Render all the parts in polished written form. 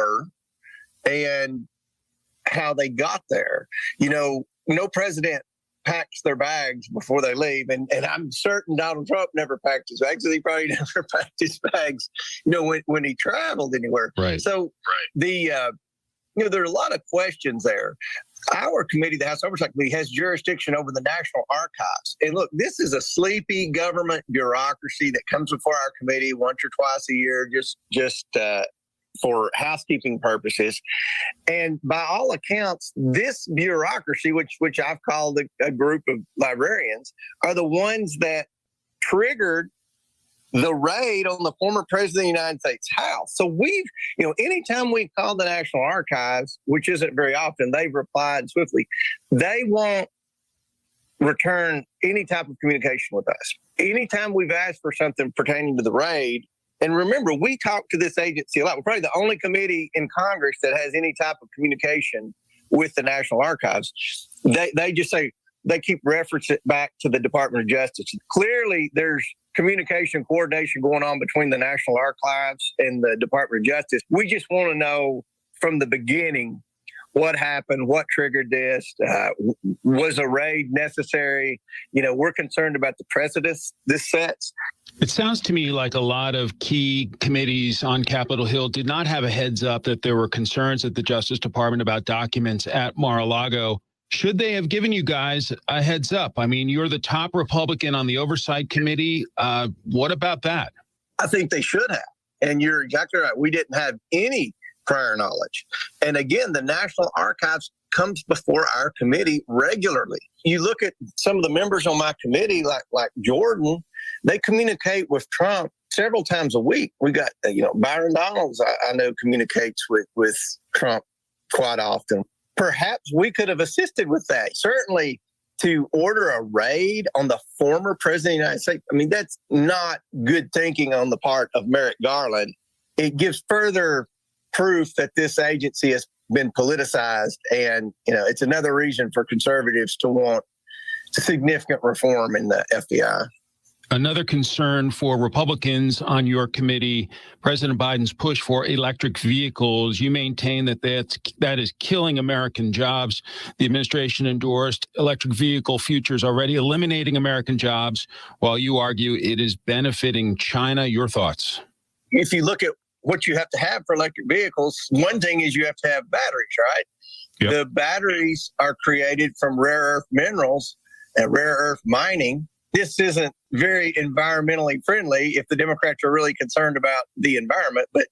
were and how they got there. No president packs their bags before they leave. And I'm certain Donald Trump never packed his bags. He probably never packed his bags, when he traveled anywhere. Right. So there are a lot of questions there. Our committee, the House Oversight Committee, has jurisdiction over the National Archives. And look, this is a sleepy government bureaucracy that comes before our committee once or twice a year, just for housekeeping purposes. And by all accounts, this bureaucracy, which I've called a group of librarians, are the ones that triggered the raid on the former president of the United States house. So we've, anytime we call the National Archives, which isn't very often, they've replied swiftly. They won't return any type of communication with us. Anytime we've asked for something pertaining to the raid, and remember, we talk to this agency a lot. We're probably the only committee in Congress that has any type of communication with the National Archives. They just say, they keep referencing it back to the Department of Justice. Clearly, there's communication coordination going on between the National Archives and the Department of Justice. We just want to know from the beginning what happened, what triggered this, was a raid necessary? We're concerned about the precedents this sets. It sounds to me like a lot of key committees on Capitol Hill did not have a heads up that there were concerns at the Justice Department about documents at Mar-a-Lago. Should they have given you guys a heads up? I mean, you're the top Republican on the Oversight Committee. What about that? I think they should have. And you're exactly right. We didn't have any prior knowledge. And again, the National Archives comes before our committee regularly. You look at some of the members on my committee, like Jordan, they communicate with Trump several times a week. We got, Byron Donalds, I know, communicates with Trump quite often. Perhaps we could have assisted with that. Certainly to order a raid on the former president of the United States, I mean, that's not good thinking on the part of Merrick Garland. It gives further proof that this agency has been politicized, and it's another reason for conservatives to want significant reform in the FBI. Another concern for Republicans on your committee, President Biden's push for electric vehicles. You maintain that is killing American jobs. The administration endorsed electric vehicle futures already eliminating American jobs, while you argue it is benefiting China. Your thoughts? If you look at what you have to have for electric vehicles, one thing is you have to have batteries, right? Yep. The batteries are created from rare earth minerals and rare earth mining. This isn't very environmentally friendly if the Democrats are really concerned about the environment. But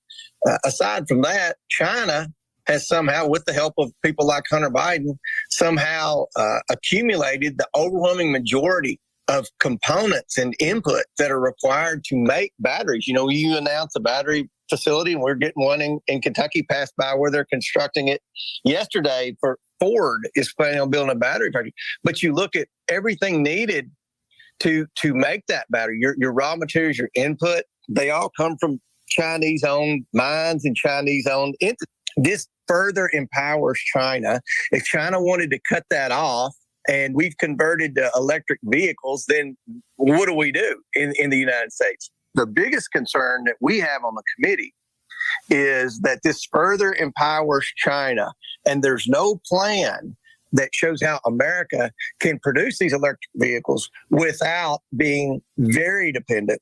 aside from that, China has somehow, with the help of people like Hunter Biden, somehow accumulated the overwhelming majority of components and input that are required to make batteries. You announce a battery facility, and we're getting one in Kentucky passed by where they're constructing it yesterday. For Ford is planning on building a battery factory. But you look at everything needed to make that battery, your raw materials, your input, they all come from Chinese-owned mines and Chinese-owned entities. This further empowers China. If China wanted to cut that off, and we've converted to electric vehicles, then what do we do in the United States? The biggest concern that we have on the committee is that this further empowers China, and there's no plan that shows how America can produce these electric vehicles without being very dependent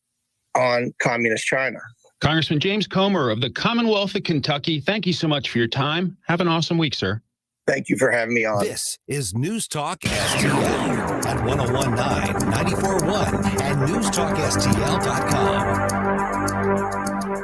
on communist China. Congressman James Comer of the Commonwealth of Kentucky, thank you so much for your time. Have an awesome week, sir. Thank you for having me on. This is News Talk STL on 101.9, 94.1, and NewstalkSTL.com.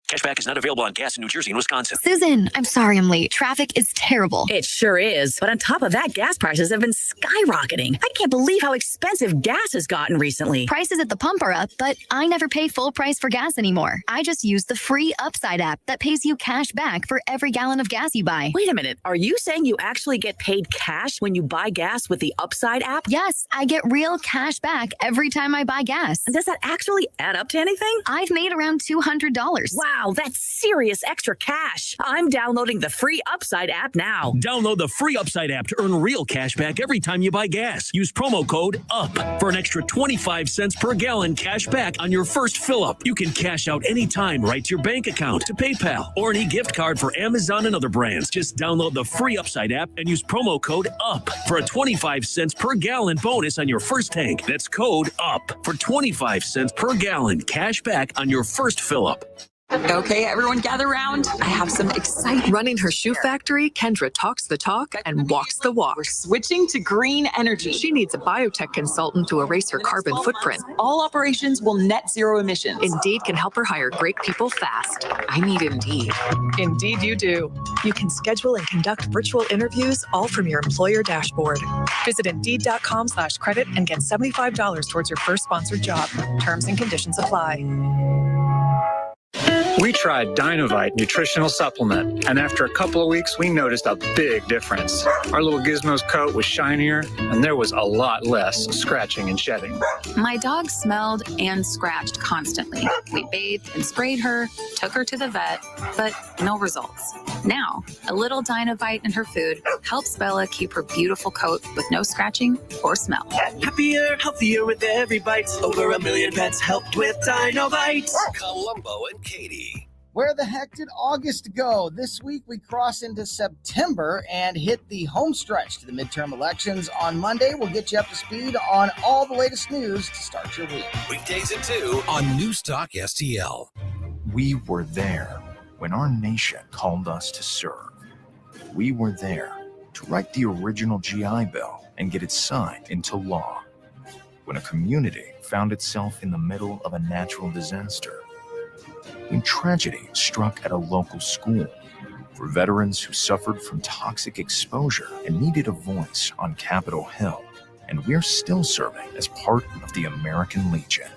Cashback is not available on gas in New Jersey and Wisconsin. Susan, I'm sorry I'm late. Traffic is terrible. It sure is. But on top of that, gas prices have been skyrocketing. I can't believe how expensive gas has gotten recently. Prices at the pump are up, but I never pay full price for gas anymore. I just use the free Upside app that pays you cash back for every gallon of gas you buy. Wait a minute. Are you saying you actually get paid cash when you buy gas with the Upside app? Yes, I get real cash back every time I buy gas. And does that actually add up to anything? I've made around $200. Wow. Wow, that's serious extra cash. I'm downloading the free Upside app now. Download the free Upside app to earn real cash back every time you buy gas. Use promo code UP for an extra 25 cents per gallon cash back on your first fill-up. You can cash out anytime right to your bank account, to PayPal, or an e-gift card for Amazon and other brands. Just download the free Upside app and use promo code UP for a 25 cents per gallon bonus on your first tank. That's code UP for 25 cents per gallon cash back on your first fill-up. Okay, everyone gather around. I have some exciting. Running her shoe factory, Kendra talks the talk and walks the walk. We're switching to green energy. She needs a biotech consultant to erase her carbon footprint. All operations will net zero emissions. Indeed can help her hire great people fast. I need Indeed. Indeed you do. You can schedule and conduct virtual interviews all from your employer dashboard. Visit Indeed.com/credit and get $75 towards your first sponsored job. Terms and conditions apply. We tried Dynovite nutritional supplement, and after a couple of weeks, we noticed a big difference. Our little Gizmo's coat was shinier, and there was a lot less scratching and shedding. My dog smelled and scratched constantly. We bathed and sprayed her, took her to the vet, but no results. Now, a little Dynovite in her food helps Bella keep her beautiful coat with no scratching or smell. Happier, healthier with every bite. Over 1 million pets helped with Dynovite. Columbo and Katie. Where the heck did August go? This week we cross into September and hit the home stretch to the midterm elections. On Monday, we'll get you up to speed on all the latest news to start your week. Weekdays at 2 on NewstalkSTL. We were there when our nation called us to serve. We were there to write the original GI Bill and get it signed into law. When a community found itself in the middle of a natural disaster. When tragedy struck at a local school, for veterans who suffered from toxic exposure and needed a voice on Capitol Hill, and we're still serving as part of the American Legion.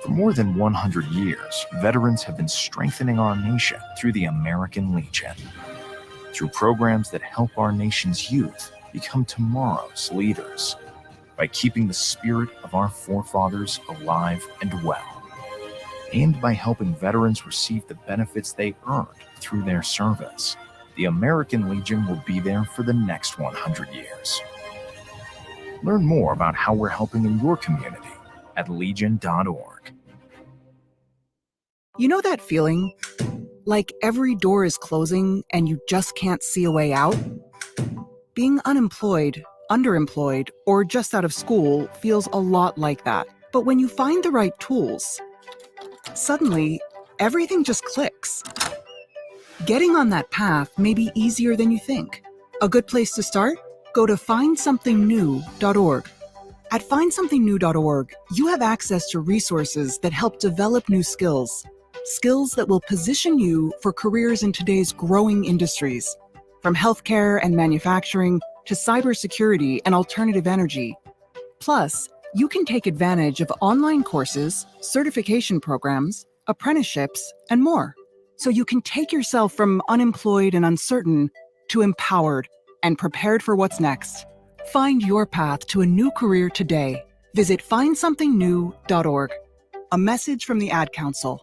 For more than 100 years, veterans have been strengthening our nation through the American Legion, through programs that help our nation's youth become tomorrow's leaders, by keeping the spirit of our forefathers alive and well, and by helping veterans receive the benefits they earned through their service. The American Legion will be there for the next 100 years. Learn more about how we're helping in your community at legion.org. You know that feeling? Like every door is closing and you just can't see a way out? Being unemployed, underemployed, or just out of school feels a lot like that. But when you find the right tools, suddenly, everything just clicks. Getting on that path may be easier than you think. A good place to start? Go to findsomethingnew.org. At findsomethingnew.org, you have access to resources that help develop new skills. Skills that will position you for careers in today's growing industries. From healthcare and manufacturing to cybersecurity and alternative energy. Plus, you can take advantage of online courses, certification programs, apprenticeships, and more. So you can take yourself from unemployed and uncertain to empowered and prepared for what's next. Find your path to a new career today. Visit findsomethingnew.org. A message from the Ad Council.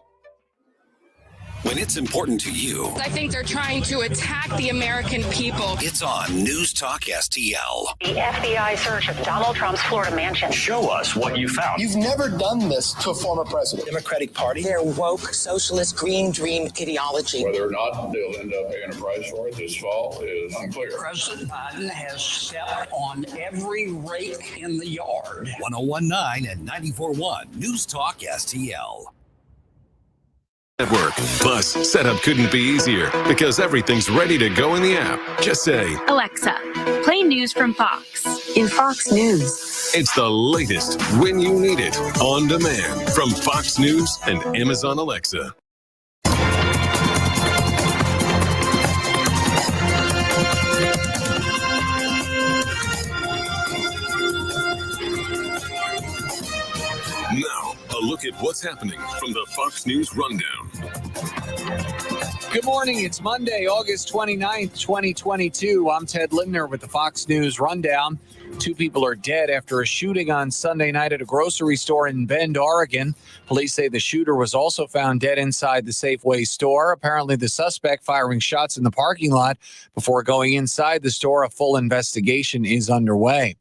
When it's important to you, I think they're trying to attack the American people. it's on News Talk STL. The FBI search of Donald Trump's Florida mansion. Show us what you found. You've never done this to a former president. Democratic Party. Their woke, socialist, green dream ideology. Whether or not they'll end up paying a price for it this fall is unclear. President Biden has stepped on every rake in the yard. 1019 and 94.1 News Talk STL. Network. Plus, setup couldn't be easier because everything's ready to go in the app. Just say, Alexa, play news from Fox. In Fox News. It's the latest when you need it, on demand from Fox News and Amazon Alexa. Now, a look at what's happening from the Fox News Rundown. Good morning. It's Monday, August 29th, 2022. I'm Ted Lindner with the Fox News Rundown. 2 people are dead after a shooting on Sunday night at a grocery store in Bend, Oregon. Police say the shooter was also found dead inside the Safeway store. Apparently, the suspect firing shots in the parking lot before going inside the store. A full investigation is underway.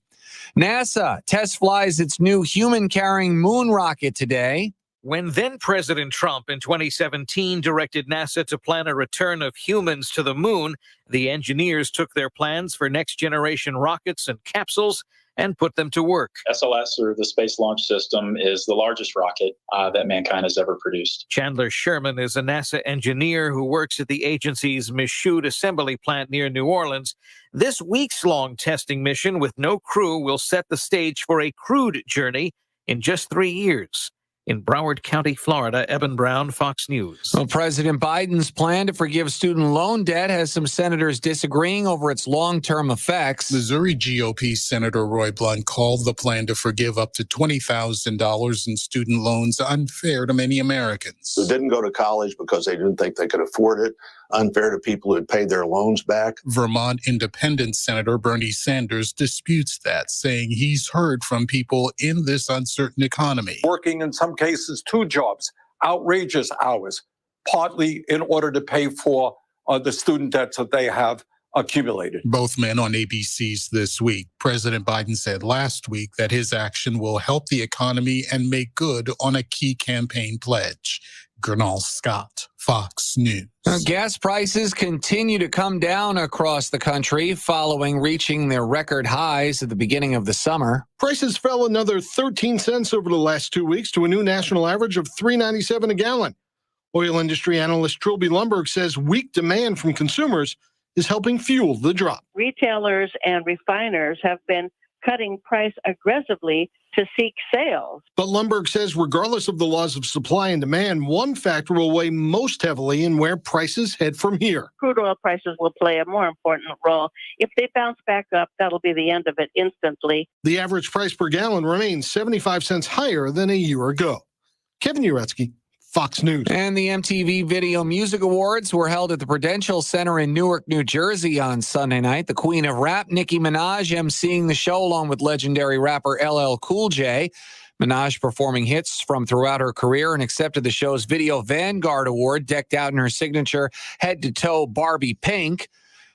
NASA test flies its new human-carrying moon rocket today. When then-President Trump in 2017 directed NASA to plan a return of humans to the moon, the engineers took their plans for next-generation rockets and capsules and put them to work. SLS, or the Space Launch System, is the largest rocket that mankind has ever produced. Chandler Sherman is a NASA engineer who works at the agency's Michoud assembly plant near New Orleans. This weeks-long testing mission with no crew will set the stage for a crewed journey in just 3 years. In Broward County, Florida, Eben Brown, Fox News. Well, President Biden's plan to forgive student loan debt has some senators disagreeing over its long-term effects. Missouri GOP Senator Roy Blunt called the plan to forgive up to $20,000 in student loans unfair to many Americans. Who didn't go to college because they didn't think they could afford it, unfair to people who had paid their loans back. Vermont Independent Senator Bernie Sanders disputes that, saying he's heard from people in this uncertain economy. Working in some cases 2 jobs, outrageous hours, partly in order to pay for the student debts that they have accumulated. Both men on ABC's This Week. President Biden said last week that his action will help the economy and make good on a key campaign pledge. Gernal Scott, Fox News. Gas prices continue to come down across the country following reaching their record highs at the beginning of the summer. Prices fell another 13 cents over the last 2 weeks to a new national average of $3.97 a gallon. Oil industry analyst Trilby Lumberg says weak demand from consumers is helping fuel the drop. Retailers and refiners have been cutting price aggressively to seek sales. But Lumberg says regardless of the laws of supply and demand, one factor will weigh most heavily in where prices head from here. Crude oil prices will play a more important role. If they bounce back up, that'll be the end of it instantly. The average price per gallon remains 75 cents higher than a year ago. Kevin Uretsky, Fox News. And the MTV Video Music Awards were held at the Prudential Center in Newark, New Jersey on Sunday night. The Queen of Rap, Nicki Minaj, emceeing the show along with legendary rapper LL Cool J. Minaj performing hits from throughout her career and accepted the show's Video Vanguard Award, decked out in her signature head-to-toe Barbie pink.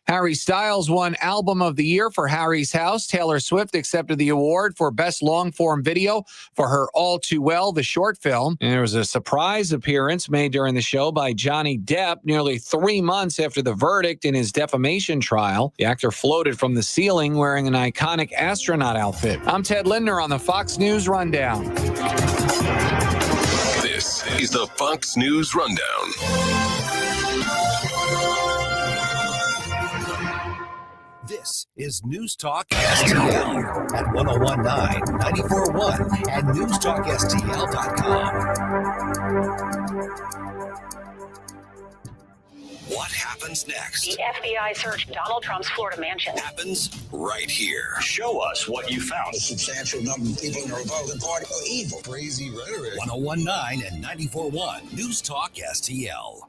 Harry Styles won Album of the Year for Harry's House. Taylor Swift accepted the award for Best Long-Form Video for her All Too Well, the short film. And there was a surprise appearance made during the show by Johnny Depp nearly 3 months after the verdict in his defamation trial. The actor floated from the ceiling wearing an iconic astronaut outfit. I'm Ted Lindner on the Fox News Rundown. This is the Fox News Rundown. This is News Talk STL at 1019, 94.1 and NewstalkSTL.com. What happens next? The FBI searched Donald Trump's Florida mansion. Happens right here. Show us what you found. A substantial number of people in the Republican Party are evil. Crazy rhetoric. 1019 and 94.1 News Talk STL.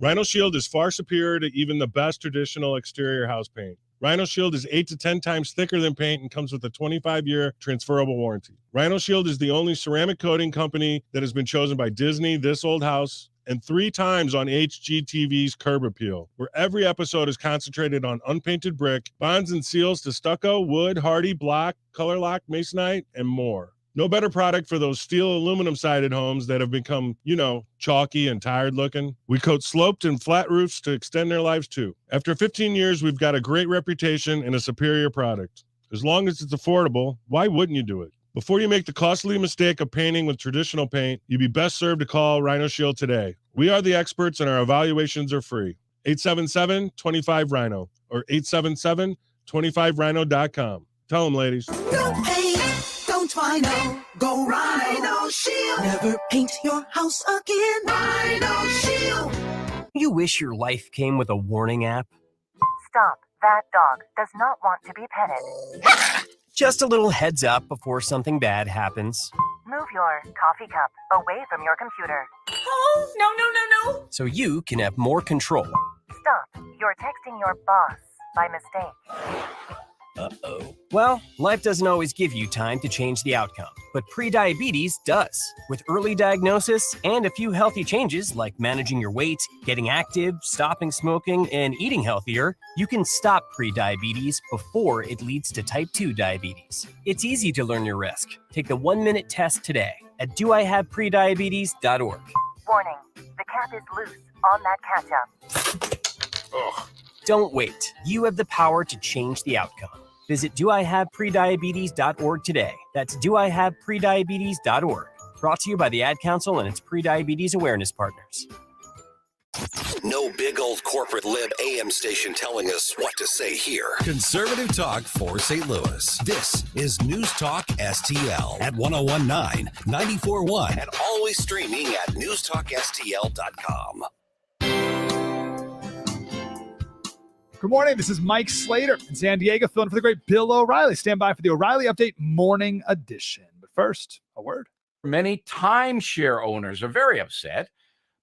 Rhino Shield is far superior to even the best traditional exterior house paint. Rhino Shield is 8 to 10 times thicker than paint and comes with a 25-year transferable warranty. Rhino Shield is the only ceramic coating company that has been chosen by Disney, This Old House, and 3 times on HGTV's Curb Appeal, where every episode is concentrated on unpainted brick, bonds and seals to stucco, wood, hardy, block, color lock, masonite, and more. No better product for those steel aluminum-sided homes that have become, chalky and tired looking. We coat sloped and flat roofs to extend their lives too. After 15 years, we've got a great reputation and a superior product. As long as it's affordable, why wouldn't you do it? Before you make the costly mistake of painting with traditional paint, you'd be best served to call Rhino Shield today. We are the experts and our evaluations are free. 877-25-RHINO or 877-25rhino.com. Tell them, ladies. No paint, don't Rhino. Go Rhino Shield. Never paint your house again. Rhino Shield. You wish your life came with a warning app? Stop. That dog does not want to be petted. Just a little heads up before something bad happens. Move your coffee cup away from your computer. Oh, no. So you can have more control. Stop. You're texting your boss by mistake. Uh-oh. Well, life doesn't always give you time to change the outcome, but prediabetes does. With early diagnosis and a few healthy changes like managing your weight, getting active, stopping smoking, and eating healthier, you can stop prediabetes before it leads to type 2 diabetes. It's easy to learn your risk. Take the 1-minute test today at doihaveprediabetes.org. Warning, the cap is loose on that catch-up. Ugh. Don't wait. You have the power to change the outcome. Visit doihaveprediabetes.org today. That's doihaveprediabetes.org. Brought to you by the Ad Council and its prediabetes awareness partners. No big old corporate lib AM station telling us what to say here. Conservative talk for St. Louis. This is News Talk STL at 1019, 94.1, and always streaming at newstalkstl.com. Good morning. This is Mike Slater in San Diego, filling for the great Bill O'Reilly. Stand by for the O'Reilly Update Morning Edition. But first, a word. Many timeshare owners are very upset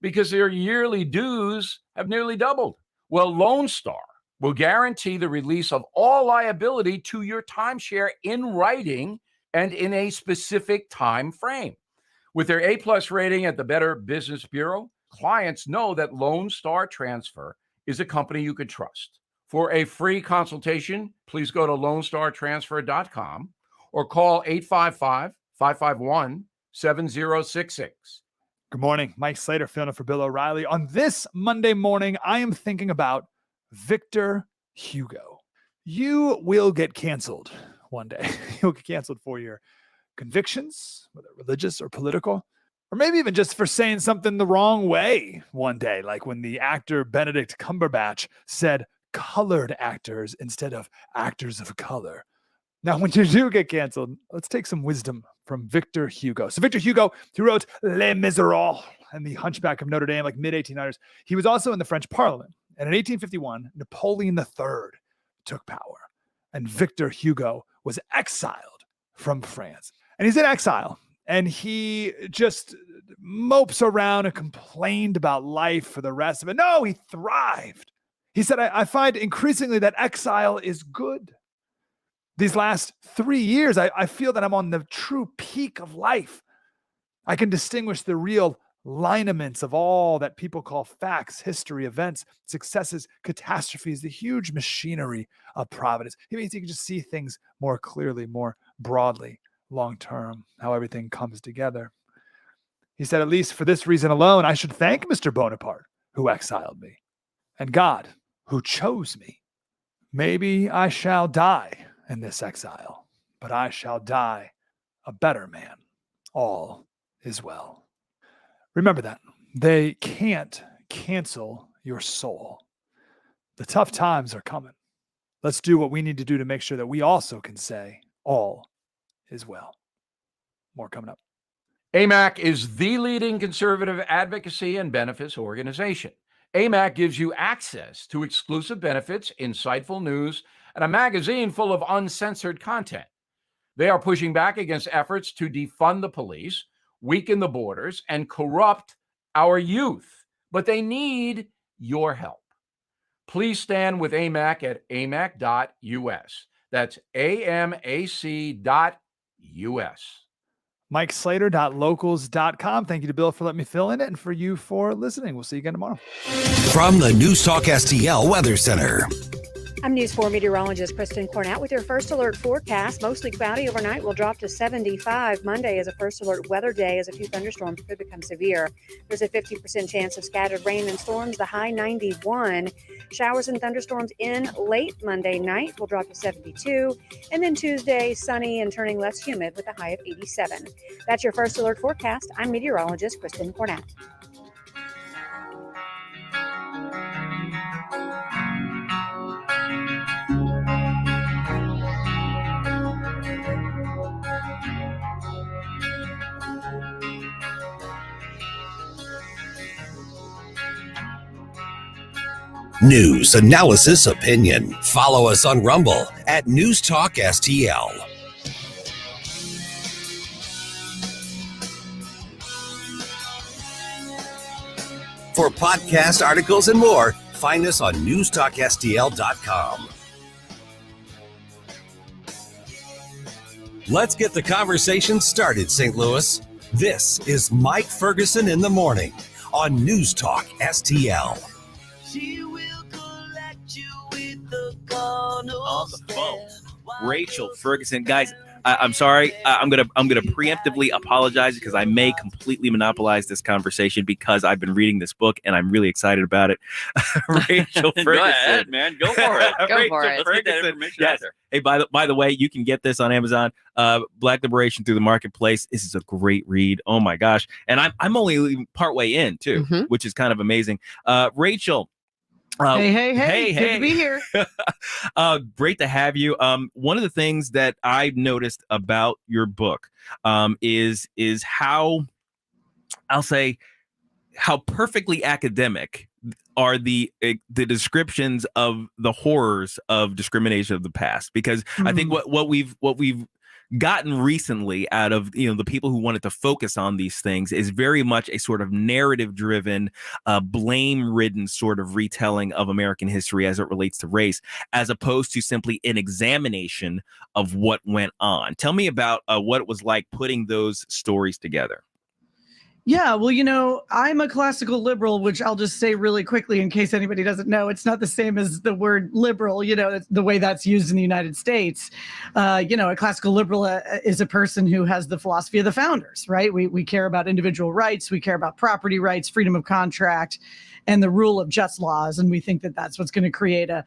because their yearly dues have nearly doubled. Well, Lone Star will guarantee the release of all liability to your timeshare in writing and in a specific time frame. With their A+ rating at the Better Business Bureau, clients know that Lone Star Transfer is a company you can trust. For a free consultation, please go to LoneStarTransfer.com or call 855-551-7066. Good morning. Mike Slater filling in for Bill O'Reilly. On this Monday morning, I am thinking about Victor Hugo. You will get canceled one day. You'll get canceled for your convictions, whether religious or political, or maybe even just for saying something the wrong way one day, like when the actor Benedict Cumberbatch said colored actors instead of actors of color. Now, when you do get canceled, let's take some wisdom from Victor Hugo. So Victor Hugo, who wrote Les Miserables and The Hunchback of Notre Dame, like mid-1800s, he was also in the French Parliament. And in 1851, Napoleon III took power. And Victor Hugo was exiled from France. And he's in exile. And he just mopes around and complained about life for the rest of it. No, he thrived. He said, I find increasingly that exile is good. These last 3 years, I feel that I'm on the true peak of life. I can distinguish the real lineaments of all that people call facts, history, events, successes, catastrophes, the huge machinery of providence. He means you can just see things more clearly, more broadly, long-term, how everything comes together. He said, at least for this reason alone, I should thank Mr. Bonaparte, who exiled me, and God, who chose me. Maybe I shall die in this exile, but I shall die a better man. All is well. Remember that. They can't cancel your soul. The tough times are coming. Let's do what we need to do to make sure that we also can say all is well. More coming up. AMAC is the leading conservative advocacy and benefits organization. AMAC gives you access to exclusive benefits, insightful news, and a magazine full of uncensored content. They are pushing back against efforts to defund the police, weaken the borders, and corrupt our youth. But they need your help. Please stand with AMAC at amac.us. That's amac.us. MikeSlater.locals.com. Thank you to Bill for letting me fill in it and for you for listening. We'll see you again tomorrow. From the News Talk STL Weather Center. I'm News 4 meteorologist Kristen Cornett with your first alert forecast. Mostly cloudy overnight, will drop to 75. Monday is a first alert weather day as a few thunderstorms could become severe. There's a 50% chance of scattered rain and storms, the high 91. Showers and thunderstorms in late Monday night will drop to 72. And then Tuesday, sunny and turning less humid with a high of 87. That's your first alert forecast. I'm meteorologist Kristen Cornett. News, analysis, opinion. Follow us on Rumble at News Talk STL. For podcast articles and more, find us on newstalkstl.com. Let's get the conversation started, St. Louis. This is Mike Ferguson in the morning on News Talk STL. She will collect you with the corners. On the phone, Rachel Ferguson. Guys, I'm sorry. I'm gonna preemptively apologize because I may completely monopolize this conversation because I've been reading this book and I'm really excited about it. Rachel Ferguson, Go ahead, man. Go for it. Go for it. Let's get that information out there. Hey, by the way, you can get this on Amazon. Black Liberation Through the Marketplace. This is a great read. Oh my gosh! And I'm only partway in too, which is kind of amazing. Rachel. Hey, good to be here. Great to have you. One of the things that I've noticed about your book is how, I'll say, how perfectly academic are the descriptions of the horrors of discrimination of the past. Because I think what we've gotten recently out of the people who wanted to focus on these things is very much a sort of narrative driven, blame ridden sort of retelling of American history as it relates to race, as opposed to simply an examination of what went on. Tell me about what it was like putting those stories together. Yeah, well, I'm a classical liberal, which I'll just say really quickly in case anybody doesn't know. It's not the same as the word liberal, the way that's used in the United States. A classical liberal is a person who has the philosophy of the founders, right? We care about individual rights. We care about property rights, freedom of contract, and the rule of just laws. And we think that that's what's going to create a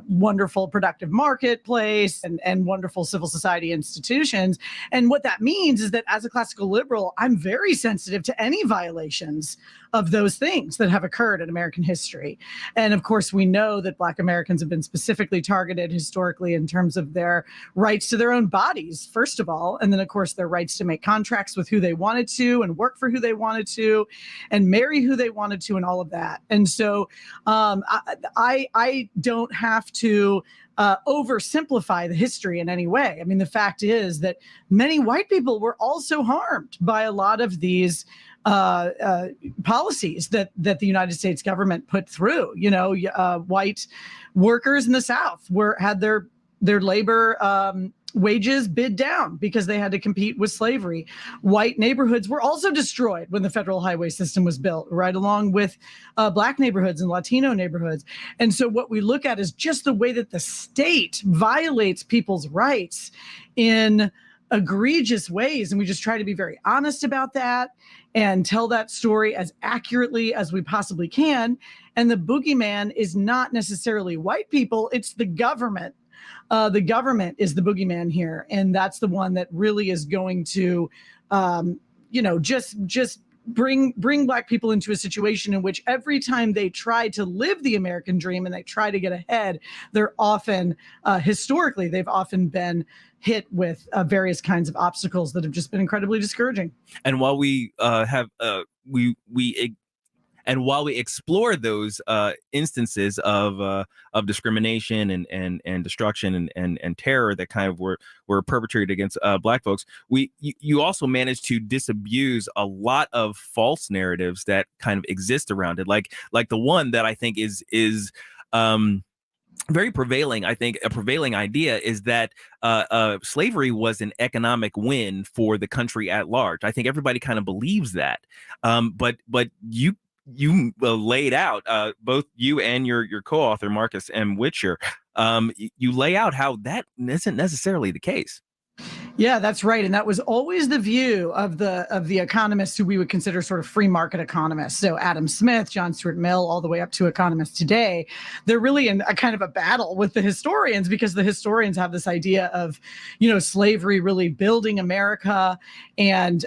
wonderful, productive marketplace and wonderful civil society institutions. And what that means is that as a classical liberal, I'm very sensitive to any violations of those things that have occurred in American history. And of course, we know that Black Americans have been specifically targeted historically in terms of their rights to their own bodies, first of all, and then, of course, their rights to make contracts with who they wanted to and work for who they wanted to and marry who they wanted to and all of that. And so I don't have to oversimplify the history in any way. I mean, the fact is that many white people were also harmed by a lot of these policies that the United States government put through. White workers in the South had their labor wages bid down because they had to compete with slavery. White neighborhoods were also destroyed when the federal highway system was built, right along with Black neighborhoods and Latino neighborhoods. And so what we look at is just the way that the state violates people's rights in egregious ways. And we just try to be very honest about that and tell that story as accurately as we possibly can. And the boogeyman is not necessarily white people, it's the government. The government is the boogeyman here. And that's the one that really is going to, just bring Black people into a situation in which every time they try to live the American dream and they try to get ahead, they're often, historically, they've often been hit with various kinds of obstacles that have just been incredibly discouraging. And while we while we explore those instances of discrimination and destruction and terror that kind of were perpetrated against Black folks, you also managed to disabuse a lot of false narratives that kind of exist around it, like the one that I think is very prevailing. I think a prevailing idea is that slavery was an economic win for the country at large. I think everybody kind of believes that, but you laid out, both you and your co-author Marcus M. Whitcher, you lay out how that isn't necessarily the case. Yeah, that's right. And that was always the view of the economists who we would consider sort of free market economists. So Adam Smith, John Stuart Mill, all the way up to economists today. They're really in a kind of a battle with the historians because the historians have this idea of, slavery really building America and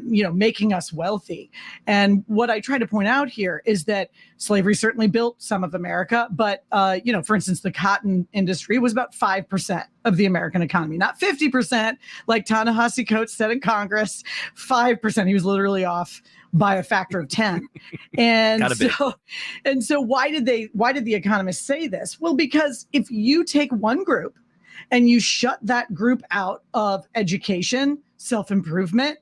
making us wealthy. And what I try to point out here is that slavery certainly built some of America, but, for instance, the cotton industry was about 5% of the American economy, not 50%, like Ta-Nehisi Coates said in Congress, 5%. He was literally off by a factor of 10. And so why did the economists say this? Well, because if you take one group and you shut that group out of education, self-improvement,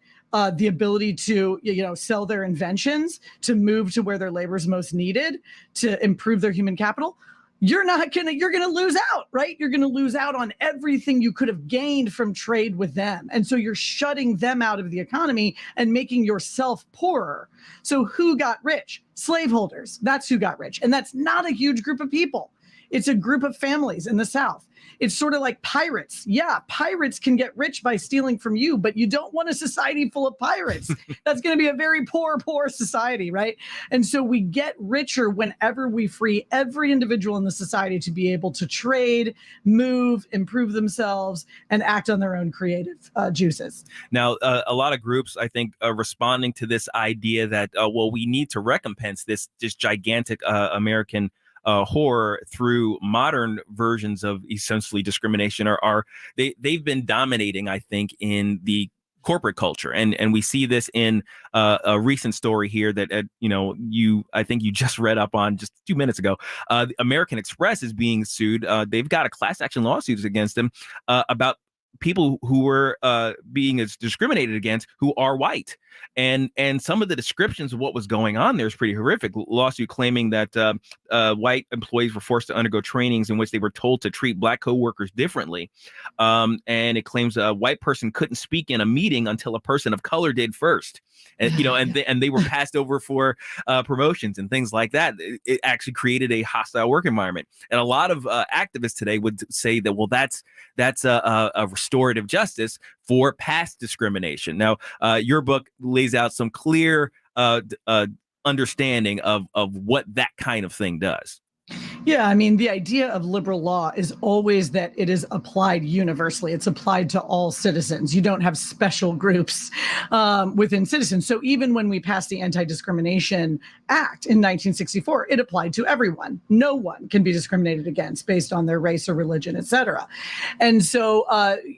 the ability to, sell their inventions, to move to where their labor is most needed, to improve their human capital, you're going to lose out, right? You're going to lose out on everything you could have gained from trade with them. And so you're shutting them out of the economy and making yourself poorer. So who got rich? Slaveholders. That's who got rich. And that's not a huge group of people. It's a group of families in the South. It's sort of like pirates. Yeah, pirates can get rich by stealing from you, but you don't want a society full of pirates. That's going to be a very poor society, right? And so we get richer whenever we free every individual in the society to be able to trade, move, improve themselves, and act on their own creative juices. Now, a lot of groups, I think, are responding to this idea that, well, we need to recompense this gigantic American horror through modern versions of essentially discrimination. They've been dominating, I think, in the corporate culture, and we see this in a recent story here that I think you just read up on just a few minutes ago. American Express is being sued. They've got a class action lawsuits against them about people who were being discriminated against who are white. And some of the descriptions of what was going on there is pretty horrific. Lawsuit claiming that white employees were forced to undergo trainings in which they were told to treat black coworkers differently. And it claims a white person couldn't speak in a meeting until a person of color did first. And and they were passed over for promotions and things like that. It actually created a hostile work environment. And a lot of activists today would say that, well, that's a restorative justice for past discrimination. Now, your book lays out some clear understanding of what that kind of thing does. Yeah, I mean, the idea of liberal law is always that it is applied universally. It's applied to all citizens. You don't have special groups within citizens. So even when we passed the Anti-Discrimination Act in 1964, it applied to everyone. No one can be discriminated against based on their race or religion, et cetera. And so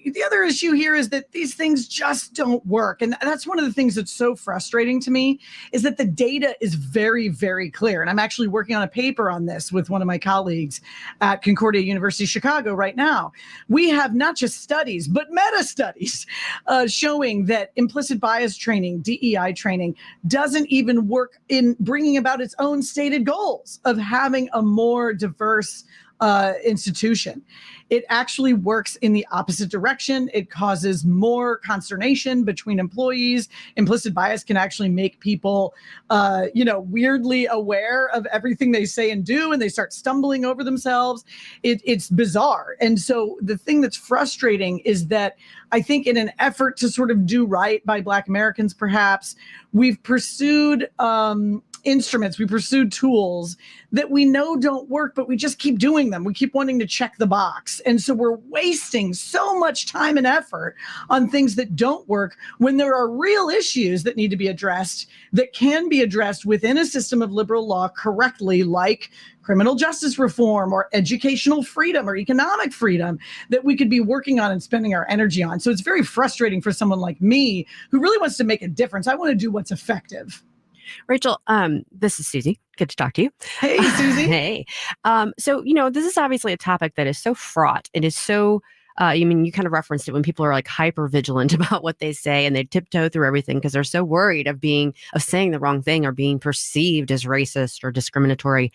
the other issue here is that these things just don't work. And that's one of the things that's so frustrating to me, is that the data is very, very clear. And I'm actually working on a paper on this with one of my colleagues at Concordia University, Chicago right now. We have not just studies, but meta-studies showing that implicit bias training, DEI training, doesn't even work in bringing about its own stated goals of having a more diverse institution. It actually works in the opposite direction. It causes more consternation between employees. Implicit bias can actually make people, weirdly aware of everything they say and do, and they start stumbling over themselves. It's bizarre. And so the thing that's frustrating is that I think in an effort to sort of do right by Black Americans, perhaps, we've pursued instruments, we pursued tools that we know don't work, but we just keep doing them. We keep wanting to check the box. And so we're wasting so much time and effort on things that don't work when there are real issues that need to be addressed, that can be addressed within a system of liberal law correctly, like criminal justice reform or educational freedom or economic freedom, that we could be working on and spending our energy on. So it's very frustrating for someone like me who really wants to make a difference. I want to do what's effective. Rachel, this is Susie. Good to talk to you. Hey, Susie. Hey. So, this is obviously a topic that is so fraught. It is so, you kind of referenced it when people are like hyper vigilant about what they say and they tiptoe through everything because they're so worried of saying the wrong thing or being perceived as racist or discriminatory.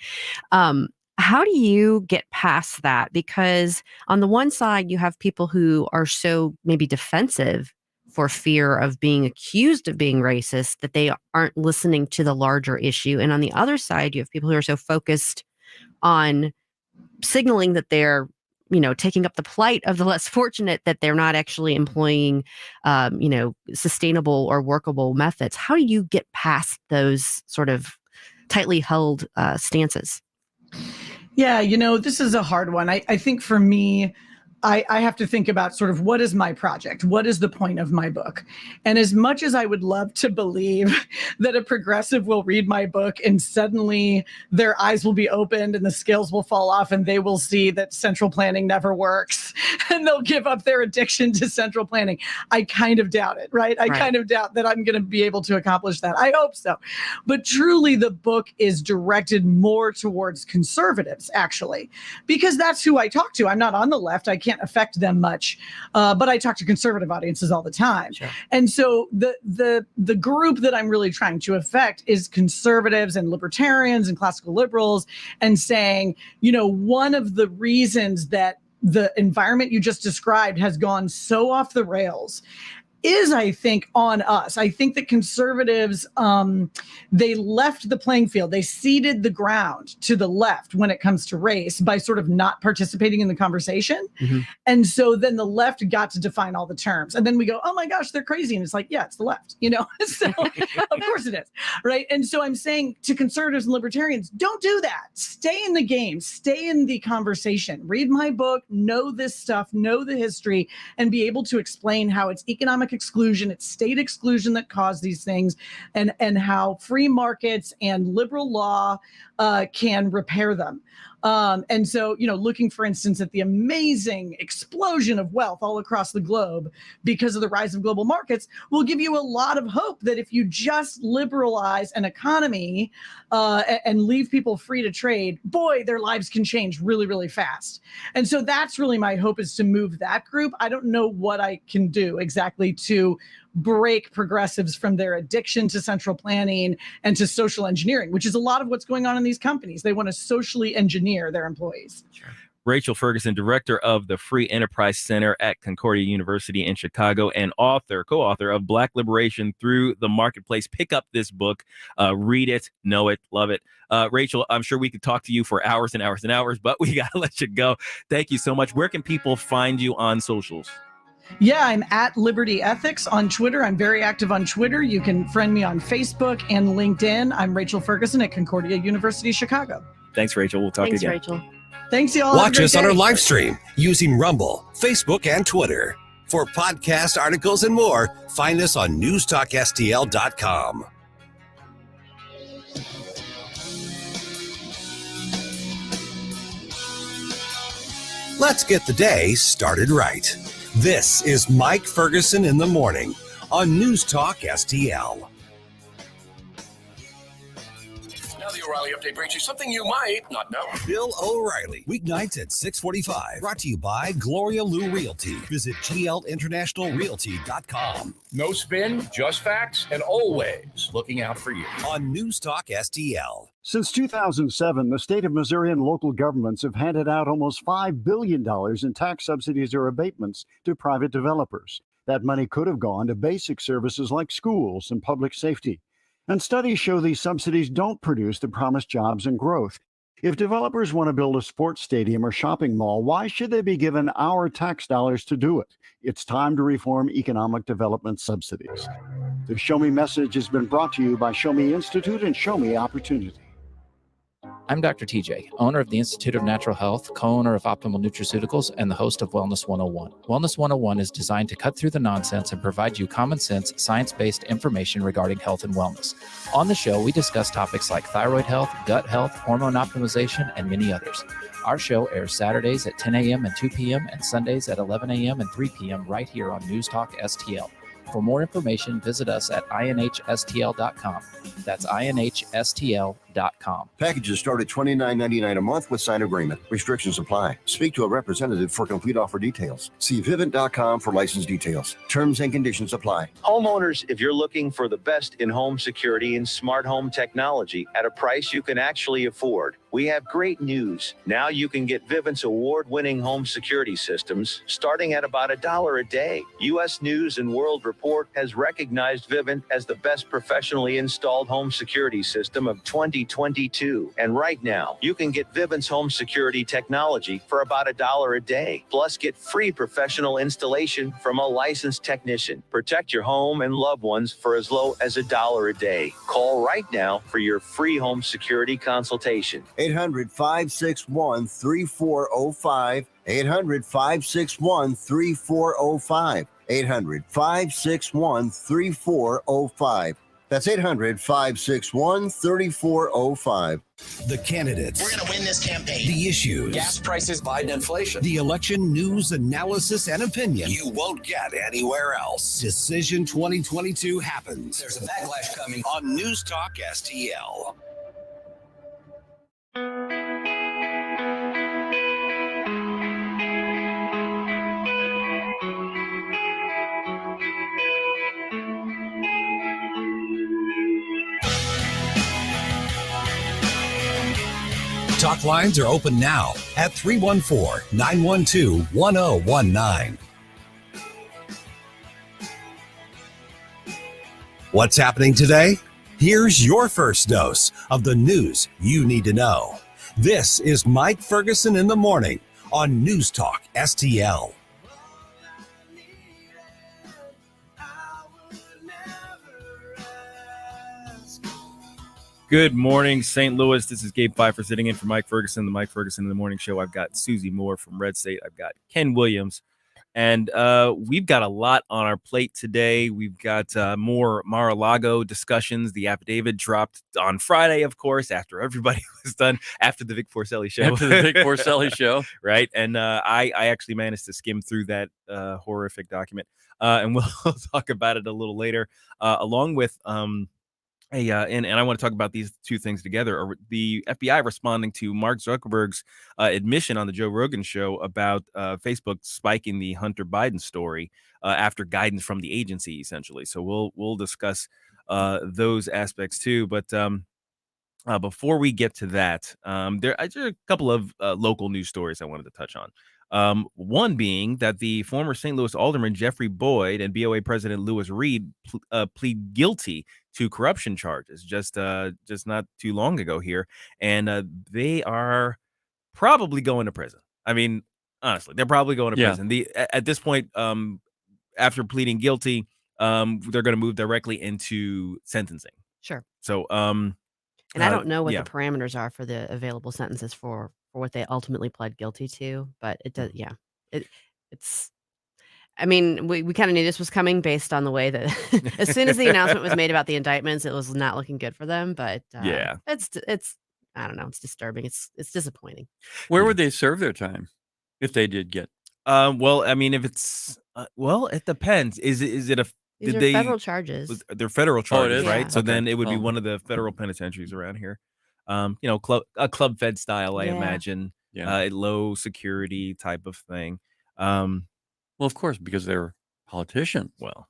How do you get past that? Because on the one side, you have people who are so maybe defensive for fear of being accused of being racist that they aren't listening to the larger issue. And on the other side, you have people who are so focused on signaling that they're, taking up the plight of the less fortunate, that they're not actually employing, sustainable or workable methods. How do you get past those sort of tightly held stances? Yeah, this is a hard one. I think for me, I have to think about sort of what is my project? What is the point of my book? And as much as I would love to believe that a progressive will read my book and suddenly their eyes will be opened and the scales will fall off and they will see that central planning never works and they'll give up their addiction to central planning, I kind of doubt it, right? I kind of doubt that I'm going to be able to accomplish that. I hope so. But truly, the book is directed more towards conservatives, actually, because that's who I talk to. I'm not on the left. I can't can't affect them much. But I talk to conservative audiences all the time. Sure. And so the group that I'm really trying to affect is conservatives and libertarians and classical liberals, and saying, one of the reasons that the environment you just described has gone so off the rails is, I think, on us. I think that conservatives, they left the playing field. They ceded the ground to the left when it comes to race by sort of not participating in the conversation. Mm-hmm. And so then the left got to define all the terms. And then we go, oh my gosh, they're crazy. And it's like, yeah, it's the left, So of course it is, right? And so I'm saying to conservatives and libertarians, don't do that. Stay in the game. Stay in the conversation. Read my book, know this stuff, know the history, and be able to explain how it's economic exclusion, it's state exclusion that caused these things, and how free markets and liberal law can repair them. And so, looking, for instance, at the amazing explosion of wealth all across the globe because of the rise of global markets will give you a lot of hope that if you just liberalize an economy and leave people free to trade, boy, their lives can change really, really fast. And so that's really my hope, is to move that group. I don't know what I can do exactly to break progressives from their addiction to central planning and to social engineering, which is a lot of what's going on in these companies. They want to socially engineer their employees. Sure. Rachel Ferguson, director of the Free Enterprise Center at Concordia University in Chicago, and co-author of Black Liberation Through the Marketplace. Pick up this book, read it, know it, love it. Rachel, I'm sure we could talk to you for hours and hours and hours, but we got to let you go. Thank you so much. Where can people find you on socials? Yeah, I'm at Liberty Ethics on Twitter. I'm very active on Twitter. You can friend me on Facebook and LinkedIn. I'm Rachel Ferguson at Concordia University, Chicago. Thanks, Rachel. We'll talk again. Thanks, Rachel. Thanks, y'all. Watch us on our live stream using Rumble, Facebook, and Twitter. For podcast articles and more, find us on NewstalkSTL.com. Let's get the day started right. This is Mike Ferguson in the morning on News Talk STL. Now the O'Reilly Update brings you something you might not know. Bill O'Reilly, weeknights at 6:45. Brought to you by Gloria Lou Realty. Visit GLInternationalRealty.com. No spin, just facts, and always looking out for you. On News Talk STL. Since 2007, the state of Missouri and local governments have handed out almost $5 billion in tax subsidies or abatements to private developers. That money could have gone to basic services like schools and public safety. And studies show these subsidies don't produce the promised jobs and growth. If developers want to build a sports stadium or shopping mall, why should they be given our tax dollars to do it? It's time to reform economic development subsidies. The Show Me message has been brought to you by Show Me Institute and Show Me Opportunity. I'm Dr. TJ, owner of the Institute of Natural Health, co-owner of Optimal Nutraceuticals, and the host of Wellness 101. Wellness 101 is designed to cut through the nonsense and provide you common sense, science-based information regarding health and wellness. On the show, we discuss topics like thyroid health, gut health, hormone optimization, and many others. Our show airs Saturdays at 10 a.m. and 2 p.m. and Sundays at 11 a.m. and 3 p.m. right here on News Talk STL. For more information, visit us at inhstl.com. That's inhstl.com. Packages start at $29.99 a month with sign agreement. Restrictions apply. Speak to a representative for complete offer details. See Vivint.com for license details. Terms and conditions apply. Homeowners, if you're looking for the best in home security and smart home technology at a price you can actually afford, we have great news. Now you can get Vivint's award-winning home security systems starting at about $1 a day. U.S. News and World Report has recognized Vivint as the best professionally installed home security system of 2022. And right now, you can get Vivint's home security technology for about $1 a day. Plus, get free professional installation from a licensed technician. Protect your home and loved ones for as low as $1 a day. Call right now for your free home security consultation. 800-561-3405. 800-561-3405. 800-561-3405. That's 800-561-3405. The candidates. We're going to win this campaign. The issues. Gas prices, Biden inflation. The election news, analysis, and opinion you won't get anywhere else. Decision 2022 happens. There's a backlash coming on News Talk STL. Talk lines are open now at 314-912-1019. What's happening today? Here's your first dose of the news you need to know. This is Mike Ferguson in the morning on News Talk STL. Good morning, St. Louis. This is Gabe Pfeiffer sitting in for Mike Ferguson, the Mike Ferguson in the Morning Show. I've got Susie Moore from Red State. I've got Ken Williams. And we've got a lot on our plate today. We've got more Mar-a-Lago discussions. The affidavit dropped on Friday, of course, after everybody was done, after the Vic Porcelli show. After the Vic Porcelli show. Right. And I actually managed to skim through that horrific document. And we'll talk about it a little later, along with and I want to talk about these two things together. Or the FBI responding to Mark Zuckerberg's admission on the Joe Rogan show about Facebook spiking the Hunter Biden story after guidance from the agency, essentially. So we'll discuss those aspects too. But before we get to that, there are a couple of local news stories I wanted to touch on. One being that the former St. Louis Alderman Jeffrey Boyd and BOA President Louis Reed plead guilty to corruption charges just not too long ago here, and they are probably going to prison. I mean, honestly, they're probably going to prison. At this point, after pleading guilty, they're going to move directly into sentencing. Sure. So, and I don't know what yeah. the parameters are for the available sentences for what they ultimately pled guilty to, but it does. Yeah, it's. I mean, we kind of knew this was coming based on the way that as soon as the announcement was made about the indictments, it was not looking good for them. But yeah, it's I don't know. It's disturbing. It's disappointing. Where would they serve their time if they did get? Well, I mean, if it's well, it depends. Is it a These are federal charges. They're federal charges, right? Yeah. So then it would be Oh. one of the federal penitentiaries around here. Club fed style, I Yeah. imagine. Yeah. Low security type of thing. Well, of course, because they're politicians. Well,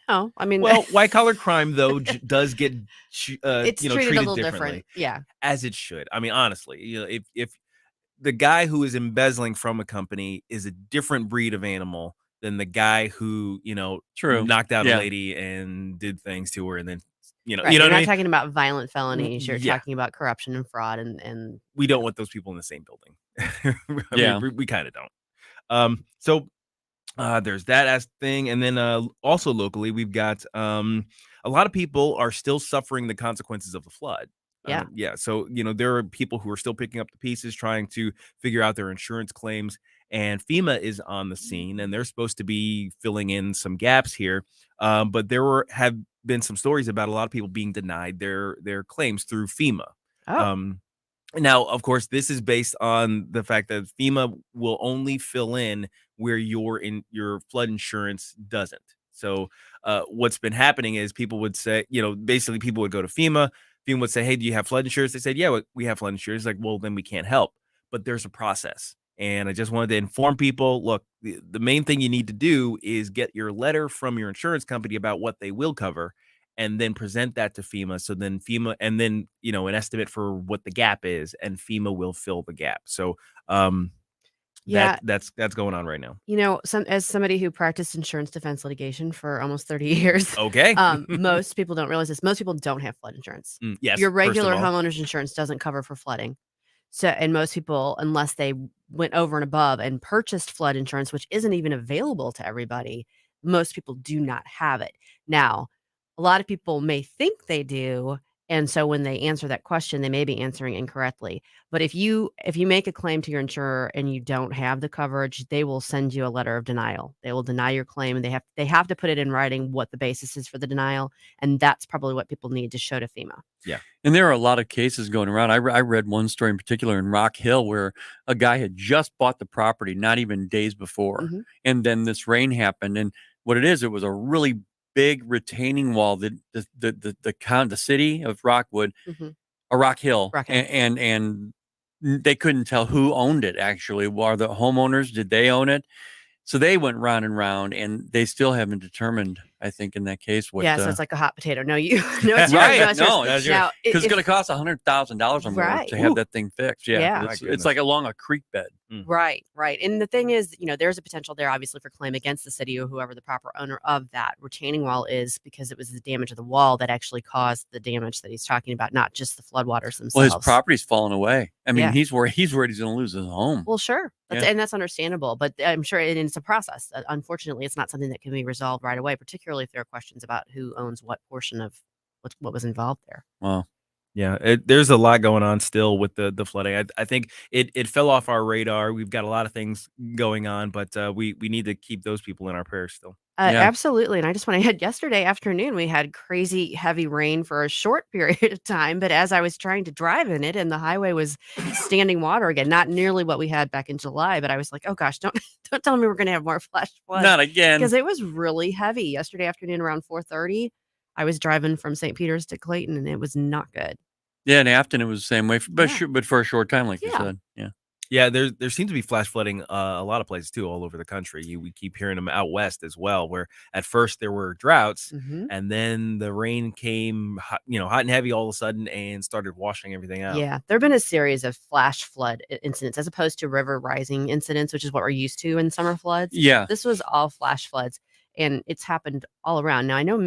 Oh, I mean, Well, white collar crime though does get it's treated a treated little differently, different. Yeah. as it should. I mean, honestly, if the guy who is embezzling from a company is a different breed of animal than the guy who True. knocked out Yeah. a lady and did things to her, and then Right. you know You're what I not mean? talking about violent felonies. You're Yeah. talking about corruption and fraud and We don't want those people in the same building. I Yeah. mean, we kind of don't. So there's that as thing, and then also locally, we've got a lot of people are still suffering the consequences of the flood. Yeah. Yeah. So there are people who are still picking up the pieces, trying to figure out their insurance claims, and FEMA is on the scene, and they're supposed to be filling in some gaps here. But have been some stories about a lot of people being denied their claims through FEMA. Oh. Now, of course, this is based on the fact that FEMA will only fill in where your flood insurance doesn't. So what's been happening is people would say, basically people would go to FEMA. FEMA would say, hey, do you have flood insurance? They said, yeah, we have flood insurance. Like, well, then we can't help. But there's a process. And I just wanted to inform people, look, the main thing you need to do is get your letter from your insurance company about what they will cover, and then present that to FEMA. So then FEMA, and then, an estimate for what the gap is, and FEMA will fill the gap. So Yeah. that's going on right now. As somebody who practiced insurance defense litigation for almost 30 years, Okay. most people don't realize this. Most people don't have flood insurance. Yes. Your first of regular all. homeowner's insurance doesn't cover for flooding. So, and most people, unless they went over and above and purchased flood insurance, which isn't even available to everybody, most people do not have it. Now, a lot of people may think they do. And so when they answer that question, they may be answering incorrectly. But if you make a claim to your insurer and you don't have the coverage, they will send you a letter of denial. They will deny your claim, and they have to put it in writing what the basis is for the denial. And that's probably what people need to show to FEMA. Yeah. And there are a lot of cases going around. I read one story in particular in Rock Hill where a guy had just bought the property, not even days before. Mm-hmm. And then this rain happened. And what it was a really big retaining wall that the city of Rockwood, Mm-hmm. or Rock Hill, Rock Hill. and they couldn't tell who owned it. Actually, are the homeowners, did they own it? So they went round and round, and they still haven't determined I think in that case. So it's like a hot potato. No, it's yours. Right. No, it's yours. No, that's Now, because it's going to cost $100,000 or more Right. to have that thing fixed. Yeah. Yeah. It's like along a creek bed. Right. And the thing is, there's a potential there, obviously, for claim against the city or whoever the proper owner of that retaining wall is, because it was the damage of the wall that actually caused the damage that he's talking about, not just the floodwaters themselves. Well, his property's fallen away. I mean, Yeah. he's worried he's going to lose his home. Well, sure. Yeah. And that's understandable. But I'm sure it's a process. Unfortunately, it's not something that can be resolved right away, particularly if there are questions about who owns what portion of what was involved there. Wow. Yeah, there's a lot going on still with the flooding. I think it fell off our radar. We've got a lot of things going on, but we need to keep those people in our prayers still. Absolutely. And I just want to add, yesterday afternoon, we had crazy heavy rain for a short period of time. But as I was trying to drive in it and the highway was standing water again, not nearly what we had back in July, but I was like, oh gosh, don't tell me we're going to have more flash floods. Not again. Because it was really heavy. Yesterday afternoon around 4:30, I was driving from St. Peters to Clayton, and it was not good. Yeah, in Afton, it was the same way, but for a short time, like you said. Yeah. Yeah, there seems to be flash flooding a lot of places too, all over the country. We keep hearing them out west as well, where at first there were droughts, and then the rain came, hot and heavy all of a sudden, and started washing everything out. Yeah, there have been a series of flash flood incidents as opposed to river rising incidents, which is what we're used to in summer floods. Yeah, this was all flash floods, and it's happened all around. Now I know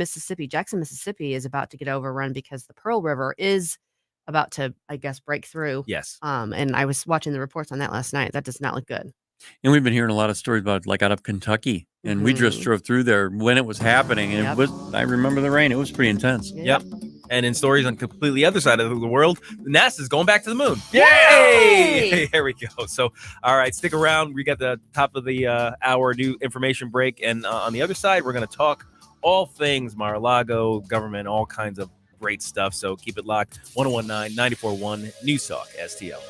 Jackson, Mississippi, is about to get overrun because the Pearl River is about to, I guess, break through. Yes. And I was watching the reports on that last night. That does not look good. And we've been hearing a lot of stories about like out of Kentucky, and we just drove through there when it was happening, and it was. I remember the rain; it was pretty intense. Yep. And in stories on completely other side of the world, NASA's going back to the moon. Yay! There we go. So, all right, stick around. We got the top of the hour new information break, and on the other side, we're going to talk all things Mar-a-Lago, government, all kinds of great stuff. So keep it locked. 1019 94.1 News Talk STL.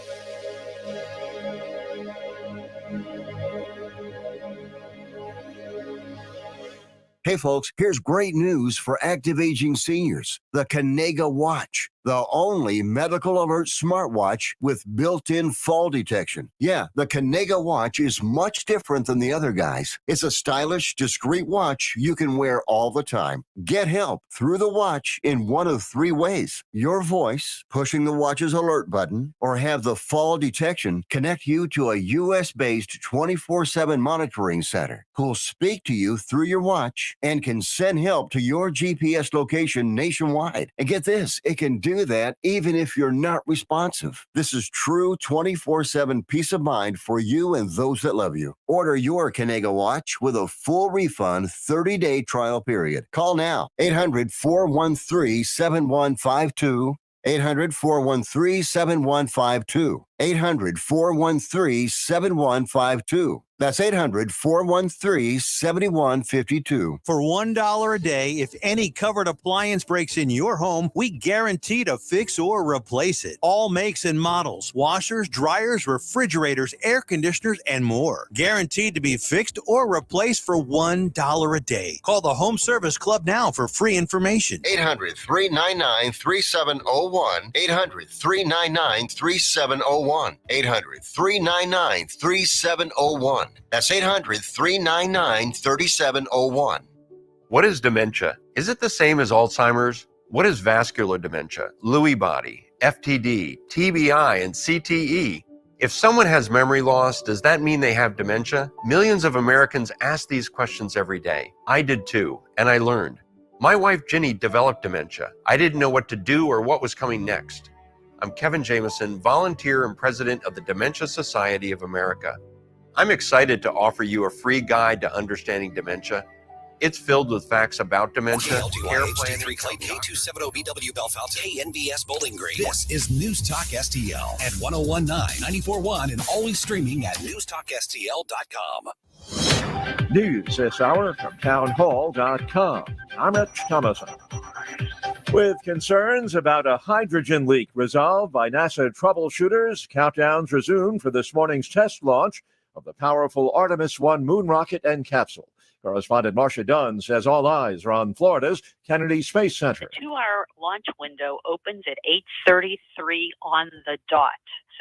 Hey folks, here's great news for active aging seniors. The Kanega Watch, the only medical alert smartwatch with built-in fall detection. Yeah, the Kanega Watch is much different than the other guys. It's a stylish, discreet watch you can wear all the time. Get help through the watch in one of three ways. Your voice, pushing the watch's alert button, or have the fall detection connect you to a US-based 24/7 monitoring center who'll speak to you through your watch and can send help to your GPS location nationwide. And get this, it can do that even if you're not responsive. This is true 24/7 peace of mind for you and those that love you. Order your Kanega watch with a full refund 30-day trial period. Call now, 800-413-7152. 800-413-7152. 800-413-7152. That's 800-413-7152. For $1 a day, if any covered appliance breaks in your home, we guarantee to fix or replace it. All makes and models, washers, dryers, refrigerators, air conditioners, and more. Guaranteed to be fixed or replaced for $1 a day. Call the Home Service Club now for free information. 800-399-3701. 800-399-3701. 800-399-3701. That's 800-399-3701. What is dementia? Is it the same as Alzheimer's? What is vascular dementia, Lewy body, FTD, TBI, and CTE? If someone has memory loss, does that mean they have dementia? Millions of Americans ask these questions every day. I did too, and I learned. My wife Ginny developed dementia. I didn't know what to do or what was coming next. I'm Kevin Jameson, volunteer and president of the Dementia Society of America. I'm excited to offer you a free guide to understanding dementia. It's filled with facts about dementia, care planning. K270BW Belfast, KNBS Bowling Green. This is News Talk STL at 1019 94.1 and always streaming at NewstalkSTL.com. News this hour from townhall.com. I'm Rich Thomason. With concerns about a hydrogen leak resolved by NASA troubleshooters, countdowns resume for this morning's test launch of the powerful Artemis 1 moon rocket and capsule. Correspondent Marcia Dunn says all eyes are on Florida's Kennedy Space Center. The 2-hour launch window opens at 8:33 on the dot.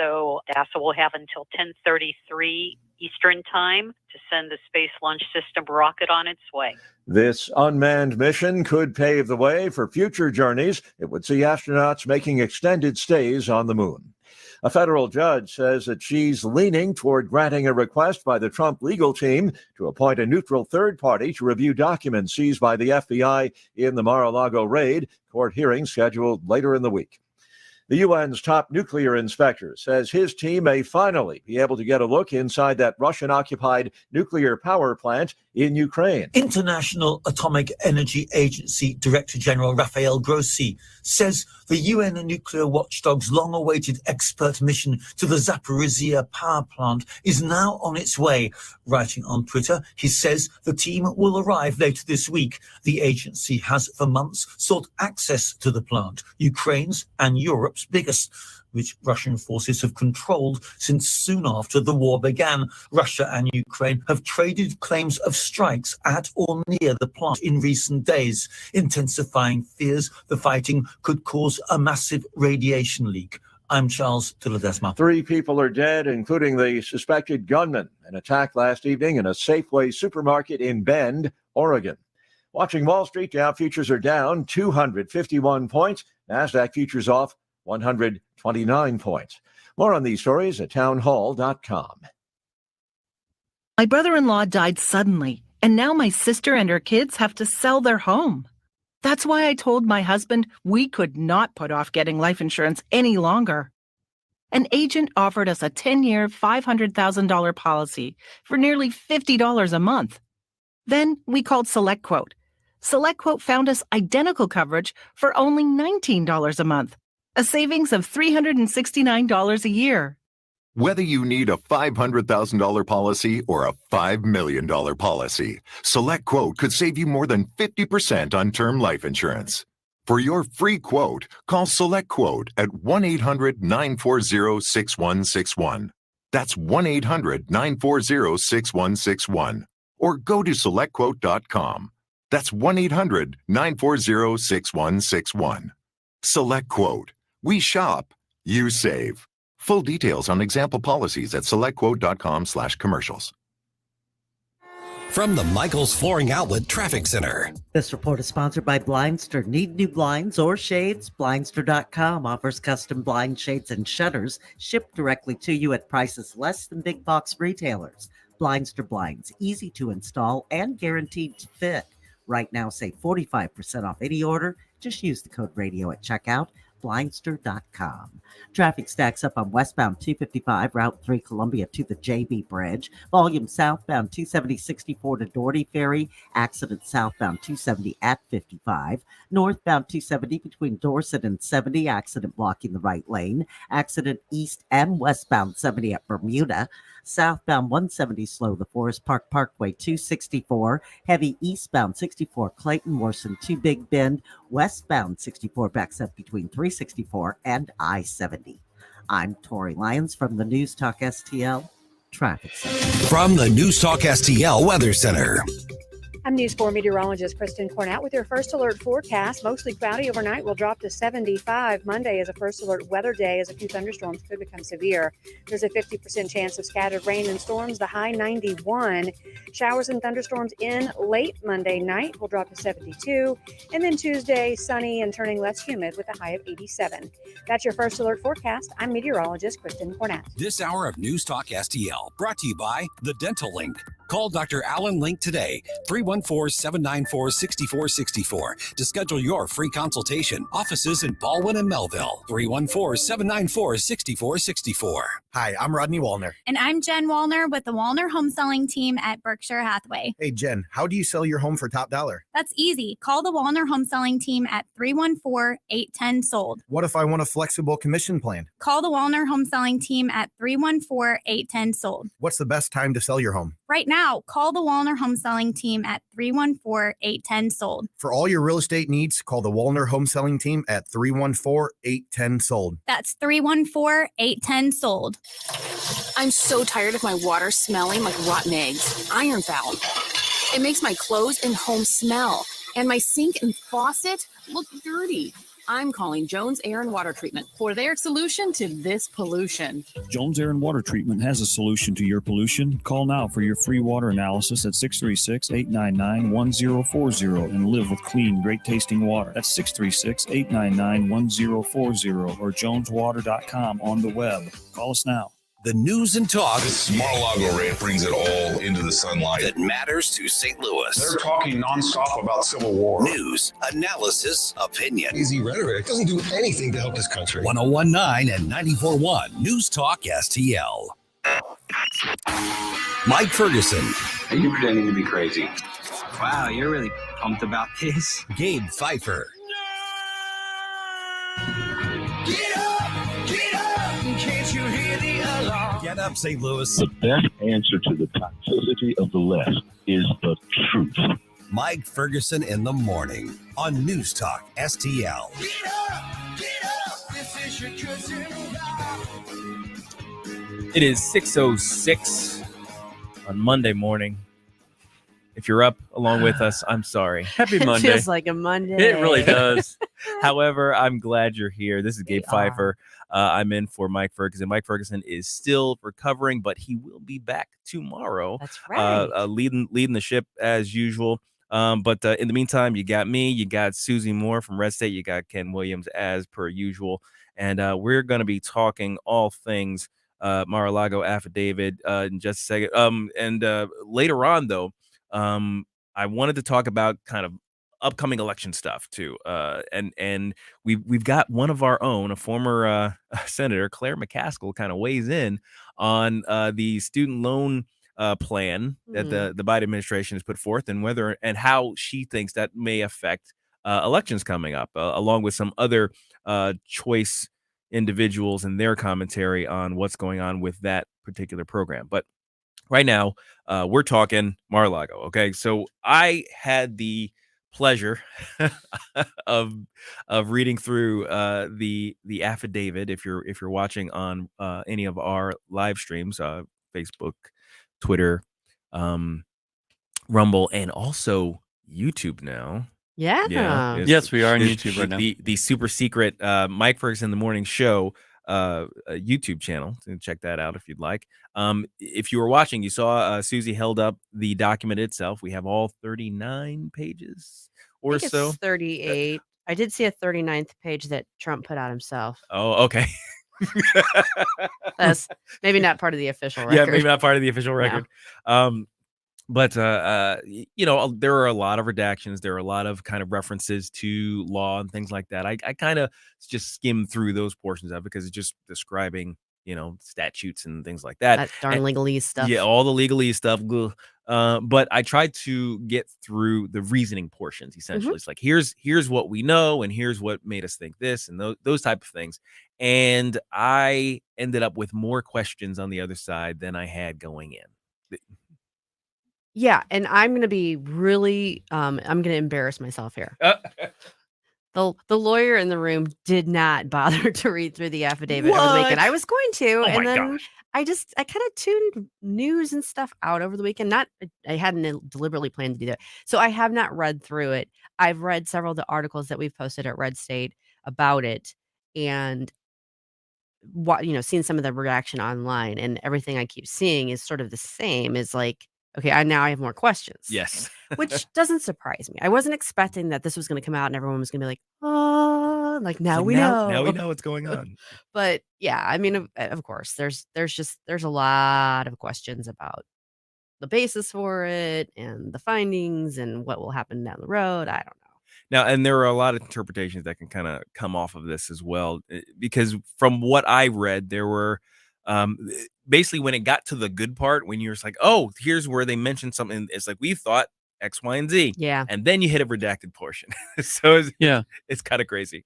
So NASA will have until 10:33 Eastern Time to send the Space Launch System rocket on its way. This unmanned mission could pave the way for future journeys. It would see astronauts making extended stays on the moon. A federal judge says that she's leaning toward granting a request by the Trump legal team to appoint a neutral third party to review documents seized by the FBI in the Mar-a-Lago raid. Court hearing scheduled later in the week. The UN's top nuclear inspector says his team may finally be able to get a look inside that Russian-occupied nuclear power plant in Ukraine. International Atomic Energy Agency Director General Rafael Grossi says the UN nuclear watchdog's long-awaited expert mission to the Zaporizhia power plant is now on its way. Writing on Twitter, he says the team will arrive later this week. The agency has for months sought access to the plant, Ukraine's and Europe's biggest, which Russian forces have controlled since soon after the war began. Russia and Ukraine have traded claims of strikes at or near the plant in recent days, intensifying fears the fighting could cause a massive radiation leak. I'm Charles de Ledesma. 3 people are dead, including the suspected gunman. An attack last evening in a Safeway supermarket in Bend, Oregon. Watching Wall Street, Dow futures are down 251 points. NASDAQ futures off 129 points. More on these stories at townhall.com. My brother-in-law died suddenly, and now my sister and her kids have to sell their home. That's why I told my husband we could not put off getting life insurance any longer. An agent offered us a 10-year, $500,000 policy for nearly $50 a month. Then we called SelectQuote. SelectQuote found us identical coverage for only $19 a month, a savings of $369 a year. Whether you need a $500,000 policy or a $5 million policy, SelectQuote could save you more than 50% on term life insurance. For your free quote, call SelectQuote at 1-800-940-6161. That's 1-800-940-6161. Or go to SelectQuote.com. That's 1-800-940-6161. SelectQuote. We shop, you save. Full details on example policies at SelectQuote.com/commercials. From the Michaels Flooring Outlet Traffic Center. This report is sponsored by Blindster. Need new blinds or shades? Blindster.com offers custom blind shades and shutters shipped directly to you at prices less than big box retailers. Blindster blinds, easy to install and guaranteed to fit. Right now, save 45% off any order. Just use the code radio at checkout. Blindster.com. Traffic stacks up on westbound 255, Route 3 Columbia to the JB Bridge. Volume southbound 270-64 to Doherty Ferry. Accident southbound 270 at 55. Northbound 270 between Dorset and 70. Accident blocking the right lane. Accident east and westbound 70 at Bermuda. Southbound 170 slow the Forest Park Parkway 264. Heavy eastbound 64 Clayton Morrison to Big Bend. Westbound 64 backs up between 364 and I-70. I'm Tori Lyons from the News Talk STL Traffic Center. From the News Talk STL Weather Center. I'm News 4 meteorologist Kristen Cornett with your first alert forecast. Mostly cloudy overnight, will drop to 75. Monday is a first alert weather day as a few thunderstorms could become severe. There's a 50% chance of scattered rain and storms, the high 91. Showers and thunderstorms in late Monday night will drop to 72. And then Tuesday, sunny and turning less humid with a high of 87. That's your first alert forecast. I'm meteorologist Kristen Cornett. This hour of News Talk STL brought to you by The Dental Link. Call Dr. Alan Link today, 314-794-6464 to schedule your free consultation. Offices in Baldwin and Melville, 314-794-6464. Hi, I'm Rodney Wallner. And I'm Jen Wallner with the Wallner Home Selling Team at Berkshire Hathaway. Hey, Jen, how do you sell your home for top dollar? That's easy. Call the Wallner Home Selling Team at 314-810-SOLD. What if I want a flexible commission plan? Call the Wallner Home Selling Team at 314-810-SOLD. What's the best time to sell your home? Right now, call the Wallner Home Selling Team at 314-810-SOLD. For all your real estate needs, call the Wallner Home Selling Team at 314-810-SOLD. That's 314-810-SOLD. I'm so tired of my water smelling like rotten eggs. Iron Foul. It makes my clothes and home smell, and my sink and faucet look dirty. I'm calling Jones Air and Water Treatment for their solution to this pollution. Jones Air and Water Treatment has a solution to your pollution. Call now for your free water analysis at 636-899-1040 and live with clean, great-tasting water. That's 636-899-1040 or joneswater.com on the web. Call us now. The news and talk. This Mar-a-Lago raid brings it all into the sunlight. That matters to St. Louis. They're talking nonstop about Civil War. News, analysis, opinion. Easy rhetoric doesn't do anything to help this country. 1019 and 94.1 News Talk STL. Mike Ferguson. Are you pretending to be crazy? Wow, you're really pumped about this. Gabe Pfeiffer. Get up! Can't you hear the alarm? Get up, St. Louis. The best answer to the toxicity of the left is the truth. Mike Ferguson in the morning on News Talk STL. Get up! This is your cousin. It is 6:06 on Monday morning. If you're up along with us, I'm sorry. Happy It Monday. feels like a Monday. It really does. However, I'm glad you're here. This is Gabe Pfeiffer. I'm in for Mike Ferguson. Mike Ferguson is still recovering, but he will be back tomorrow. That's right. Leading the ship as usual. But in the meantime, you got me, you got Susie Moore from Red State, you got Ken Williams as per usual, and we're going to be talking all things Mar-a-Lago affidavit in just a second. And later on, though, I wanted to talk about kind of upcoming election stuff too. And we've got one of our own, a former senator, Claire McCaskill, kind of weighs in on the student loan plan that the Biden administration has put forth, and whether and how she thinks that may affect elections coming up, along with some other choice individuals and their commentary on what's going on with that particular program. But right now, we're talking Mar-a-Lago. Okay, so I had the pleasure of reading through the affidavit. If you're watching on any of our live streams, Facebook, Twitter, Rumble, and also YouTube now. Yeah. Yes, we are on YouTube right now. The super secret Mike Ferguson in the Morning Show YouTube channel. So check that out if you'd like. If you were watching, you saw Susie held up the document itself. We have all 39 pages or so. It's 38. I did see a 39th page that Trump put out himself. Oh, okay. That's maybe not part of the official record. Yeah, maybe not part of the official record. But you know, there are a lot of redactions. There are a lot of kind of references to law and things like that. I kind of just skimmed through those portions of it because it's just describing, you know, statutes and things like that. That darn legalese stuff. Yeah, all the legalese stuff. But I tried to get through the reasoning portions. Essentially, it's like here's what we know, and here's what made us think this, and those type of things. And I ended up with more questions on the other side than I had going in. Yeah, and I'm going to be really I'm going to embarrass myself here. The lawyer in the room did not bother to read through the affidavit over the weekend. I was going to, and then I kind of tuned news and stuff out over the weekend. I hadn't deliberately planned to do that. So I have not read through it. I've read several of the articles that we've posted at Red State about it, and seeing some of the reaction online, and everything I keep seeing is sort of the same. Is like, okay, I have more questions. Yes. Which doesn't surprise me. I wasn't expecting that this was going to come out and everyone was going to be like, oh, like now we know. Now we know what's going on. But yeah, I mean, of course, there's a lot of questions about the basis for it and the findings and what will happen down the road. I don't know. Now, and there are a lot of interpretations that can kind of come off of this as well, because from what I read, there were basically when it got to the good part, when you're just like, oh, here's where they mentioned something. It's like, we thought X, Y, and Z. Yeah. And then you hit a redacted portion. So it's kind of crazy.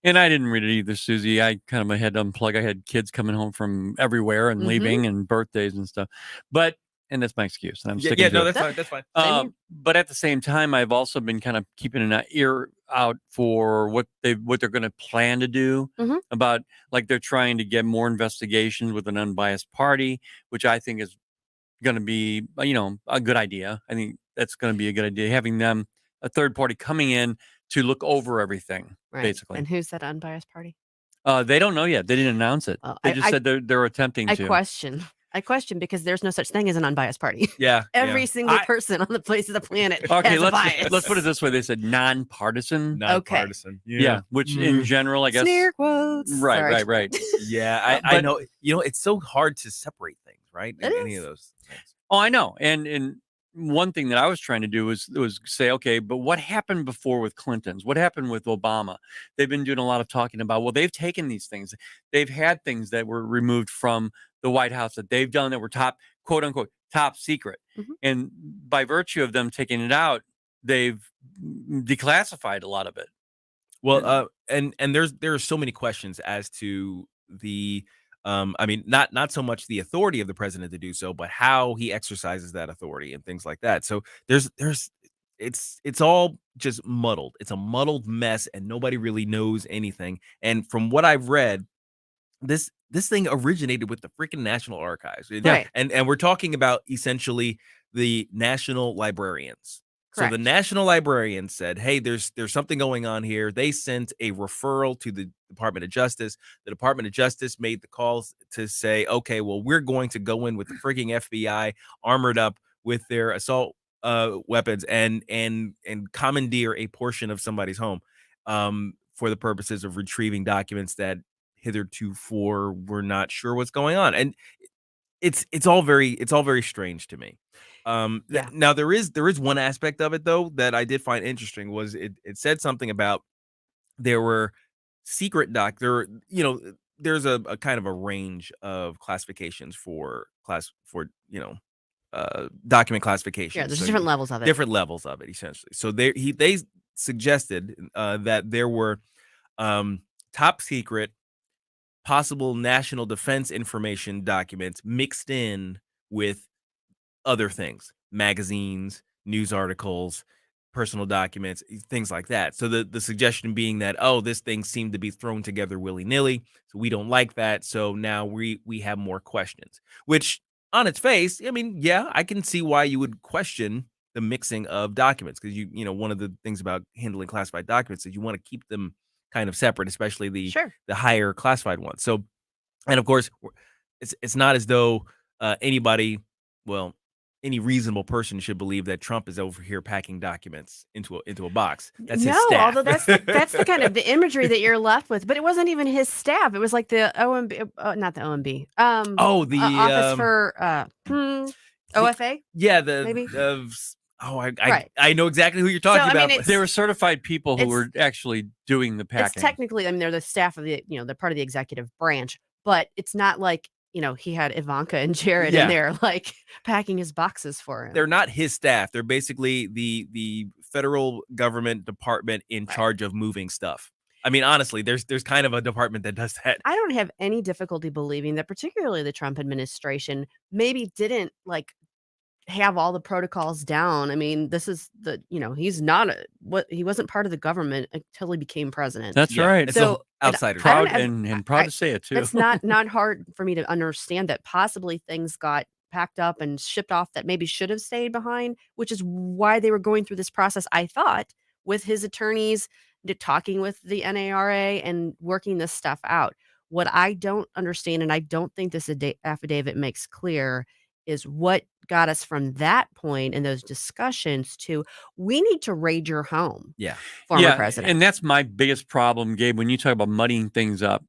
And I didn't read it either, Susie. I kind of had to unplug. I had kids coming home from everywhere and leaving and birthdays and stuff. And that's my excuse. And I'm sticking to it. That's fine. But at the same time, I've also been kind of keeping an ear out for what they're going to plan to do about, like, they're trying to get more investigations with an unbiased party, which I think is going to be, a good idea. I think that's going to be a good idea, having them, a third party coming in to look over everything, Right. basically. And who's that unbiased party? They don't know yet. They didn't announce it. They just said they're attempting I to. I question because there's no such thing as an unbiased party. Yeah. Every single person on the face of the planet Okay, has a bias. let's put it this way. They said nonpartisan. Nonpartisan. Yeah, which in general, I guess. Sneer quotes. Sorry. Right. Yeah, I know. It's so hard to separate things, right? Any of those things. Oh, I know. And one thing that I was trying to do was say, okay, but what happened before with Clinton's? What happened with Obama? They've been doing a lot of talking about, well, they've taken these things. They've had things that were removed from the White House that they've done that were top, quote unquote, top secret. And by virtue of them taking it out, they've declassified a lot of it. Well, and there are so many questions as to the I mean, not so much the authority of the president to do so, but how he exercises that authority and things like that. So it's all just muddled. It's a muddled mess, and nobody really knows anything. And from what I've read, this thing originated with the freaking National Archives. Right. And we're talking about essentially the National Librarians. Correct. So the National Librarian said, hey, there's something going on here. They sent a referral to the Department of Justice. The Department of Justice made the calls to say, okay, well, we're going to go in with the freaking FBI armored up with their assault weapons and commandeer a portion of somebody's home for the purposes of retrieving documents that hitherto we're not sure what's going on. And it's all very strange to me. Now there is one aspect of it though that I did find interesting was it said something about there were secret there's a kind of a range of classifications for document classifications. Yeah, there's So different levels of it. Different levels of it essentially. So they suggested that there were top secret possible national defense information documents mixed in with other things, magazines, news articles, personal documents, things like that. So the suggestion being that, oh, this thing seemed to be thrown together willy-nilly, so we don't like that. So now we have more questions, which on its face, I mean, yeah, I can see why you would question the mixing of documents because you know one of the things about handling classified documents is you want to keep them kind of separate, especially the higher classified ones. So, and of course, it's not as though any reasonable person should believe that Trump is over here packing documents into a box. That's his staff. Although that's the kind of the imagery that you're left with. But it wasn't even his staff. It was like the OMB, not the OMB. The Office for OFA. Yeah, maybe. I know exactly who you're talking about. They were certified people who were actually doing the packing. It's technically, I mean, they're the staff of the, they're part of the executive branch, but it's not like, he had Ivanka and Jared in there, like packing his boxes for him. They're not his staff. They're basically the federal government department in charge of moving stuff. I mean, honestly, there's kind of a department that does that. I don't have any difficulty believing that particularly the Trump administration maybe didn't have all the protocols down. I mean, this is he's not he wasn't part of the government until he became president. That's right. So outsider, proud and proud to say it too. It's not hard for me to understand that possibly things got packed up and shipped off that maybe should have stayed behind, which is why they were going through this process. I thought with his attorneys talking with the NARA and working this stuff out. What I don't understand, and I don't think this affidavit makes clear, is what got us from that point in those discussions to we need to raid your home. Yeah. Former president. And that's my biggest problem, Gabe, when you talk about muddying things up.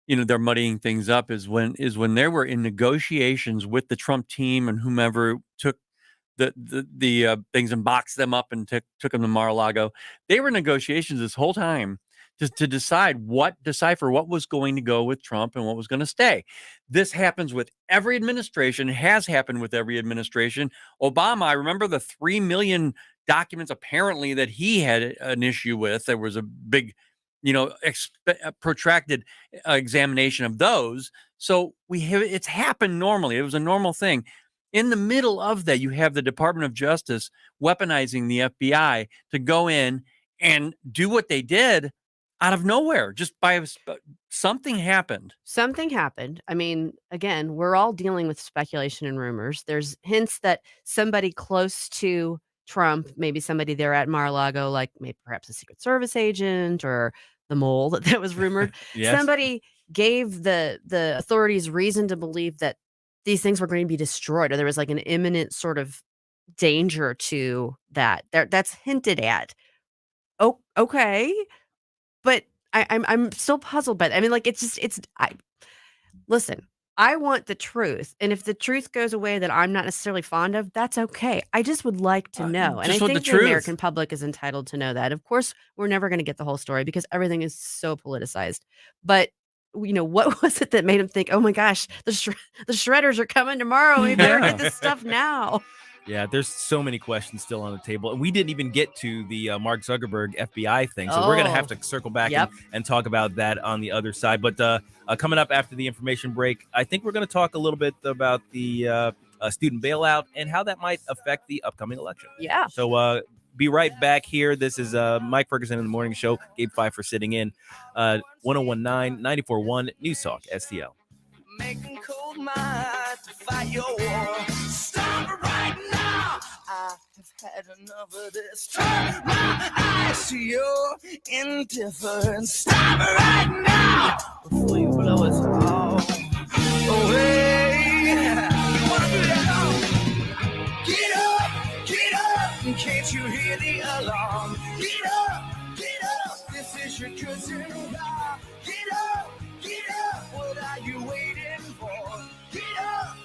They're muddying things up is when they were in negotiations with the Trump team and whomever took the things and boxed them up and took them to Mar-a-Lago. They were in negotiations this whole time to decipher what was going to go with Trump and what was going to stay. This happens with every administration, has happened with every administration. Obama, I remember the 3 million documents apparently that he had an issue with. There was a big, protracted examination of those. So it's happened normally. It was a normal thing. In the middle of that, you have the Department of Justice weaponizing the FBI to go in and do what they did out of nowhere, just by something happened. Something happened. I mean, again, we're all dealing with speculation and rumors. There's hints that somebody close to Trump, maybe somebody there at Mar-a-Lago, like maybe perhaps a Secret Service agent or the mole that was rumored. Yes. Somebody gave the authorities reason to believe that these things were going to be destroyed, or there was like an imminent sort of danger to that. That's hinted at. Oh, okay, but I'm still puzzled by that. I mean, like listen. I want the truth, and if the truth goes away that I'm not necessarily fond of, that's okay. I just would like to know, and I just want think the the truth. American public is entitled to know that. Of course, we're never going to get the whole story because everything is so politicized. But what was it that made him think, "Oh my gosh, the shredders are coming tomorrow. We better get this stuff now." Yeah, there's so many questions still on the table. And we didn't even get to the Mark Zuckerberg FBI thing. So we're going to have to circle back and talk about that on the other side. But coming up after the information break, I think we're going to talk a little bit about the student bailout and how that might affect the upcoming election. Yeah. So be right back here. This is Mike Ferguson in the Morning Show. Gabe Fifer sitting in. 1019 941 News Talk STL. Making cold my heart to fight your war. Stop it right now. I have had enough of this. Turn my eyes to your indifference. Stop it right now before you blow us all away. You wanna do that? Get up. Can't you hear the alarm? Get up. This is your cousin. Get up. What are you waiting for? Get up.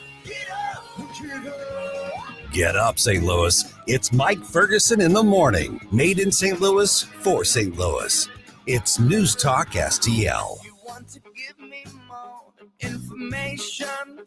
Get up, St. Louis. It's Mike Ferguson in the morning. Made in St. Louis for St. Louis. It's News Talk STL. You want to give me more information?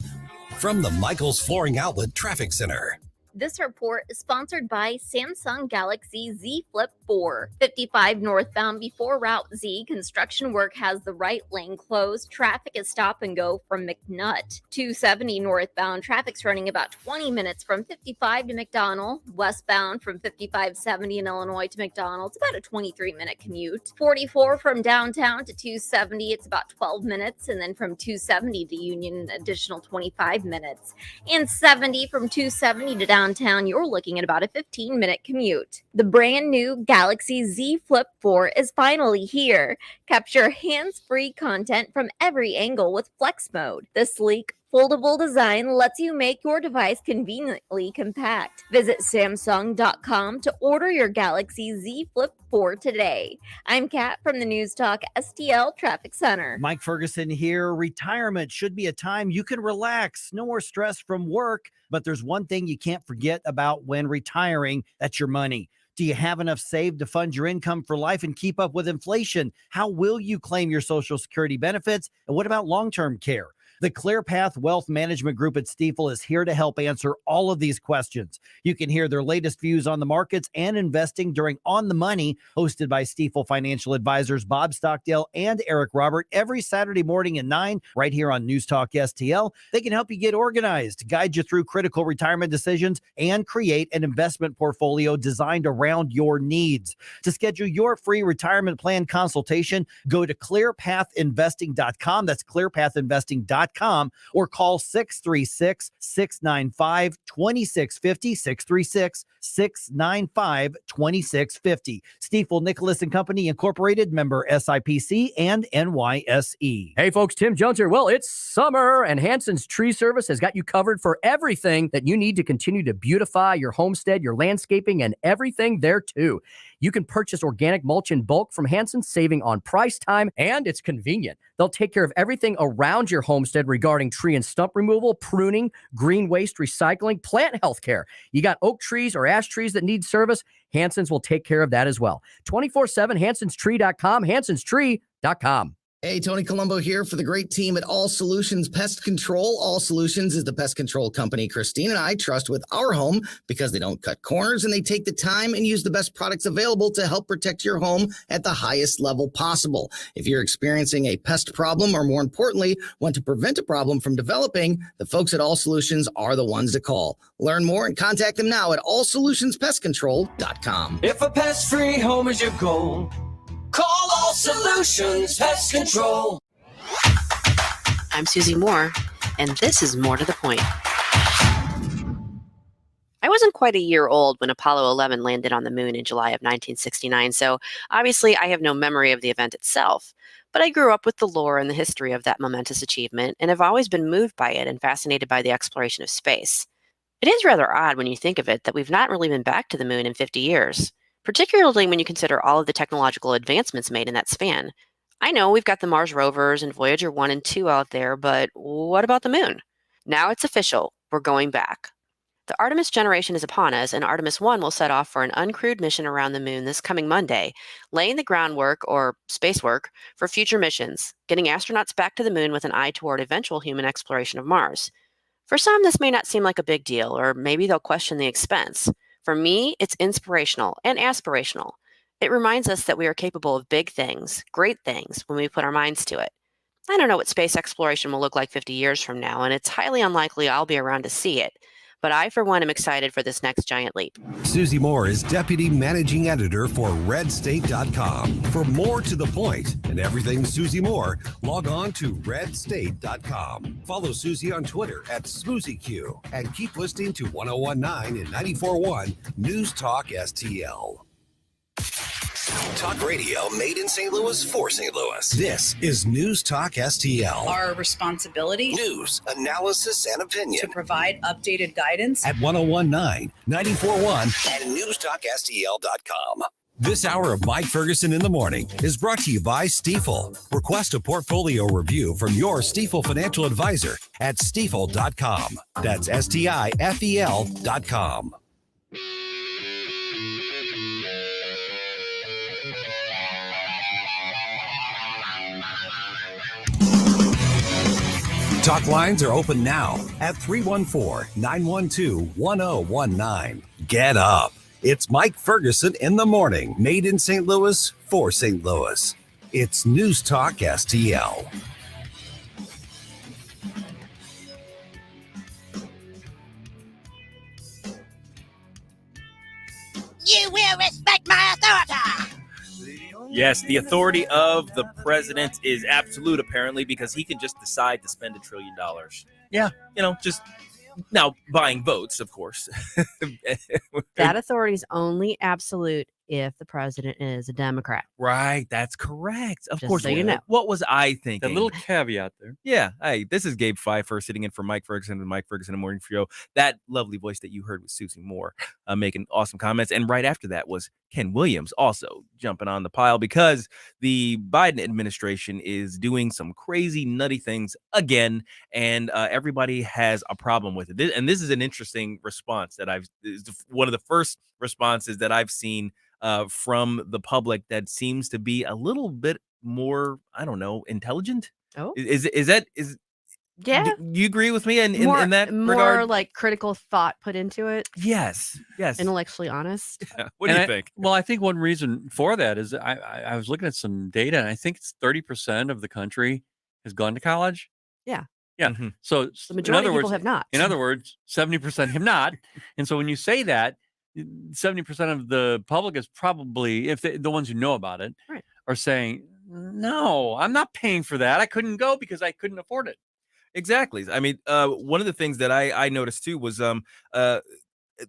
From the Michaels Flooring Outlet Traffic Center. This report is sponsored by Samsung Galaxy Z Flip 4. 55 northbound before Route Z, construction work has the right lane closed. Traffic is stop and go from McNutt. 270 northbound, traffic's running about 20 minutes from 55 to McDonald. Westbound from 5570 in Illinois to McDonald, it's about a 23-minute commute. 44 from downtown to 270, it's about 12 minutes. And then from 270 to Union, an additional 25 minutes. And 70 from 270 to downtown, you're looking at about a 15-minute commute. The brand new Galaxy Z Flip 4 is finally here. Capture hands-free content from every angle with Flex Mode. The sleek, foldable design lets you make your device conveniently compact. Visit Samsung.com to order your Galaxy Z Flip 4 today. I'm Kat from the News Talk STL Traffic Center. Mike Ferguson here. Retirement should be a time you can relax. No more stress from work. But there's one thing you can't forget about when retiring. That's your money. Do you have enough saved to fund your income for life and keep up with inflation? How will you claim your Social Security benefits? And what about long-term care? The ClearPath Wealth Management Group at Stifel is here to help answer all of these questions. You can hear their latest views on the markets and investing during On the Money, hosted by Stifel financial advisors Bob Stockdale and Eric Robert, every Saturday morning at 9, right here on News Talk STL. They can help you get organized, guide you through critical retirement decisions, and create an investment portfolio designed around your needs. To schedule your free retirement plan consultation, go to clearpathinvesting.com. That's clearpathinvesting.com. Or call 636-695-2650, 636-695-2650. Stifel Nicholas and Company Incorporated, member SIPC and NYSE. Hey folks, Tim Jones here. Well, it's summer and Hanson's Tree Service has got you covered for everything that you need to continue to beautify your homestead, your landscaping, and everything there too. You can purchase organic mulch in bulk from Hanson, saving on price, time, and it's convenient. They'll take care of everything around your homestead regarding tree and stump removal, pruning, green waste recycling, plant health care. You got oak trees or ash trees that need service, Hanson's will take care of that as well. 24/7, HansonsTree.com, HansonsTree.com. Hey, Tony Colombo here for the great team at All Solutions Pest Control. All Solutions is the pest control company Christine and I trust with our home because they don't cut corners and they take the time and use the best products available to help protect your home at the highest level possible. If you're experiencing a pest problem or more importantly, want to prevent a problem from developing, the folks at All Solutions are the ones to call. Learn more and contact them now at allsolutionspestcontrol.com. If a pest-free home is your goal, call All Solutions Pest Control. I'm Susie Moore, and this is More to the Point. I wasn't quite a year old when Apollo 11 landed on the moon in July of 1969, so obviously I have no memory of the event itself. But I grew up with the lore and the history of that momentous achievement, and have always been moved by it and fascinated by the exploration of space. It is rather odd when you think of it that we've not really been back to the moon in 50 years, particularly when you consider all of the technological advancements made in that span. I know we've got the Mars rovers and Voyager 1 and 2 out there, but what about the moon? Now it's official. We're going back. The Artemis generation is upon us, and Artemis 1 will set off for an uncrewed mission around the moon this coming Monday, laying the groundwork, or space work, for future missions, getting astronauts back to the moon with an eye toward eventual human exploration of Mars. For some, this may not seem like a big deal, or maybe they'll question the expense. For me, it's inspirational and aspirational. It reminds us that we are capable of big things, great things, when we put our minds to it. I don't know what space exploration will look like 50 years from now, and it's highly unlikely I'll be around to see it. But I, for one, am excited for this next giant leap. Susie Moore is Deputy Managing Editor for RedState.com. For more to the point and everything Susie Moore, log on to RedState.com. Follow Susie on Twitter at SmoozyQ and keep listening to 1019 and 94.1 News Talk STL. Talk radio made in St. Louis for St. Louis. This is News Talk STL. Our responsibility. News, analysis, and opinion. To provide updated guidance. At 1019, 94.1, and NewstalkSTL.com. This hour of Mike Ferguson in the Morning is brought to you by Stifel. Request a portfolio review from your Stifel financial advisor at Stifel.com. That's STIFEL.com. Talk lines are open now at 314-912-1019. Get up. It's Mike Ferguson in the Morning, made in St. Louis for St. Louis. It's News Talk STL. You will respect my authority. Yes, the authority of the president is absolute, apparently, because he can just decide to spend $1 trillion. Yeah. Just now buying votes, of course. That authority is only absolute if the president is a Democrat. Right, that's correct. Of Just course. so you know. What was I thinking? That little caveat there. Yeah. Hey, this is Gabe Pfeiffer sitting in for Mike Ferguson and Mike Ferguson in the Morning Show. That lovely voice that you heard was Susie Moore making awesome comments. And right after that was Ken Williams also jumping on the pile because the Biden administration is doing some crazy, nutty things again. And everybody has a problem with it. And this is an interesting response that one of the first responses that I've seen from the public that seems to be a little bit more, I don't know, intelligent. Oh, yeah. Do you agree with me in that more regard? like critical thought put into it? Yes. Intellectually honest. What do you think? Well, I think one reason for that is I was looking at some data, and I think it's 30% of the country has gone to college. Yeah. Yeah. Mm-hmm. So the majority of people have not. In other words, 70% have not. And so when you say that, 70% of the public is probably, if the ones who know about it, right, are saying, no, I'm not paying for that. I couldn't go because I couldn't afford it. Exactly. I mean, one of the things that I noticed too was the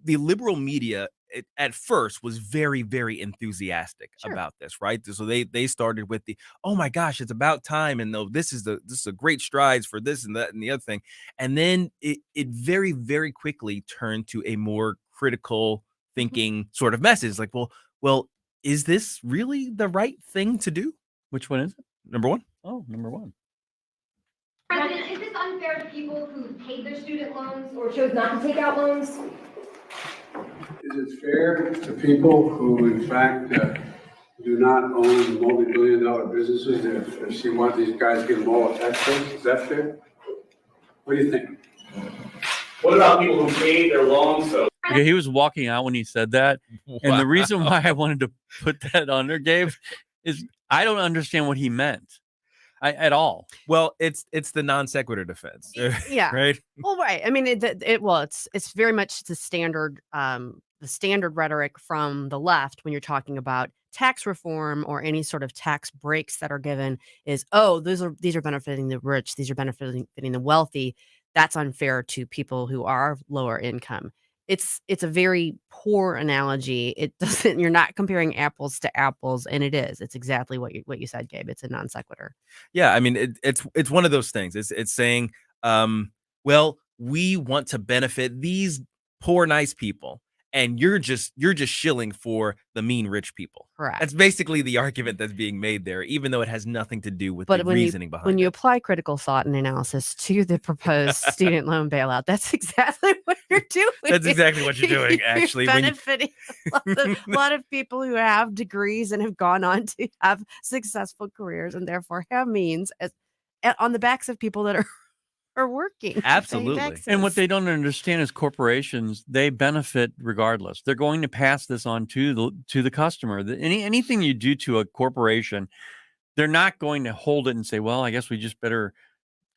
liberal media at first was very, very enthusiastic about this, right? So they started with oh my gosh, it's about time, and this is a great strides for this and that and the other thing, and then it very, very quickly turned to a more critical thinking sort of message, like, well, is this really the right thing to do? Which one is it? Number one. Oh, number one. President, is this unfair to people who paid their student loans or chose not to take out loans? Is it fair to people who, in fact, do not own multi-billion-dollar businesses if she wants these guys to get them all a tax break? Is that fair? What do you think? What about people who paid their loans? Okay, he was walking out when he said that. Wow. And the reason why I wanted to put that on there, Gabe, is I don't understand what he meant at all. Well, it's the non sequitur defense. Yeah. Right. Well, right. I mean, it's very much the standard rhetoric from the left when you're talking about tax reform or any sort of tax breaks that are given is, these are benefiting the rich, these are benefiting the wealthy. That's unfair to people who are lower income. it's a very poor analogy. It doesn't. You're not comparing apples to apples, and it's exactly what you said, Gabe. It's a non sequitur. Yeah, I mean, it's one of those things. It's saying, well, we want to benefit these poor, nice people, and you're just shilling for the mean, rich people. Correct. That's basically the argument that's being made there, even though it has nothing to do with But the when reasoning you behind when you it. apply critical thought and analysis to the proposed student loan bailout, that's exactly what you're doing. That's exactly what you're doing, actually. You're When you- benefiting a lot of people who have degrees and have gone on to have successful careers and therefore have means on the backs of people that are working. paying Absolutely. taxes. And what they don't understand is corporations, they benefit regardless. They're going to pass this on to the customer. Anything you do to a corporation, they're not going to hold it and say, well, I guess we just better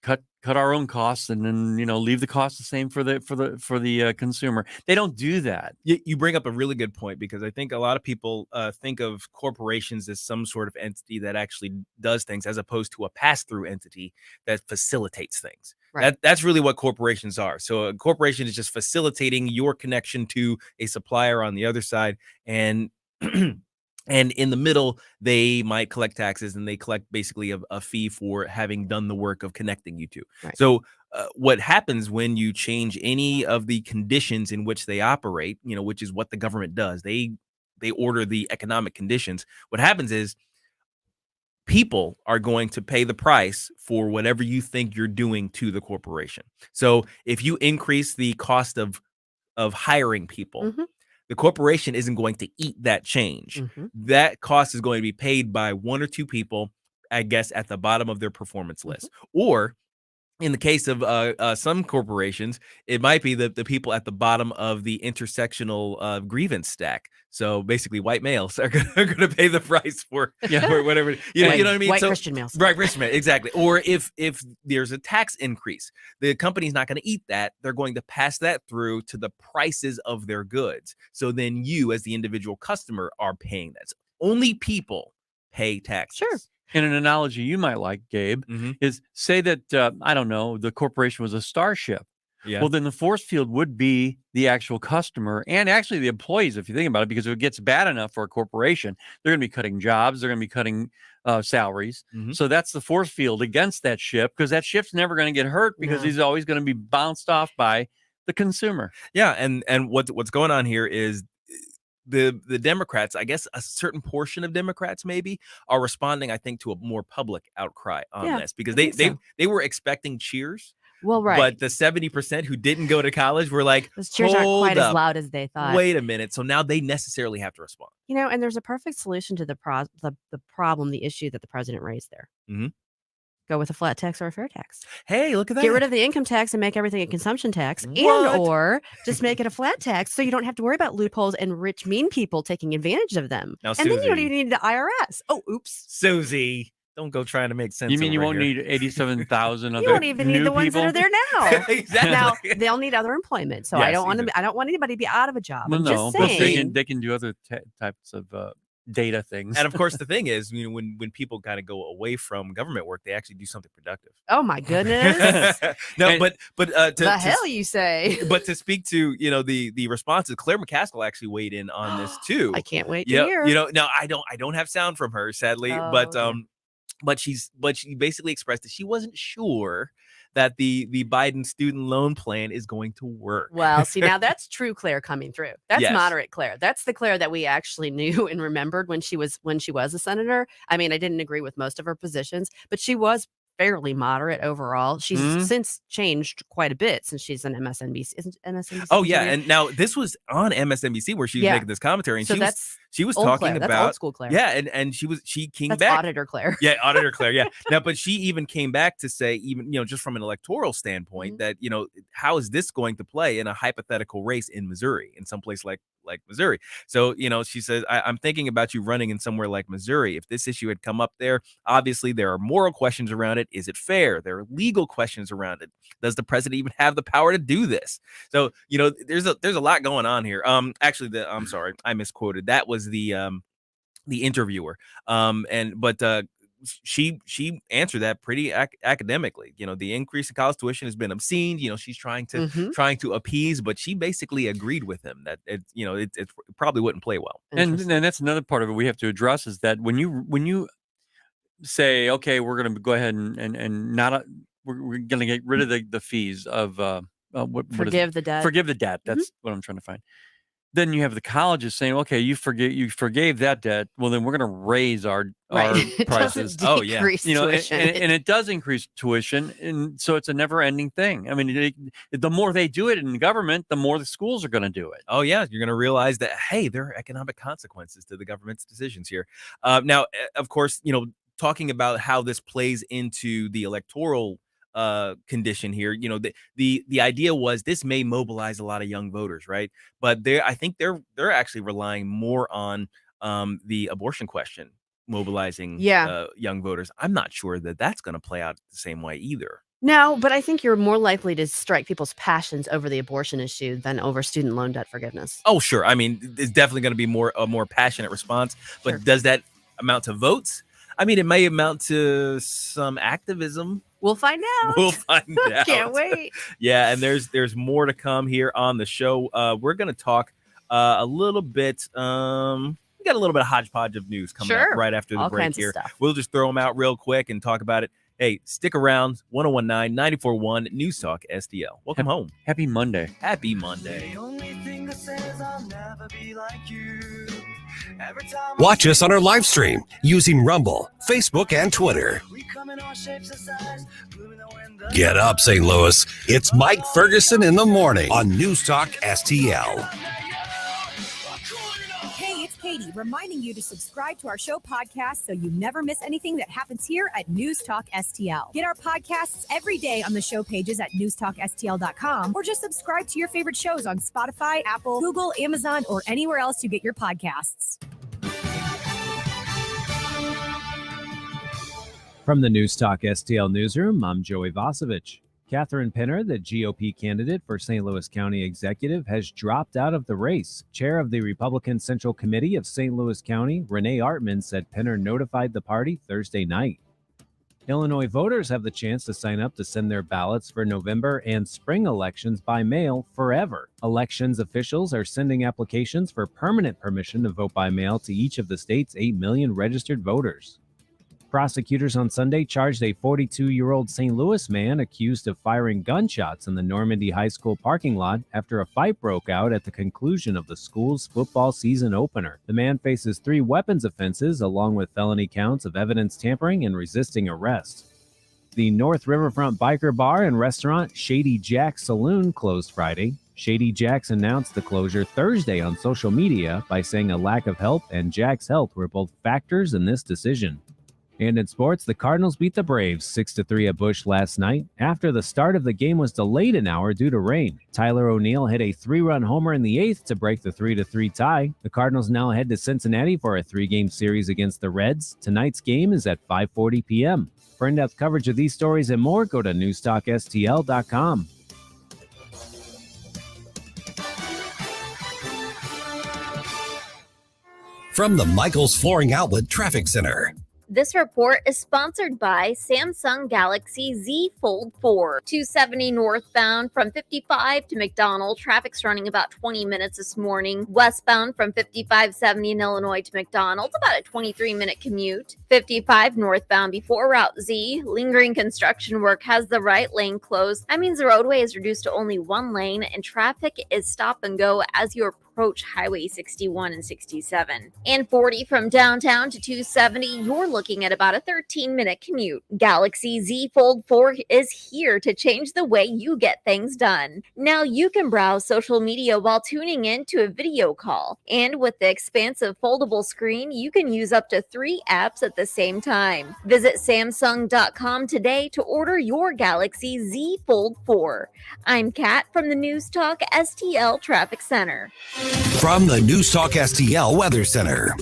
cut our own costs and then leave the cost the same for the consumer. They don't do that. You bring up a really good point, because I think a lot of people think of corporations as some sort of entity that actually does things, as opposed to a pass-through entity that facilitates things. Right. That's really what corporations are. So a corporation is just facilitating your connection to a supplier on the other side, and and in the middle, they might collect taxes, and they collect basically a fee for having done the work of connecting you to. Right. So what happens when you change any of the conditions in which they operate, which is what the government does, they order the economic conditions. What happens is people are going to pay the price for whatever you think you're doing to the corporation. So if you increase the cost of hiring people, Mhm. the corporation isn't going to eat that change. Mhm. That cost is going to be paid by one or two people, I guess, at the bottom of their performance list. Or in the case of some corporations, it might be the people at the bottom of the intersectional grievance stack. So basically, white males are going to pay the price for whatever. You know what I mean? White So, Christian males. right? Christian males, exactly. Or if there's a tax increase, the company's not going to eat that. They're going to pass that through to the prices of their goods. So then you, as the individual customer, are paying that. So only people pay taxes. Sure. And an analogy you might like, Gabe, is say that, I don't know, the corporation was a starship. Yeah. Well, then the force field would be the actual customer and actually the employees, if you think about it, because if it gets bad enough for a corporation, they're going to be cutting jobs, they're going to be cutting salaries. So that's the force field against that ship, because that ship's never going to get hurt because he's always going to be bounced off by the consumer. Yeah, and what's going on here is the Democrats, I guess a certain portion of Democrats maybe, are responding, I think, to a more public outcry on this, because they were expecting cheers. Well, right. But the 70% who didn't go to college were like, Those cheers aren't quite "Hold as up. loud as they thought." Wait a minute. So now they necessarily have to respond. And there's a perfect solution to the problem, the issue that the president raised there. Mhm. Go with a flat tax or a fair tax. Hey, look at that. Get rid of the income tax and make everything a consumption tax, What? and or just make it a flat tax so you don't have to worry about loopholes and rich, mean people taking advantage of them. Now, and then you don't Susie. even need the IRS. Oh, oops. Susie, don't go trying to make sense. You mean you over won't here. need 87,000 other You won't even need new the ones people? that are there now. Exactly. Now they'll need other employment. So I Yes, don't want either. I don't want anybody to be out of a job. Well, I'm no, just but saying. they can do other types of data things. And of course, the thing is, when people kind of go away from government work, they actually do something productive. Oh my goodness. No, And- but The hell you say. But to speak to the responses, Claire McCaskill actually weighed in on this too. I can't wait to Yeah, hear. now I don't have sound from her, sadly, Oh, but she basically expressed that she wasn't sure that the Biden student loan plan is going to work. Well, see, now that's true Claire coming through. That's Yes. moderate Claire. That's the Claire that we actually knew and remembered when she was a senator. I mean, I didn't agree with most of her positions, but she was fairly moderate overall. She's since changed quite a bit since she's an MSNBC. Isn't MSNBC? Oh yeah, and now this was on MSNBC where she was making this commentary, and So she was old talking Claire. about That's old school Claire. Yeah, and she came That's back. Auditor Claire. Yeah, Auditor Claire. Yeah. Now, but she even came back to say, even just from an electoral standpoint, that how is this going to play in a hypothetical race in Missouri, in some place like Missouri? So she says, I'm thinking about you running in somewhere like Missouri. If this issue had come up there, obviously there are moral questions around it. Is it fair? There are legal questions around it. Does the president even have the power to do this? So there's a lot going on here. Actually, I'm sorry, I misquoted. That was the interviewer. she answered that pretty academically. The increase in college tuition has been obscene. She's trying to appease, but she basically agreed with him that it probably wouldn't play well. And that's another part of it we have to address is that when you say, okay, we're going to go ahead and not we're going to get rid of the fees of forgive the debt. Forgive the debt. That's what I'm trying to find. Then you have the colleges saying, okay, you forgave that debt. Well, then we're going to raise our prices. Oh yeah, and it does increase tuition, and so it's a never-ending thing. I mean, the more they do it in government, the more the schools are going to do it. Oh yeah, you're going to realize that hey, there are economic consequences to the government's decisions here. Now, of course, talking about how this plays into the electoral condition here, the idea was this may mobilize a lot of young voters, right? But I think they're actually relying more on the abortion question mobilizing young voters. I'm not sure that that's going to play out the same way either. No, but I think you're more likely to strike people's passions over the abortion issue than over student loan debt forgiveness. Oh, sure. I mean, it's definitely going to be a more passionate response. But does that amount to votes? I mean, it may amount to some activism. We'll find out. We'll find out. Can't wait. Yeah, and there's more to come here on the show. We're going to talk a little bit. We got a little bit of hodgepodge of news coming up right after the All break kinds here. of stuff. We'll just throw them out real quick and talk about it. Hey, stick around. 1019 94.1 News Talk STL. Welcome home. Happy Monday. Happy Monday. The only thing that says I'll never be like you. Every time Watch us on our live stream using Rumble, Facebook, and Twitter. we come in all shapes and sizes, blooming the wind. Get up, St. Louis. It's Mike Ferguson in the morning on News Talk STL. Hey, it's Katie reminding you to subscribe to our show podcast so you never miss anything that happens here at News Talk STL. Get our podcasts every day on the show pages at newstalkstl.com or just subscribe to your favorite shows on Spotify, Apple, Google, Amazon, or anywhere else you get your podcasts. From the News Talk STL newsroom, I'm Joey Vasovich. Catherine Pinner, the GOP candidate for St. Louis County Executive, has dropped out of the race. Chair of the Republican Central Committee of St. Louis County, Renee Artman, said Pinner notified the party Thursday night. Illinois voters have the chance to sign up to send their ballots for November and spring elections by mail forever. Elections officials are sending applications for permanent permission to vote by mail to each of the state's 8 million registered voters. Prosecutors on Sunday charged a 42-year-old St. Louis man accused of firing gunshots in the Normandy High School parking lot after a fight broke out at the conclusion of the school's football season opener. The man faces 3 weapons offenses along with felony counts of evidence tampering and resisting arrest. The North Riverfront biker bar and restaurant Shady Jack's Saloon closed Friday. Shady Jack's announced the closure Thursday on social media by saying a lack of help and Jack's health were both factors in this decision. And in sports, the Cardinals beat the Braves 6-3 at Busch last night after the start of the game was delayed an hour due to rain. Tyler O'Neill hit a 3-run homer in the 8th to break the 3-3 tie. The Cardinals now head to Cincinnati for a 3-game series against the Reds. Tonight's game is at 5:40 p.m. For in-depth coverage of these stories and more, go to newstalkstl.com. From the Michaels Flooring Outlet Traffic Center. This report is sponsored by Samsung Galaxy Z Fold 4. 270 northbound from 55 to McDonald. Traffic's running about 20 minutes this morning. Westbound from 5570 in Illinois to McDonald. About a 23-minute commute. 55 northbound before Route Z. Lingering construction work has the right lane closed. That means the roadway is reduced to only one lane and traffic is stop and go as you approach Highway 61 and 67. And 40 from downtown to 270, you're looking at about a 13-minute commute. Galaxy Z Fold 4 is here to change the way you get things done. Now you can browse social media while tuning in to a video call. And with the expansive foldable screen, you can use up to 3 apps at the same time. Visit Samsung.com today to order your Galaxy Z Fold 4. I'm Kat from the News Talk STL Traffic Center. From the News Talk STL Weather Center.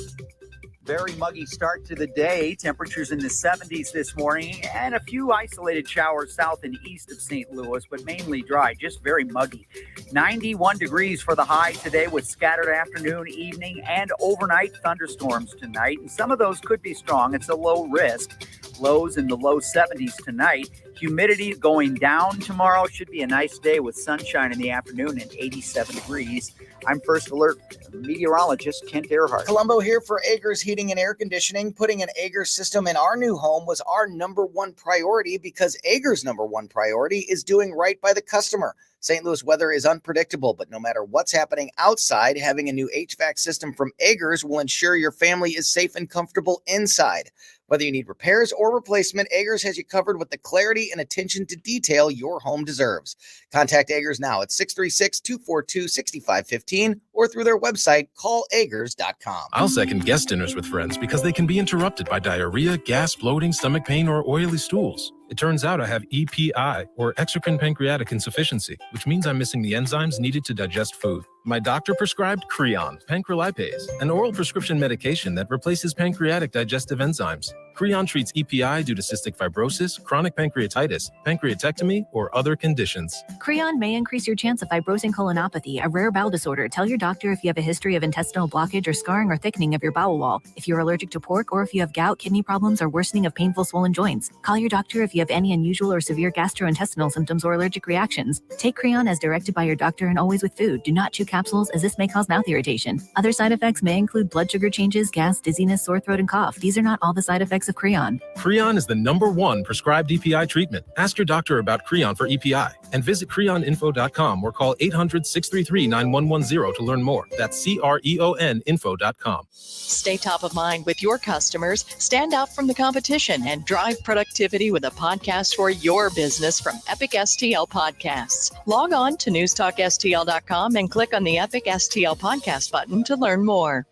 Very muggy start to the day. Temperatures in the 70s this morning and a few isolated showers south and east of St. Louis, but mainly dry, just very muggy. 91 degrees for the high today with scattered afternoon, evening, and overnight thunderstorms tonight. And some of those could be strong. It's a low risk. Lows in the low 70s tonight. Humidity going down tomorrow. Should be a nice day with sunshine in the afternoon and 87 degrees. I'm First Alert meteorologist Kent Earhart. Colombo here for Agers Heating and Air Conditioning. Putting an Agers system in our new home was our number one priority because Agers' number one priority is doing right by the customer. St. Louis weather is unpredictable, but no matter what's happening outside, having a new HVAC system from Agers will ensure your family is safe and comfortable inside. Whether you need repairs or replacement, Agers has you covered with the clarity and attention to detail your home deserves. Contact Agers now at 636-242-6515 or through their website, callagers.com. I'll second guest dinners with friends because they can be interrupted by diarrhea, gas, bloating, stomach pain, or oily stools. It turns out I have EPI, or exocrine pancreatic insufficiency, which means I'm missing the enzymes needed to digest food. My doctor prescribed Creon, pancrelipase, an oral prescription medication that replaces pancreatic digestive enzymes. Creon treats EPI due to cystic fibrosis, chronic pancreatitis, pancreatectomy, or other conditions. Creon may increase your chance of fibrosing colonopathy, a rare bowel disorder. Tell your doctor if you have a history of intestinal blockage or scarring or thickening of your bowel wall, if you're allergic to pork, or if you have gout, kidney problems, or worsening of painful swollen joints. Call your doctor if you have any unusual or severe gastrointestinal symptoms or allergic reactions. Take Creon as directed by your doctor and always with food. Do not chew capsules as this may cause mouth irritation. Other side effects may include blood sugar changes, gas, dizziness, sore throat, and cough. These are not all the side effects of Creon. Creon is the #1 prescribed EPI treatment. Ask your doctor about Creon for EPI and visit creoninfo.com or call 800-633-9110 to learn more. That's CREON info.com. Stay top of mind with your customers, stand out from the competition, and drive productivity with a podcast for your business from Epic STL Podcasts. Log on to NewstalkSTL.com and click on the Epic STL Podcast button to learn more.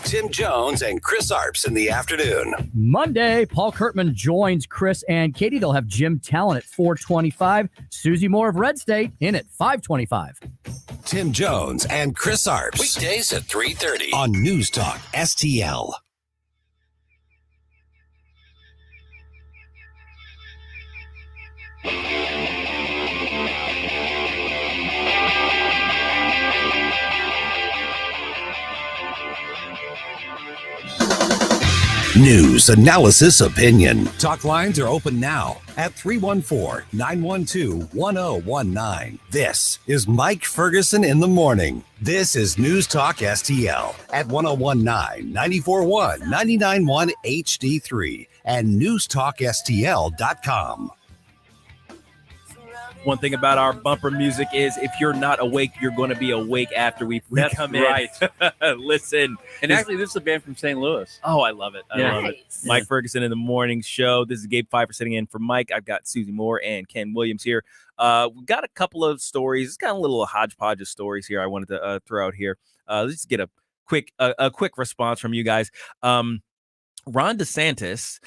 Tim Jones and Chris Arps in the afternoon. Monday, Paul Kurtman joins Chris and Katie. They'll have Jim Talon at 4:25. Susie Moore of Red State in at 5:25. Tim Jones and Chris Arps. Weekdays at 3:30 on News Talk STL. News, analysis, opinion. Talk lines are open now at 314-912-1019. This is Mike Ferguson in the morning. This is News Talk STL at 1019, 94.1, 99.1 HD3 and NewstalkSTL.com. One thing about our bumper music is if you're not awake, you're going to be awake after we come in. Right. Listen. And actually, this is a band from St. Louis. Oh, I love it. I love it. Mike Ferguson in the morning show. This is Gabe Pfeiffer sitting in for Mike. I've got Susie Moore and Ken Williams here. We've got a couple of stories. It's got a little hodgepodge of stories here I wanted to throw out here. Let's just get a quick response from you guys. Ron DeSantis,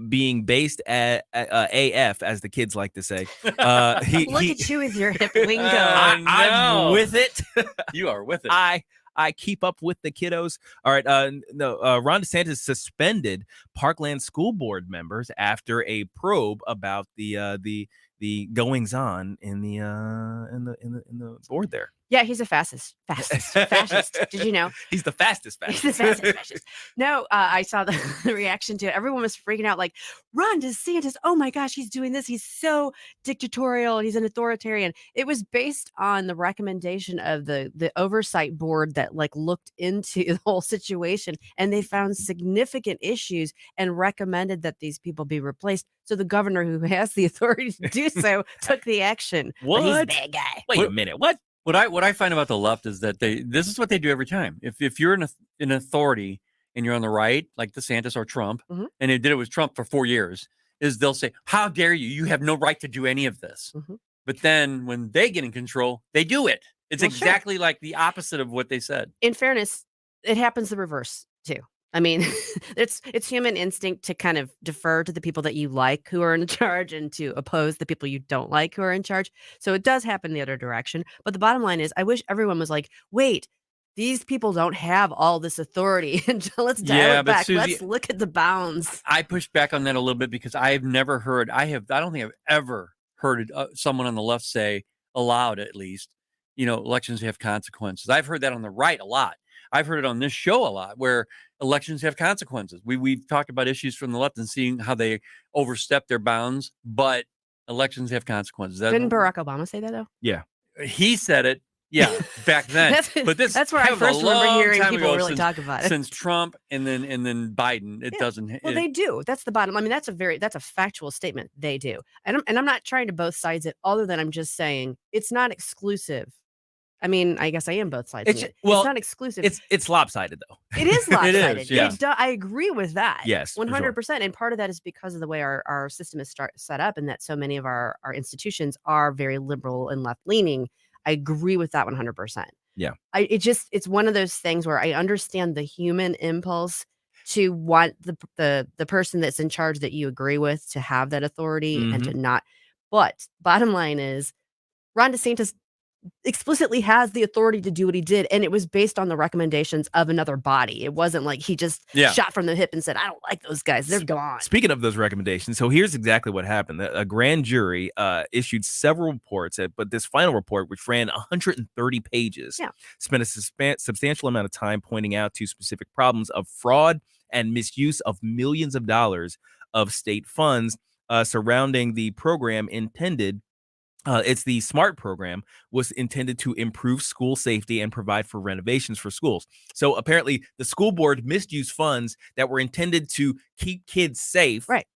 being based at AF, as the kids like to say. Look at you with your hip lingo. I'm with it. You are with it. I keep up with the kiddos. All right. Ron DeSantis suspended Parkland School Board members after a probe about the goings on in the board there. Yeah, he's a fascist. Did you know? He's the fastest He's the fastest fascist. No, I saw the reaction to it. Everyone was freaking out like, Ron DeSantis, oh my gosh, he's doing this. He's so dictatorial. He's an authoritarian. It was based on the recommendation of the oversight board that looked into the whole situation, and they found significant issues and recommended that these people be replaced. So the governor, who has the authority to do so, took the action. What? But he's a bad guy. Wait a minute. What? What I find about the left is that this is what they do every time. If you're in authority and you're on the right, like DeSantis or Trump, and they did it with Trump for 4 years, is they'll say, "How dare you? You have no right to do any of this." But then when they get in control, they do it. It's exactly like the opposite of what they said. In fairness, it happens the reverse too. I mean, it's human instinct to kind of defer to the people that you like who are in charge and to oppose the people you don't like who are in charge. So it does happen the other direction. But the bottom line is, I wish everyone was like, wait, these people don't have all this authority. Let's dial it back. Susie, let's look at the bounds. I push back on that a little bit because I've never heard, I don't think I've ever heard someone on the left say, aloud at least, elections have consequences. I've heard that on the right a lot. I've heard it on this show a lot, where elections have consequences. We've talked about issues from the left and seeing how they overstep their bounds, but elections have consequences. Didn't Barack Obama say that though? Yeah, he said it. Yeah, back then. But that's where I first remember hearing people really talk about it. Since Trump and then Biden, it doesn't. Well, they do. That's the bottom. I mean, that's a factual statement. They do, and I'm not trying to both sides it. Other than I'm just saying it's not exclusive. I mean, I guess I am both sides. It's not exclusive. It's lopsided though. It is lopsided. It is. Yeah. I agree with that. Yes, 100%. And part of that is because of the way our system is set up, and that so many of our institutions are very liberal and left leaning. I agree with that 100%. Yeah. It's one of those things where I understand the human impulse to want the person that's in charge that you agree with to have that authority and to not. But bottom line is, Ron DeSantis explicitly has the authority to do what he did, and it was based on the recommendations of another body. It wasn't like he just shot from the hip and said, I don't like those guys, they're gone. Speaking of those recommendations, so here's exactly what happened. A grand jury issued several reports, but this final report, which ran 130 pages, spent a substantial amount of time pointing out to specific problems of fraud and misuse of millions of dollars of state funds surrounding the program intended. It's the SMART program, was intended to improve school safety and provide for renovations for schools. So apparently the school board misused funds that were intended to keep kids safe. Right.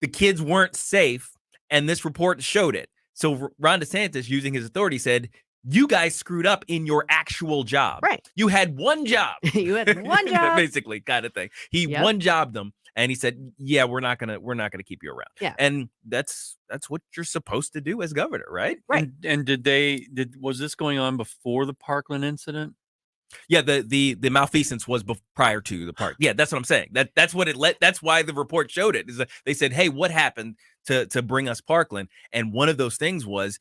The kids weren't safe, and this report showed it. So Ron DeSantis, using his authority, said, you guys screwed up in your actual job. Right. You had one job. You had one job. Basically, kind of thing. He one jobbed them. And he said, yeah, we're not gonna keep you around. Yeah. And that's what you're supposed to do as governor, right? Right. And was this going on before the Parkland incident? Yeah, the malfeasance was prior to the park. Yeah, that's what I'm saying. That's what that's why the report showed it. Is that they said, hey, what happened to bring us Parkland? And one of those things was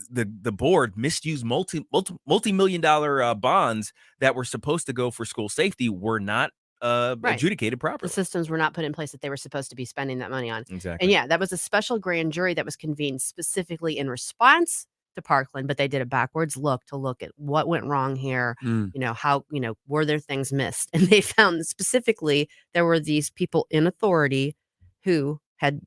the board misused multi-million-dollar bonds that were supposed to go for school safety were not adjudicated properly. The systems were not put in place that they were supposed to be spending that money on. Exactly. And that was a special grand jury that was convened specifically in response to Parkland, but they did a backwards look at what went wrong here. How, were there things missed? And they found that specifically there were these people in authority who had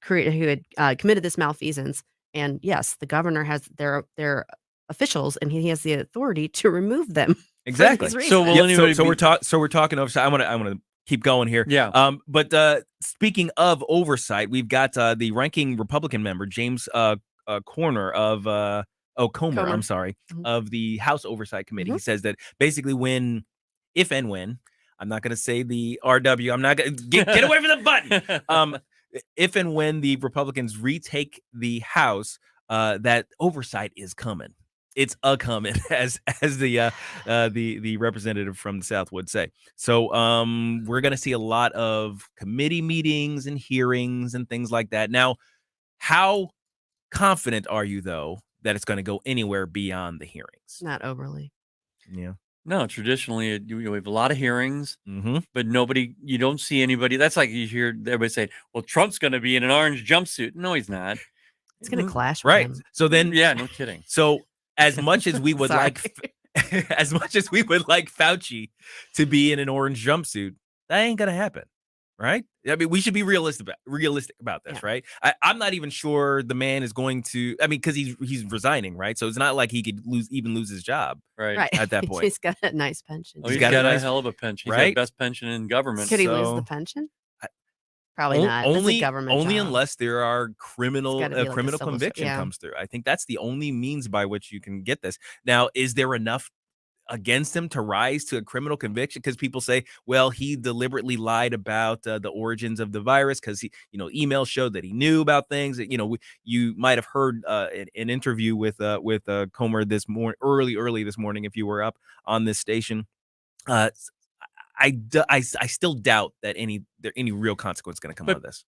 committed this malfeasance. And yes, the governor has their officials, and he has the authority to remove them. Exactly. So we're talking oversight. I want to keep going here. Yeah. But speaking of oversight, we've got the ranking Republican member James Comer of I'm sorry, of the House Oversight Committee. He says that basically if and when I'm not going to say the RW. I'm not going to get away from the button. If and when the Republicans retake the House, that oversight is coming. It's a coming, as the representative from the South would say. So we're going to see a lot of committee meetings and hearings and things like that. Now, how confident are you, though, that it's going to go anywhere beyond the hearings? Not overly. Yeah. No, traditionally we have a lot of hearings, but you don't see anybody. That's like you hear everybody say, well, Trump's going to be in an orange jumpsuit. No, he's not. It's going to clash. Right. So then, yeah, no kidding. So as much as we would as much as we would like Fauci to be in an orange jumpsuit, that ain't going to happen. Right. I mean, we should be realistic about this. Right. I'm not even sure the man is going to. I mean, because he's resigning. Right. So it's not like he could lose his job. Right. At that point. He's got a nice pension. Oh, he's got a hell of a pension. He's got the best pension in government. Could he lose the pension? Probably not. Only job. Unless there are criminal conviction comes through. I think that's the only means by which you can get this. Now, is there enough against him to rise to a criminal conviction? Because people say, well, he deliberately lied about the origins of the virus because he, emails showed that he knew about things. You might have heard an interview with Comer this morning, early this morning, if you were up on this station. I still doubt that any real consequence is going to come out of this.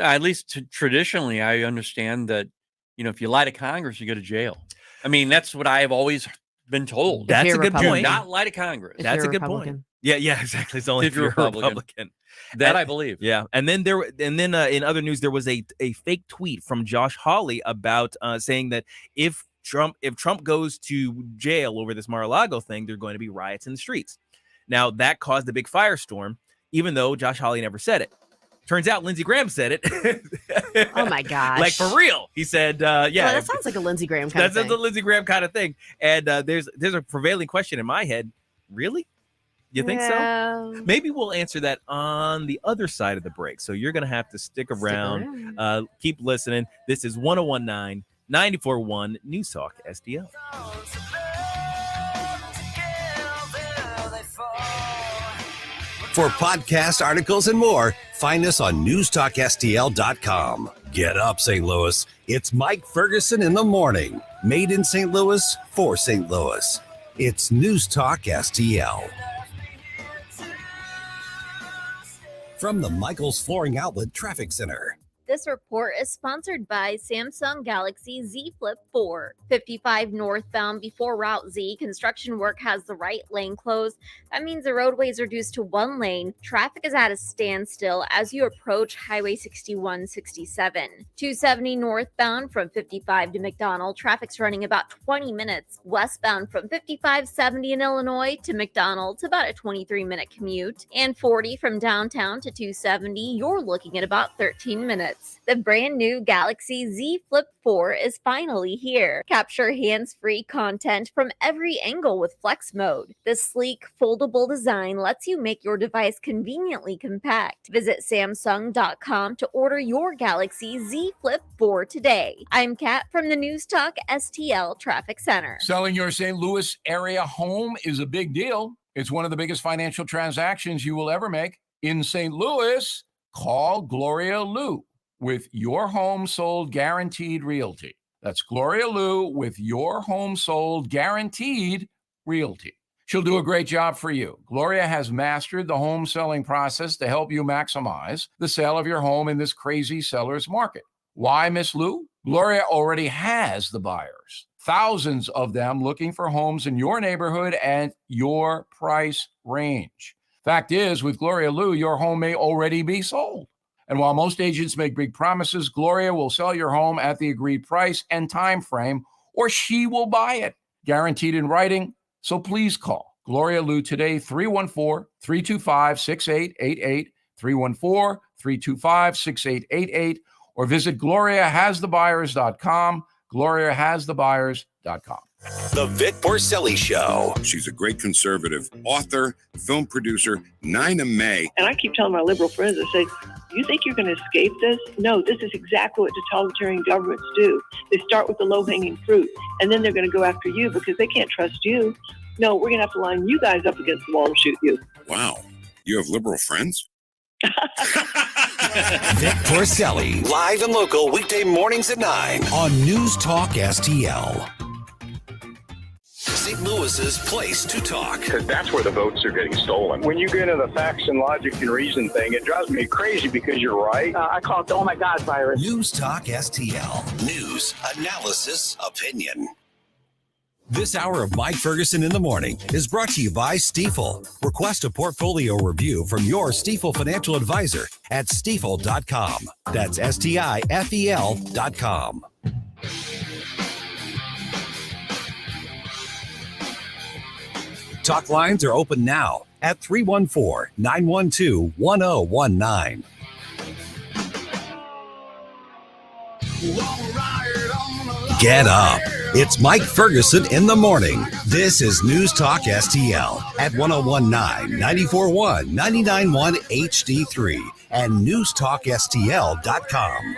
At least traditionally, I understand that, if you lie to Congress, you go to jail. I mean, that's what I have always been told. That's a good point. Do not lie to Congress. That's a good point. Yeah, exactly. It's only if you're a Republican. That I believe. Yeah. And then in other news, there was a fake tweet from Josh Hawley about saying that if Trump goes to jail over this Mar-a-Lago thing, there are going to be riots in the streets. Now, that caused a big firestorm, even though Josh Hawley never said it. Turns out Lindsey Graham said it. Oh my gosh. Like for real. He said, Well, that sounds like a Lindsey Graham kind of thing. That's a Lindsey Graham kind of thing. And there's a prevailing question in my head. Really? You think so? Maybe we'll answer that on the other side of the break. So you're going to have to stick around. Keep listening. This is 1019 94.1 News Talk STL. For podcast articles and more, find us on NewstalkSTL.com. Get up, St. Louis. It's Mike Ferguson in the morning. Made in St. Louis for St. Louis. It's News Talk STL. From the Michaels Flooring Outlet Traffic Center. This report is sponsored by Samsung Galaxy Z Flip 4. 55 northbound before Route Z. Construction work has the right lane closed. That means the roadway is reduced to one lane. Traffic is at a standstill as you approach Highway 6167. 270 northbound from 55 to McDonald. Traffic's running about 20 minutes. Westbound from 5570 in Illinois to McDonald's, about a 23-minute commute. And 40 from downtown to 270, you're looking at about 13 minutes. The brand new Galaxy Z Flip 4 is finally here. Capture hands-free content from every angle with Flex Mode. This sleek, foldable design lets you make your device conveniently compact. Visit Samsung.com to order your Galaxy Z Flip 4 today. I'm Kat from the News Talk STL Traffic Center. Selling your St. Louis area home is a big deal. It's one of the biggest financial transactions you will ever make. In St. Louis, call Gloria Lou with Your Home Sold Guaranteed Realty. That's Gloria Lou with Your Home Sold Guaranteed Realty. She'll do a great job for you. Gloria has mastered the home selling process to help you maximize the sale of your home in this crazy seller's market. Why, Miss Lou? Gloria already has the buyers. Thousands of them looking for homes in your neighborhood and your price range. Fact is, with Gloria Lou, your home may already be sold. And while most agents make big promises, Gloria will sell your home at the agreed price and time frame, or she will buy it, guaranteed in writing. So please call Gloria Lou today, 314-325-6888, 314-325-6888, or visit GloriaHasTheBuyers.com, GloriaHasTheBuyers.com. The Vic Porcelli Show. She's a great conservative author, film producer, Nina May. And I keep telling my liberal friends, I say, you think you're going to escape this? No, this is exactly what totalitarian governments do. They start with the low-hanging fruit, and then they're going to go after you because they can't trust you. No, we're going to have to line you guys up against the wall and shoot you. Wow. You have liberal friends? Vic Porcelli, live and local weekday mornings at 9 on News Talk STL. St. Louis's place to talk. Because that's where the votes are getting stolen. When you get into the facts and logic and reason thing, it drives me crazy because you're right. I call it the oh my God virus. News Talk STL. News, analysis, opinion. This hour of Mike Ferguson in the morning is brought to you by Stifel. Request a portfolio review from your Stifel financial advisor at stifel.com. That's STIFEL.com. Talk lines are open now at 314-912-1019. Get up. It's Mike Ferguson in the morning. This is News Talk STL at 1019, 94.1, 99.1 HD3 and NewstalkSTL.com.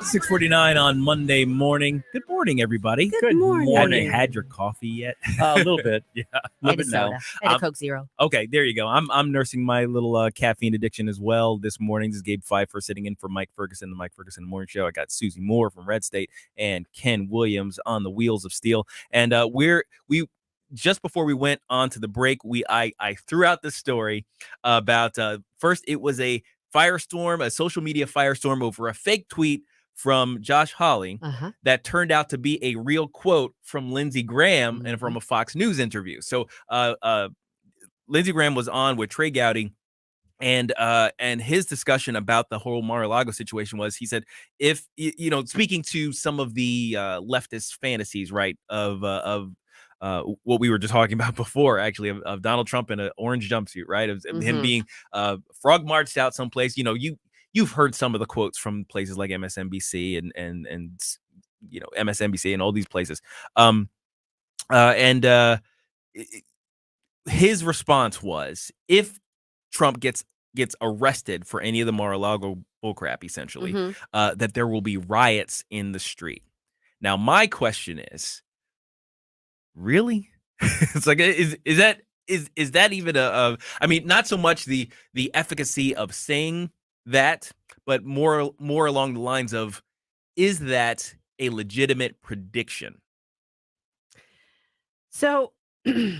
6:49 on Monday morning. Good morning, everybody. Good morning. Have you had your coffee yet? A little bit. Yeah. I had a soda. I had a Coke Zero. Okay, there you go. I'm nursing my little caffeine addiction as well this morning. This is Gabe Pfeiffer sitting in for Mike Ferguson, the Mike Ferguson Morning Show. I got Susie Moore from Red State and Ken Williams on the Wheels of Steel. And we just before we went on to the break, I threw out this story about first it was a firestorm, a social media firestorm over a fake tweet from Josh Hawley that turned out to be a real quote from Lindsey Graham and from a Fox News interview. So Lindsey Graham was on with Trey Gowdy, And his discussion about the whole Mar-a-Lago situation was, he said, if speaking to some of the leftist fantasies, right, of what we were just talking about before, actually, of Donald Trump in an orange jumpsuit, right, of him being frog marched out someplace. You've heard some of the quotes from places like MSNBC and MSNBC and all these places. His response was, if Trump gets arrested for any of the Mar-a-Lago bullcrap, essentially, that there will be riots in the street. Now, my question is, really? It's like, is that even I mean, not so much the efficacy of saying that, but more along the lines of, is that a legitimate prediction? So take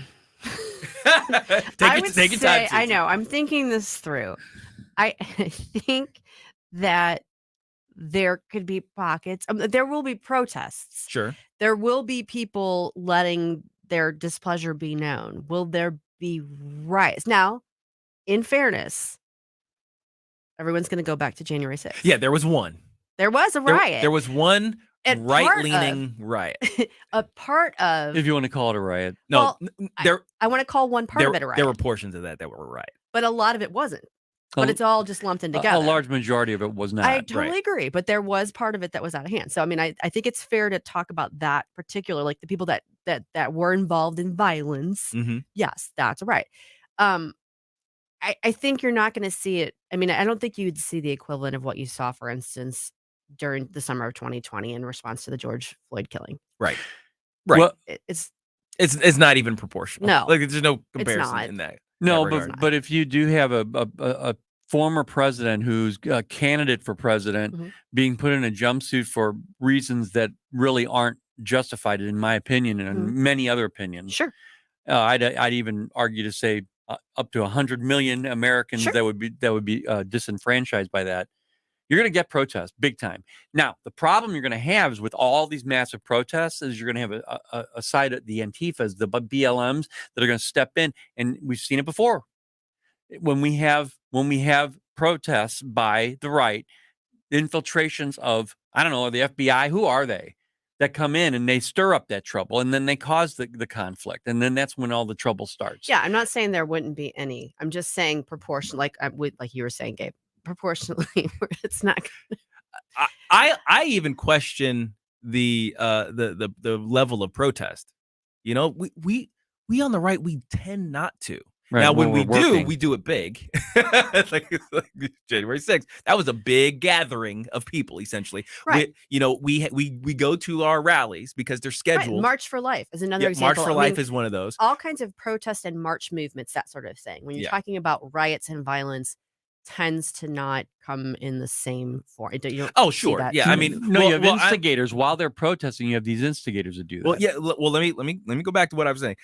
your time. I know. I'm thinking this through. I think that there could be pockets. There will be protests. Sure. There will be people letting their displeasure be known. Will there be riots? Now, in fairness, everyone's going to go back to January 6th. Yeah, there was one. There was a riot. There was one right-leaning riot. A part of... If you want to call it a riot. No, well, I want to call one part of it a riot. There were portions of that were a riot. But a lot of it wasn't. But it's all just lumped in together. A large majority of it was not. I totally agree. But there was part of it that was out of hand. So, I mean, I think it's fair to talk about that particular, like the people that were involved in violence. Mm-hmm. Yes, that's right. I think you're not going to see it. I mean, I don't think you'd see the equivalent of what you saw, for instance, during the summer of 2020 in response to the George Floyd killing. Right. Well, it's not even proportional. No, like there's no comparison in that. No, but if you do have a former president who's a candidate for president being put in a jumpsuit for reasons that really aren't justified, in my opinion, and many other opinions. Sure. I'd even argue to say up to 100 million Americans that would be disenfranchised by that. You're going to get protests big time. Now, the problem you're going to have is with all these massive protests is you're going to have a side of the Antifas, the BLMs that are going to step in. And we've seen it before. When we have protests by the right, infiltrations of, I don't know, the FBI, who are they? That come in and they stir up that trouble and then they cause the conflict. And then that's when all the trouble starts. Yeah, I'm not saying there wouldn't be any. I'm just saying proportion, like you were saying, Gabe. Proportionally, it's not. I even question the level of protest. We on the right, we tend not to. Right, now, when we do it big. like January 6th, that was a big gathering of people. Essentially, right? We go to our rallies because they're scheduled. Right. March for Life is another example. March for Life is one of those. All kinds of protest and march movements, that sort of thing. When you're talking about riots and violence, tends to not come in the same form. You don't sure. that. Yeah. I mean, you have instigators while they're protesting. You have these instigators that do that. Well, yeah. Well, let me go back to what I was saying.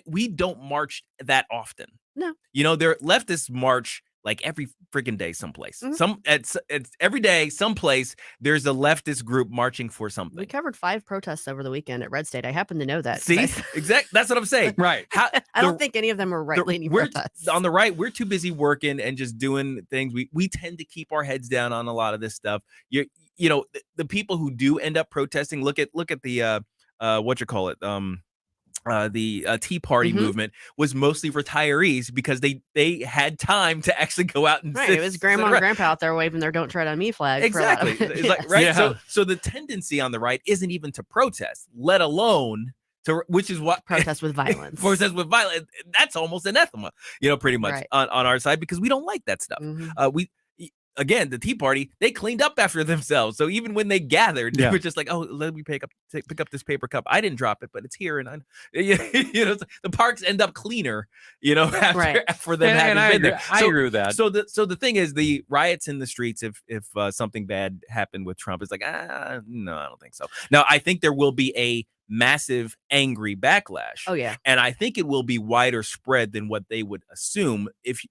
We don't march that often. No. Their leftists march like every freaking day someplace. It's every day someplace there's a leftist group marching for something. We covered 5 protests over the weekend at Red State. I happen to know that. See? Exactly. That's what I'm saying. Right. I don't think any of them are right-leaning protests. On the right, we're too busy working and just doing things. We tend to keep our heads down on a lot of this stuff. The people who do end up protesting, look at the the Tea Party movement was mostly retirees because they had time to actually go out and right. It was grandma and grandpa out there waving their "Don't Tread on Me" flag. Exactly. It's like, right. Yeah. So the tendency on the right isn't even to protest, let alone which is what protest with violence. Protest with violence. That's almost anathema, pretty much on our side because we don't like that stuff. Again, the Tea Party, they cleaned up after themselves. So even when they gathered, they were just like, "Oh, let me pick up this paper cup. I didn't drop it, but it's here." And the parks end up cleaner, for them having been there. I agree with that. So the thing is, the riots in the streets, if something bad happened with Trump, it's like, no, I don't think so. Now, I think there will be a massive angry backlash. Oh yeah, and I think it will be wider spread than what they would assume if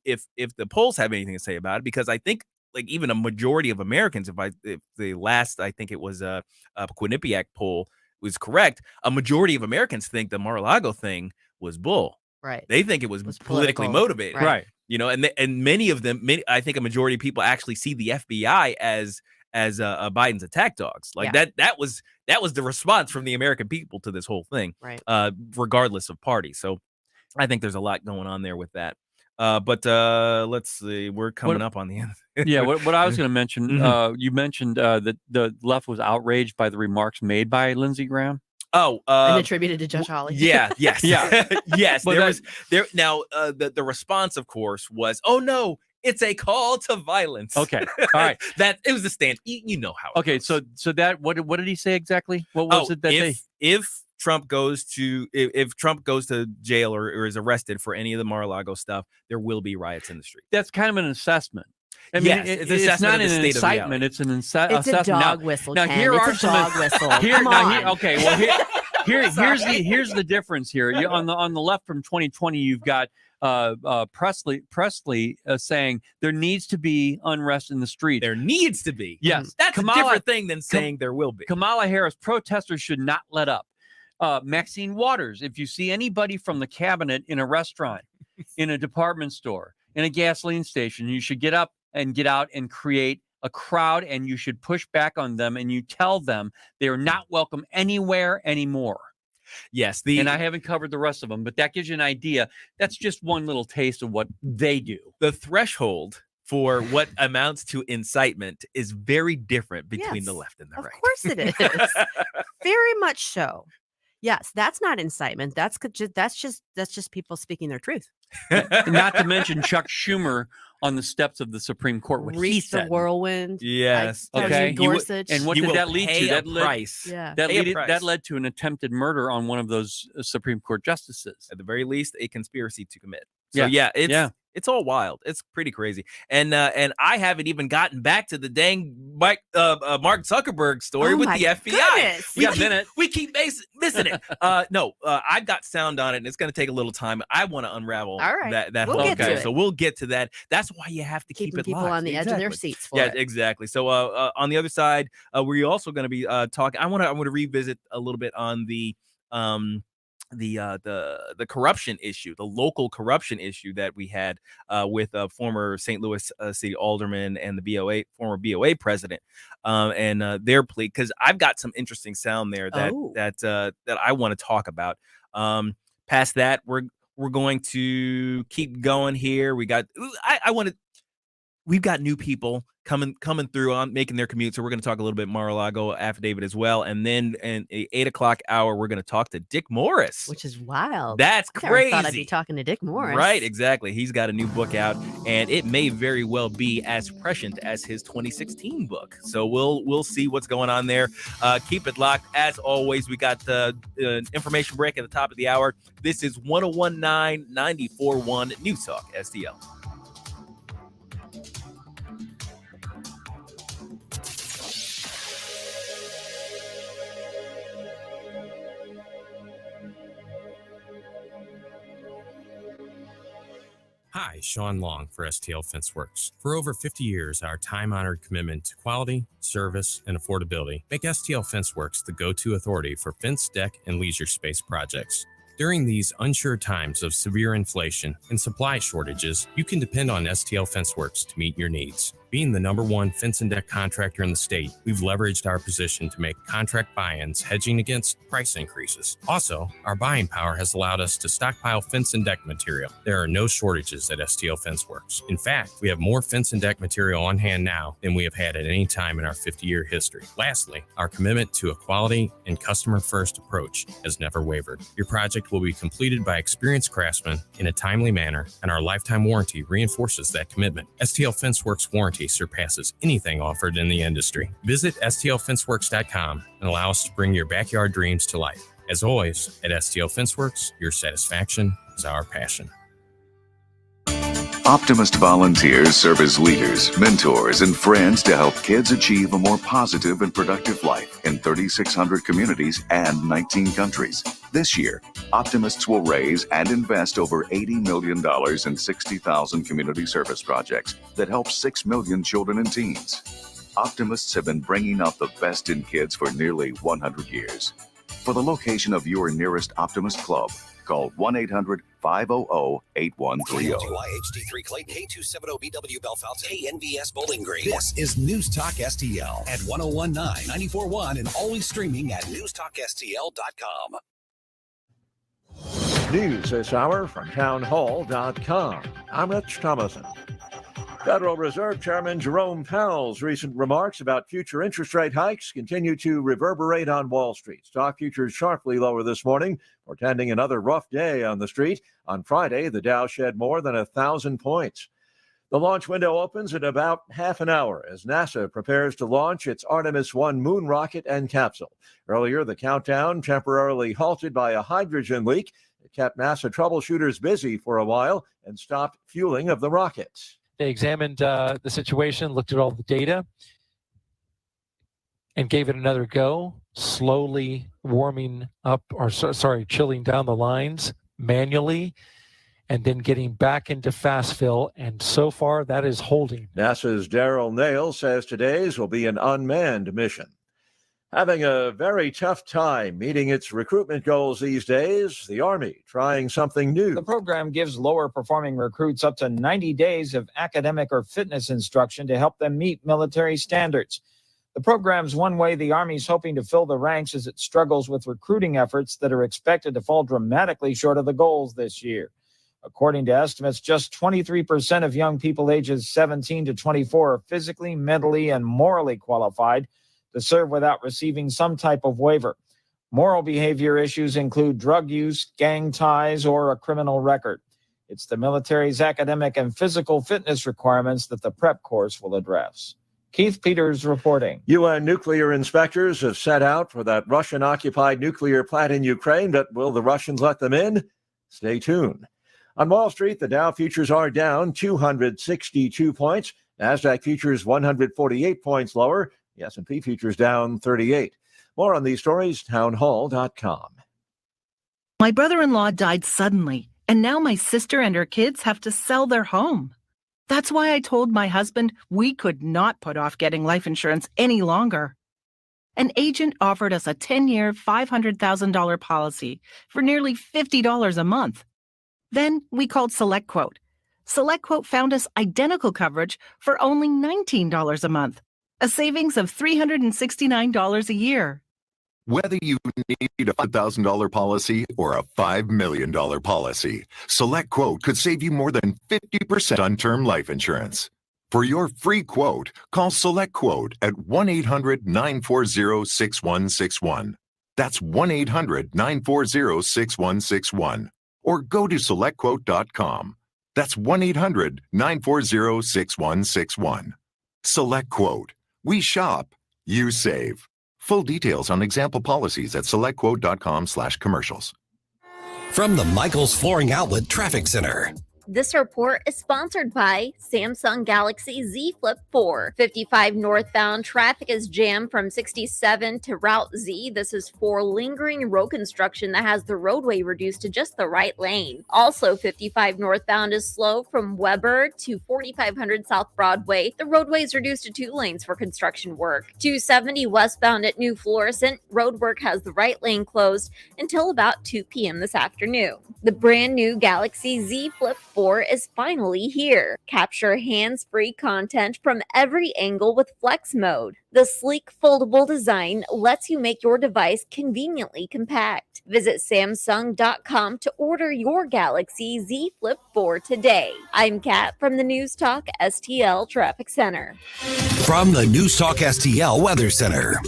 the polls have anything to say about it, because I think. Like even a majority of Americans, if the last, I think it was a Quinnipiac poll was correct, a majority of Americans think the Mar-a-Lago thing was bull. Right. They think it was politically motivated. Right. and many of them, I think a majority of people actually see the FBI as Biden's attack dogs. That was the response from the American people to this whole thing, right? Regardless of party. So I think there's a lot going on there with that. But let's see, we're coming up on the end. Yeah, what I was going to mention, you mentioned that the left was outraged by the remarks made by Lindsey Graham. And attributed to Judge Hawley. Yeah, yes, yeah, yes. But The response, of course, was, "Oh no, it's a call to violence." Okay, all right. That it was the stand. You know how. Okay, so that what did he say exactly? What was it that if Trump goes to jail or is arrested for any of the Mar-a-Lago stuff, there will be riots in the street. That's kind of an assessment. I mean, Yes, it's not an incitement; it's an assessment. It's a dog whistle. Now, Ken. here It's are a some dog whistle. Come on. Okay, well here's Sorry. the difference here. On the left from 2020, you've got Presley saying there needs to be unrest in the street. There needs to be. Yes, That's a different thing than saying there will be. Kamala Harris, protesters should not let up. Maxine Waters, if you see anybody from the cabinet in a restaurant, in a department store, in a gasoline station, you should get up and get out and create a crowd, and you should push back on them, and you tell them they are not welcome anywhere anymore. Yes, and I haven't covered the rest of them, but that gives you an idea. That's just one little taste of what they do. The threshold for what amounts to incitement is very different between the left and the right. Of course it is. Very much so. Yes, that's not incitement. That's just people speaking their truth. Not to mention Chuck Schumer on the steps of the Supreme Court. What he Reach the said. whirlwind. Yes. Okay. Gorsuch. And what did that lead to? That led to an attempted murder on one of those Supreme Court justices. At the very least, a conspiracy to commit. So it's all wild. It's pretty crazy. And I haven't even gotten back to the dang Mark Zuckerberg story with the FBI. We keep missing it. No, I've got sound on it, and it's going to take a little time. I want to unravel that We'll whole get to thing. it. So we'll get to that. That's why you have to keep it people live. on the edge of their seats for it. Exactly. So on the other side, we're also going to be talking. I want to revisit a little bit on the corruption issue, the local corruption issue that we had with a former St. Louis city alderman and the former BOA president, and their plea, because I've got some interesting sound there that I want to talk about. Past that, we're going to keep going here. We've got new people coming through on making their commute. So we're going to talk a little bit Mar-a-Lago affidavit as well. And then in the 8:00 hour, we're going to talk to Dick Morris. Which is wild. That's I never crazy. thought I'd be talking to Dick Morris. Right, exactly. He's got a new book out, and it may very well be as prescient as his 2016 book. So we'll see what's going on there. Keep it locked. As always, we got the information break at the top of the hour. This is 101.9 94.1 News Talk STL. Hi, Sean Long for STL FenceWorks. For over 50 years, our time-honored commitment to quality, service, and affordability make STL FenceWorks the go-to authority for fence, deck, and leisure space projects. During these unsure times of severe inflation and supply shortages, you can depend on STL FenceWorks to meet your needs. Being the #1 fence and deck contractor in the state, we've leveraged our position to make contract buy-ins hedging against price increases. Also, our buying power has allowed us to stockpile fence and deck material. There are no shortages at STL FenceWorks. In fact, we have more fence and deck material on hand now than we have had at any time in our 50-year history. Lastly, our commitment to a quality and customer-first approach has never wavered. Your project will be completed by experienced craftsmen in a timely manner, and our lifetime warranty reinforces that commitment. STL FenceWorks warranty surpasses anything offered in the industry. Visit stlfenceworks.com and allow us to bring your backyard dreams to life. As always, at STL FenceWorks, your satisfaction is our passion. Optimist volunteers serve as leaders, mentors, and friends to help kids achieve a more positive and productive life in 3,600 communities and 19 countries. This year, Optimists will raise and invest over $80 million in 60,000 community service projects that help 6 million children and teens. Optimists have been bringing out the best in kids for nearly 100 years. For the location of your nearest Optimist Club, Call 1-800-500-8130. HD3 Clayton, K270BW Belfast, KNVS Bowling Green. This is News Talk STL at 1019, 94.1, and always streaming at NewstalkSTL.com. News this hour from townhall.com. I'm Rich Thomason. Federal Reserve Chairman Jerome Powell's recent remarks about future interest rate hikes continue to reverberate on Wall Street. Stock futures sharply lower this morning, portending another rough day on the street. On Friday, the Dow shed more than 1,000 points. The launch window opens in about half an hour as NASA prepares to launch its Artemis 1 moon rocket and capsule. Earlier, the countdown temporarily halted by a hydrogen leak. It kept NASA troubleshooters busy for a while and stopped fueling of the rockets. They examined the situation, looked at all the data, and gave it another go, slowly warming up, chilling down the lines manually, and then getting back into fast fill. And so far, that is holding. NASA's Darrell Nail says today's will be an unmanned mission. Having a very tough time meeting its recruitment goals these days, the Army trying something new. The program gives lower performing recruits up to 90 days of academic or fitness instruction to help them meet military standards. The program's one way the Army's hoping to fill the ranks as it struggles with recruiting efforts that are expected to fall dramatically short of the goals this year. According to estimates, just 23% of young people ages 17 to 24 are physically, mentally, and morally qualified to serve without receiving some type of waiver. Moral behavior issues include drug use, gang ties, or a criminal record. It's the military's academic and physical fitness requirements that the prep course will address. Keith Peters reporting. UN nuclear inspectors have set out for that Russian-occupied nuclear plant in Ukraine, but will the Russians let them in? Stay tuned. On Wall Street, the Dow futures are down 262 points. NASDAQ futures 148 points lower. The S&P futures down 38. More on these stories, townhall.com. My brother-in-law died suddenly, and now my sister and her kids have to sell their home. That's why I told my husband we could not put off getting life insurance any longer. An agent offered us a 10-year, $500,000 policy for nearly $50 a month. Then we called SelectQuote. SelectQuote found us identical coverage for only $19 a month. A savings of $369 a year. Whether you need a $5,000 policy or a $5 million policy, SelectQuote could save you more than 50% on term life insurance. For your free quote, call SelectQuote at 1-800-940-6161. That's 1-800-940-6161. Or go to SelectQuote.com. That's 1-800-940-6161. SelectQuote. We shop, you save. Full details on example policies at selectquote.com/commercials. From the Michaels Flooring Outlet Traffic Center. This report is sponsored by Samsung Galaxy Z Flip 4. 55 northbound traffic is jammed from 67 to Route Z. This is for lingering road construction that has the roadway reduced to just the right lane. Also, 55 northbound is slow from Weber to 4500 South Broadway. The roadway is reduced to 2 lanes for construction work. 270 westbound at New Florissant. Road work has the right lane closed until about 2 p.m. this afternoon. The brand new Galaxy Z Flip 4 is finally here. Capture hands-free content from every angle with Flex Mode. The sleek foldable design lets you make your device conveniently compact. Visit Samsung.com to order your Galaxy Z Flip 4 today. I'm Kat from the News Talk STL Traffic Center. From the News Talk STL Weather Center.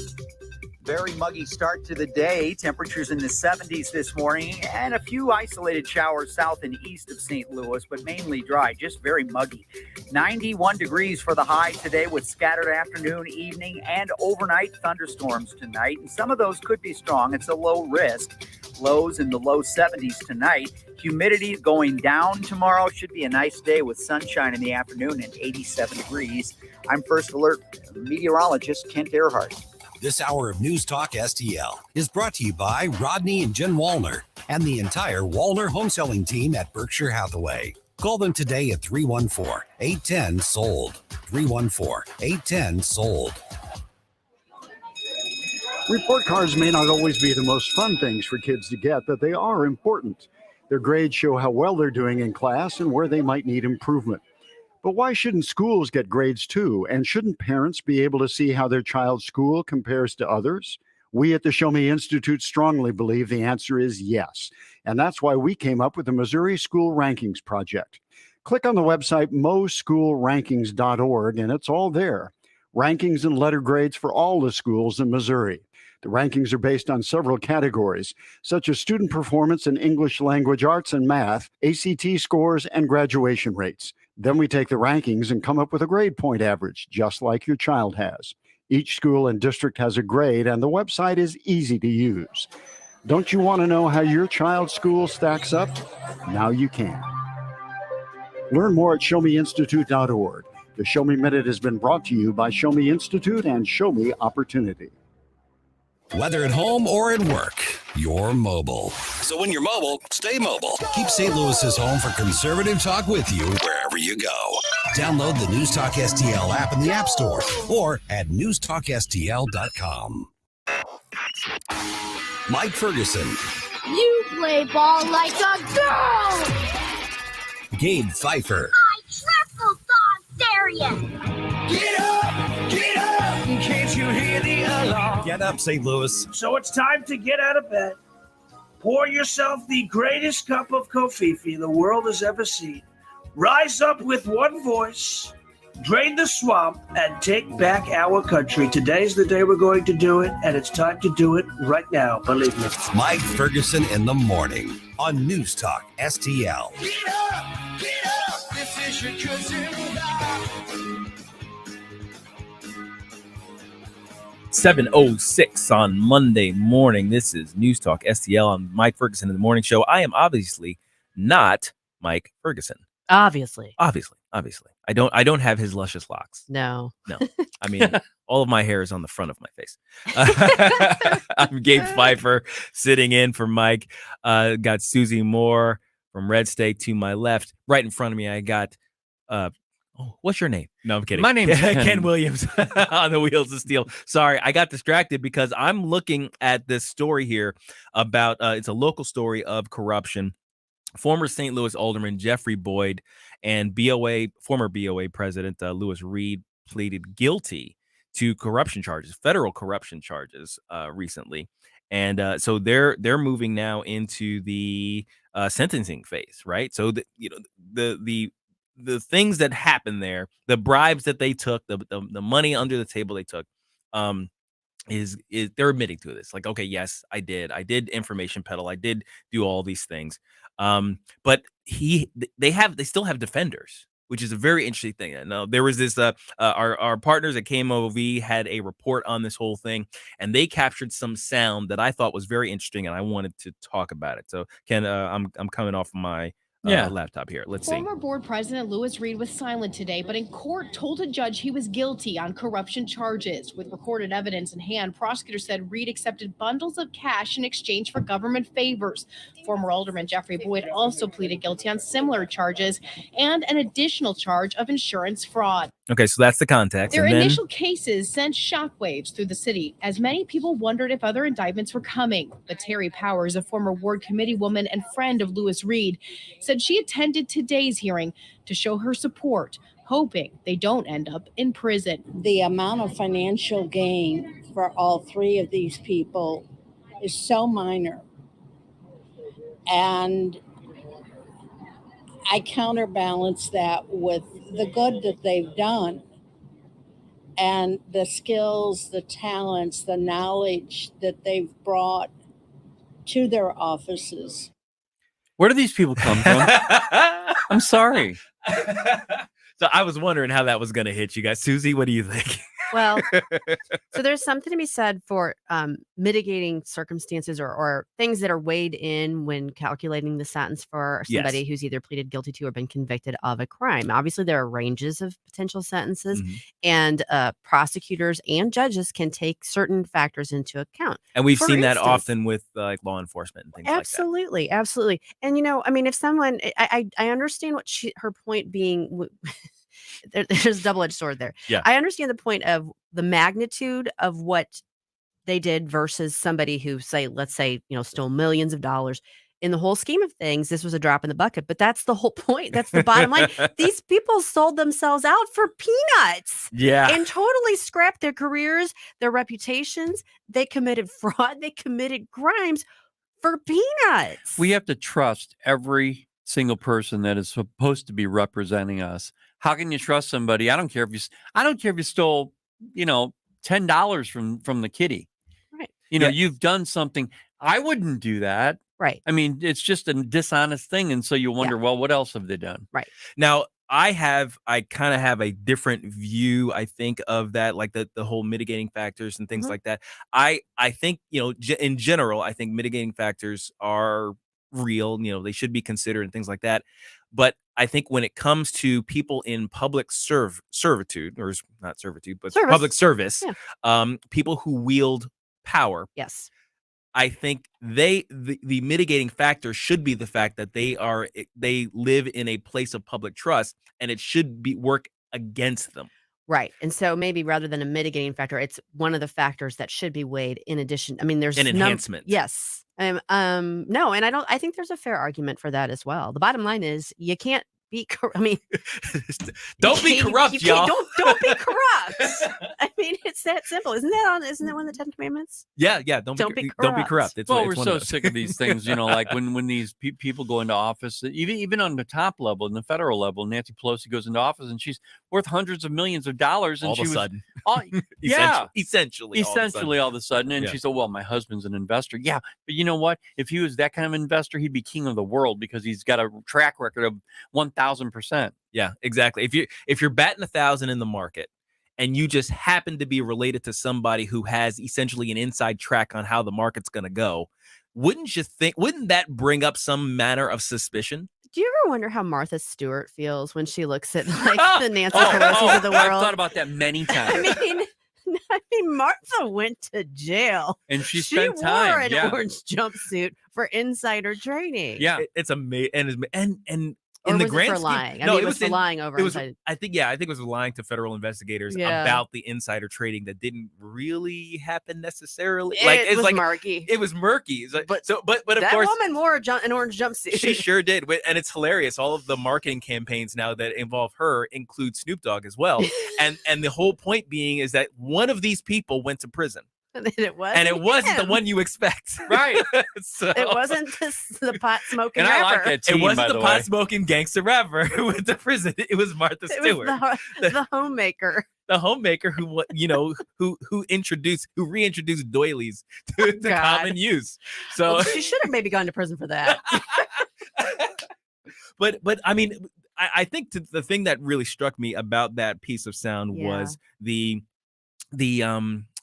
Very muggy start to the day. Temperatures in the 70s this morning and a few isolated showers south and east of St. Louis, but mainly dry, just very muggy. 91 degrees for the high today with scattered afternoon, evening, and overnight thunderstorms tonight. And some of those could be strong. It's a low risk. Lows in the low 70s tonight. Humidity going down tomorrow. Should be a nice day with sunshine in the afternoon and 87 degrees. I'm First Alert meteorologist Kent Earhart. This hour of News Talk STL is brought to you by Rodney and Jen Wallner and the entire Wallner home selling team at Berkshire Hathaway. Call them today at 314-810-SOLD. 314-810-SOLD. Report cards may not always be the most fun things for kids to get, but they are important. Their grades show how well they're doing in class and where they might need improvement. But why shouldn't schools get grades too? And shouldn't parents be able to see how their child's school compares to others? We at the Show Me Institute strongly believe the answer is yes. And that's why we came up with the Missouri School Rankings Project. Click on the website moschoolrankings.org and it's all there. Rankings and letter grades for all the schools in Missouri. The rankings are based on several categories, such as student performance in English language arts and math, ACT scores, and graduation rates. Then we take the rankings and come up with a grade point average, just like your child has. Each school and district has a grade, and the website is easy to use. Don't you want to know how your child's school stacks up? Now you can. Learn more at showmeinstitute.org. The Show Me Minute has been brought to you by Show Me Institute and Show Me Opportunity. Whether at home or at work, you're mobile. So when you're mobile, stay mobile. Keep St. Louis's home for conservative talk with you wherever you go. Download the NewstalkSTL app in the App Store or at NewstalkSTL.com. Mike Ferguson. You play ball like a girl! Gabe Pfeiffer. I triple dog dare you! Get up! Get up! Can't you hear the alarm? Get up, St. Louis. So it's time to get out of bed. Pour yourself the greatest cup of Kofifi the world has ever seen. Rise up with one voice, drain the swamp, and take back our country. Today's the day we're going to do it, and it's time to do it right now, believe me. Mike Ferguson in the morning on News Talk STL. Get up! Get up! This is your cousin. 7:06 on Monday morning. This is News Talk STL. I'm Mike Ferguson in the morning show. I am obviously not Mike Ferguson. Obviously. I don't have his luscious locks. No. I mean, all of my hair is on the front of my face. I'm Gabe Pfeiffer sitting in for Mike. Got Susie Moore from Red State to my left. Right in front of me, I got what's your name? No, I'm kidding. My name's Ken Williams on the Wheels of Steel. Sorry, I got distracted because I'm looking at this story here about it's a local story of corruption. Former St. Louis Alderman Jeffrey Boyd and former BOA President Lewis Reed pleaded guilty to corruption charges, federal corruption charges, recently, and so they're moving now into the sentencing phase, right? So the things that happened there, the bribes that they took, the money under the table they took, is they're admitting to this. Like, okay, yes, I did information peddle, I did do all these things. But they still have defenders, which is a very interesting thing. Now, there was this our partners at KMOV had a report on this whole thing, and they captured some sound that I thought was very interesting, and I wanted to talk about it. So, Ken, I'm coming off my laptop here. Let's see. Former board president Lewis Reed was silent today, but in court told a judge he was guilty on corruption charges. With recorded evidence in hand, prosecutors said Reed accepted bundles of cash in exchange for government favors. Former Alderman Jeffrey Boyd also pleaded guilty on similar charges and an additional charge of insurance fraud. Okay, so that's the context. Their initial cases sent shockwaves through the city as many people wondered if other indictments were coming. But Terry Powers, a former ward committee woman and friend of Lewis Reed, said she attended today's hearing to show her support, hoping they don't end up in prison. The amount of financial gain for all three of these people is so minor. And I counterbalance that with the good that they've done and the skills, the talents, the knowledge that they've brought to their offices. Where do these people come from? I'm sorry. So I was wondering how that was going to hit you guys. Susie, what do you think? Well, so there's something to be said for mitigating circumstances or things that are weighed in when calculating the sentence for somebody who's either pleaded guilty to or been convicted of a crime. Obviously, there are ranges of potential sentences, and prosecutors and judges can take certain factors into account. And we've For seen that instance, often with like law enforcement and things absolutely, absolutely. And I mean, if someone, I understand what her point being. There's a double-edged sword there. Yeah. I understand the point of the magnitude of what they did versus somebody who let's say, stole millions of dollars. in the whole scheme of things, this was a drop in the bucket. But that's the whole point. That's the bottom line. These people sold themselves out for peanuts. Yeah. And totally scrapped their careers, their reputations. They committed fraud. They committed crimes for peanuts. We have to trust every single person that is supposed to be representing us. How can you trust somebody? I don't care if you stole, $10 from the kitty. Right. You've done something. I wouldn't do that. Right. I mean, it's just a dishonest thing. And so you wonder, well, what else have they done? Right. Now, I kind of have a different view, I think, of that, like the whole mitigating factors and things like that. I think, in general, I think mitigating factors are real, they should be considered and things like that. But I think when it comes to people in public servitude, or not servitude, but public service, people who wield power. Yes. I think the mitigating factor should be the fact that they live in a place of public trust, and it should work against them. Right. And so maybe rather than a mitigating factor, it's one of the factors that should be weighed in addition. I mean, there's an enhancement. Yes. No, and I think there's a fair argument for that as well. The bottom line is you can't be, don't be corrupt, y'all. Don't be corrupt. I mean, it's that simple. Isn't that one of the 10 Commandments? Yeah. Don't be corrupt. We're so sick of these things, like when these people go into office, even on the top level, in the federal level, Nancy Pelosi goes into office and she's worth hundreds of millions of dollars. And all of a sudden. Essentially all of a sudden. And she said, well, my husband's an investor. Yeah. But you know what? If he was that kind of investor, he'd be king of the world because he's got a track record of 1,000%. Yeah, exactly. If you're batting 1,000 in the market and you just happen to be related to somebody who has essentially an inside track on how the market's going to go, wouldn't that bring up some manner of suspicion? Do you ever wonder how Martha Stewart feels when she looks at the Nancy Pelosi's of the world? I've thought about that many times. I mean, Martha went to jail, and she spent time. Wore an orange jumpsuit for insider trading. Yeah, it's amazing, and or in the was grand it for scheme, lying? I mean, it was for lying over. It was, I think it was lying to federal investigators about the insider trading that didn't really happen necessarily. It was murky. It was murky. It's like, but of that course, woman wore an orange jumpsuit. She sure did, and it's hilarious. All of the marketing campaigns now that involve her include Snoop Dogg as well, and the whole point being is that one of these people went to prison. And it wasn't the one you expect, right? So, it wasn't the pot smoking rapper. I like that team, it wasn't the pot smoking gangster rapper who went to prison. It was Martha Stewart, the homemaker. The homemaker who reintroduced doilies to common use. So she should have maybe gone to prison for that. But I mean, I think the thing that really struck me about that piece of sound was the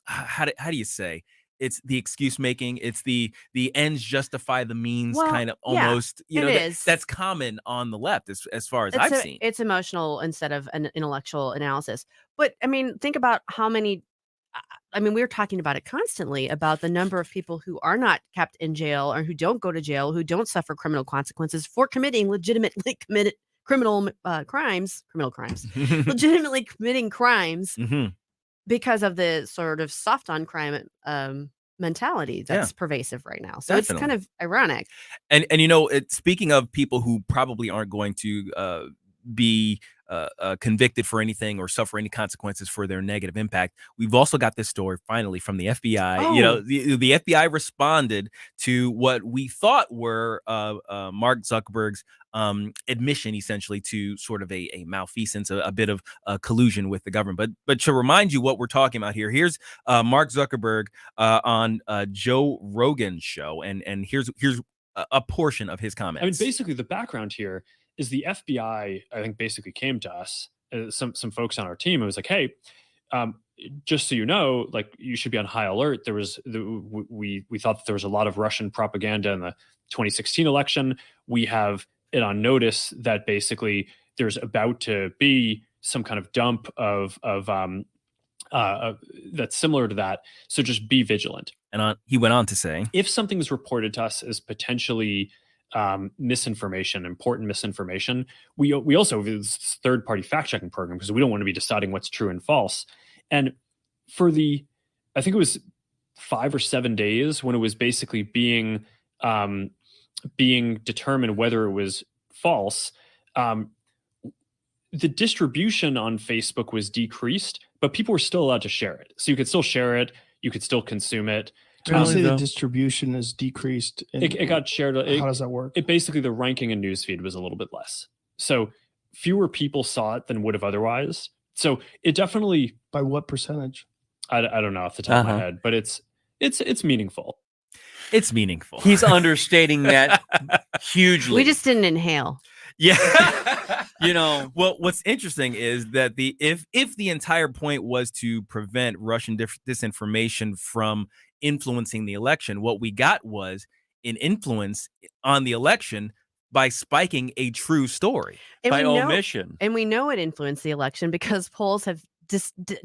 how do you say, it's the excuse making, it's the ends justify the means kind of almost, that's common on the left as far as I've seen. It's emotional instead of an intellectual analysis. But I mean, think about how many, we're talking about it constantly about the number of people who are not kept in jail or who don't go to jail, who don't suffer criminal consequences for committing legitimately committed criminal crimes, legitimately committing crimes. Mm-hmm. Because of the sort of soft on crime mentality that's pervasive right now. So It's kind of ironic. And speaking of people who probably aren't going to be convicted for anything or suffer any consequences for their negative impact, we've also got this story finally from the FBI. The FBI responded to what we thought were Mark Zuckerberg's admission essentially to sort of a malfeasance, a bit of collusion with the government. But to remind you what we're talking about here, here's Mark Zuckerberg on Joe Rogan's show, and here's a portion of his comments. I mean, basically the background here is the FBI, I think, basically came to us, some folks on our team. It was like, hey, just so you know, like, you should be on high alert. There was we thought that there was a lot of Russian propaganda in the 2016 election. We have it on notice that basically there's about to be some kind of dump of that's similar to that. So just be vigilant. And he went on to say, if something is reported to us as potentially misinformation, important misinformation, we also have this third-party fact-checking program because we don't want to be deciding what's true and false. And for I think it was 5 or 7 days when it was basically being being determined whether it was false, the distribution on Facebook was decreased, but people were still allowed to share it. So you could still share it, you could still consume it. When you say the distribution is decreased, It got shared. How does that work? It basically, the ranking in newsfeed was a little bit less. So fewer people saw it than would have otherwise. So it definitely. By what percentage? I don't know off the top of my head, but it's meaningful. It's meaningful. He's understating that hugely. We just didn't inhale. Yeah. Well, what's interesting is that if the entire point was to prevent Russian disinformation from influencing the election, what we got was an influence on the election by spiking a true story by omission. And we know it influenced the election because polls have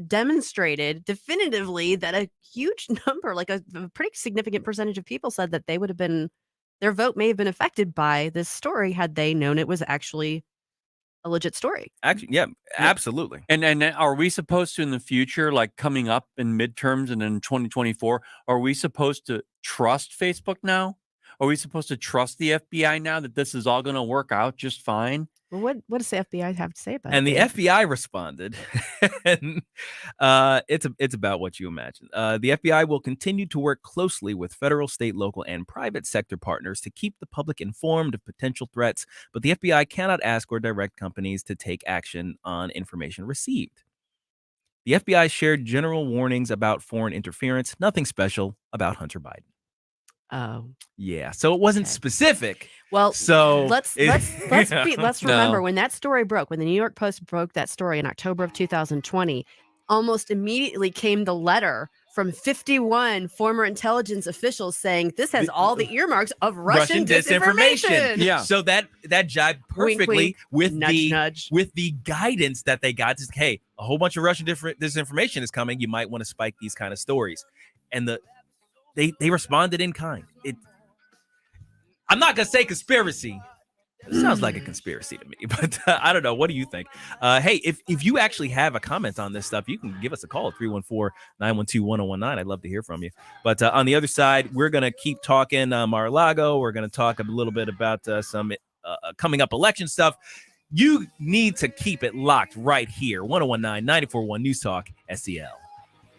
demonstrated definitively that a huge number, like a pretty significant percentage of people said that they would have been, their vote may have been affected by this story had they known it was actually a legit story. Actually, yeah, absolutely. And are we supposed to, in the future, like coming up in midterms and in 2024, are we supposed to trust Facebook now? Are we supposed to trust the FBI now that this is all going to work out just fine? Well, what does the FBI have to say about it? And the FBI responded, and it's about what you imagine. The FBI will continue to work closely with federal, state, local, and private sector partners to keep the public informed of potential threats, but the FBI cannot ask or direct companies to take action on information received. The FBI shared general warnings about foreign interference, nothing special about Hunter Biden. Oh, yeah. So it wasn't specific. Well, so let's remember when that story broke, when the New York Post broke that story in October of 2020, almost immediately came the letter from 51 former intelligence officials saying this has all the earmarks of Russian disinformation. Yeah. So that jibed perfectly wink, with nudge. with the guidance that they got. Just, hey, a whole bunch of Russian disinformation is coming. You might want to spike these kind of stories, and they responded in kind. I'm not gonna say conspiracy. It sounds like a conspiracy to me, but I don't know. What do you think? Hey, if you actually have a comment on this stuff, you can give us a call at 314-912-1019. I'd love to hear from you. But on the other side, we're going to keep talking Mar-a-Lago. We're going to talk a little bit about some coming up election stuff. You need to keep it locked right here. 1019-941 News Talk STL.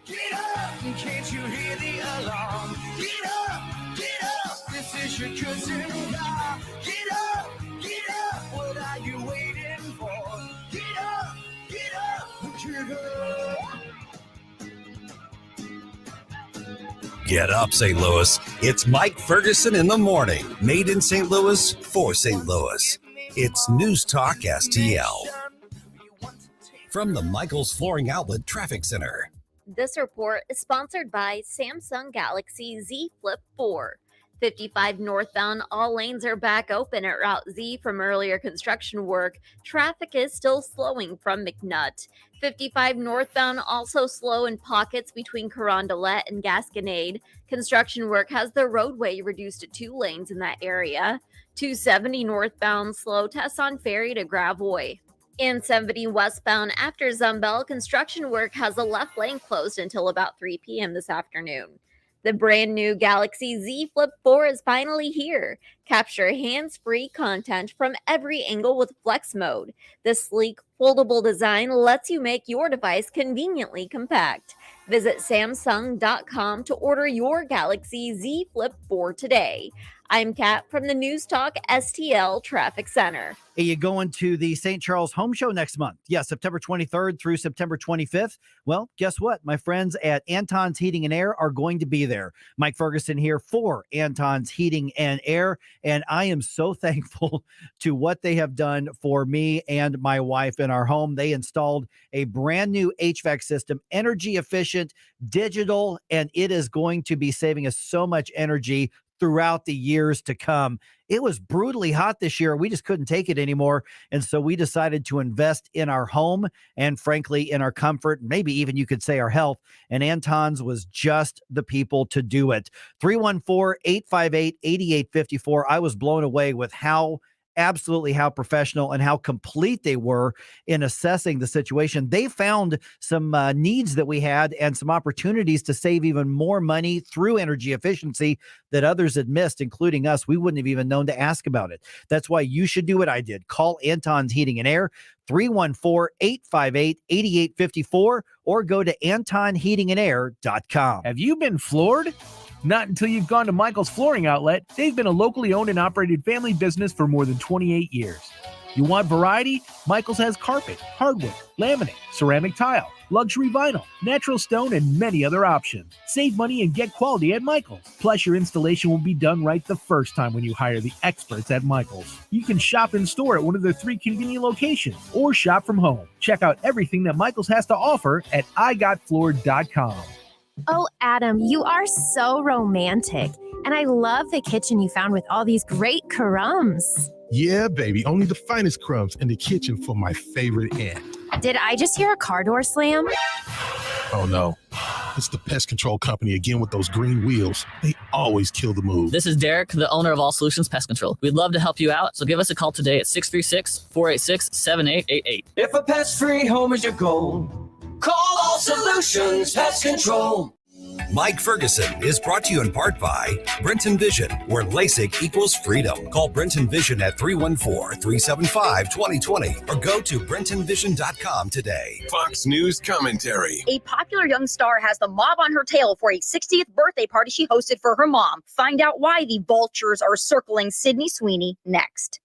Get up, can't you hear the alarm? Get up, this is your cousin Rob. Get up, what are you waiting for? Get up, get up. Get up, St. Louis. It's Mike Ferguson in the morning. Made in St. Louis for St. Louis. It's News Talk STL. From the Michaels Flooring Outlet Traffic Center. This report is sponsored by Samsung Galaxy Z Flip 4. 55 northbound, all lanes are back open at Route Z from earlier construction work. Traffic is still slowing from McNutt. 55 northbound also slow in pockets between Carondelet and Gasconade. Construction work has the roadway reduced to 2 lanes in that area. 270 northbound slow Tesson Ferry to Gravois. And 70 westbound after Zumbel, construction work has the left lane closed until about 3 p.m. this afternoon. The brand new Galaxy Z Flip 4 is finally here. Capture hands-free content from every angle with Flex Mode. The sleek, foldable design lets you make your device conveniently compact. Visit Samsung.com to order your Galaxy Z Flip 4 today. I'm Kat from the News Talk STL Traffic Center. Are you going to the St. Charles Home Show next month? Yeah, September 23rd through September 25th. Well, guess what? My friends at Anton's Heating and Air are going to be there. Mike Ferguson here for Anton's Heating and Air, and I am so thankful to what they have done for me and my wife in our home. They installed a brand new HVAC system, energy efficient, digital, and it is going to be saving us so much energy throughout the years to come. It was brutally hot this year. We just couldn't take it anymore. And so we decided to invest in our home and frankly, in our comfort, maybe even you could say our health. And Anton's was just the people to do it. 314-858-8854. I was blown away with how absolutely how professional and how complete they were in assessing the situation. They found some needs that we had and some opportunities to save even more money through energy efficiency that others had missed, including us. We wouldn't have even known to ask about it. That's why you should do what I did. Call Anton's Heating and Air, 314-858-8854, or go to AntonHeatingandAir.com. Have you been floored? Not until you've gone to Michael's Flooring Outlet. They've been a locally owned and operated family business for more than 28 years. You want variety? Michael's has carpet, hardwood, laminate, ceramic tile, luxury vinyl, natural stone, and many other options. Save money and get quality at Michael's. Plus, your installation will be done right the first time when you hire the experts at Michael's. You can shop in store at one of their 3 convenient locations or shop from home. Check out everything that Michael's has to offer at igotfloored.com. Oh, Adam, you are so romantic. And I love the kitchen you found with all these great crumbs. Yeah, baby, only the finest crumbs in the kitchen for my favorite aunt. Did I just hear a car door slam? Oh no, it's the pest control company again with those green wheels. They always kill the move. This is Derek, the owner of All Solutions Pest Control. We'd love to help you out, so give us a call today at 636-486-7888. If a pest-free home is your goal, call All Solutions Pest Control. Mike Ferguson is brought to you in part by Brenton Vision, where LASIK equals freedom. Call Brenton Vision at 314-375-2020 or go to BrentonVision.com today. Fox News commentary. A popular young star has the mob on her tail for a 60th birthday party she hosted for her mom. Find out why the vultures are circling Sydney Sweeney next.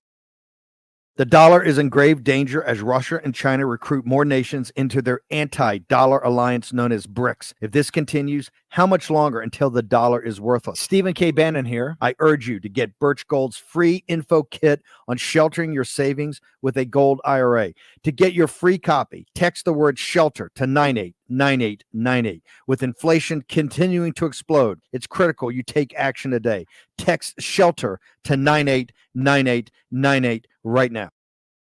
The dollar is in grave danger as Russia and China recruit more nations into their anti-dollar alliance known as BRICS. If this continues, how much longer until the dollar is worthless? Stephen K. Bannon here. I urge you to get Birch Gold's free info kit on sheltering your savings with a gold IRA. To get your free copy, text the word shelter to 989898. With inflation continuing to explode, it's critical you take action today. Text shelter to 989898 right now.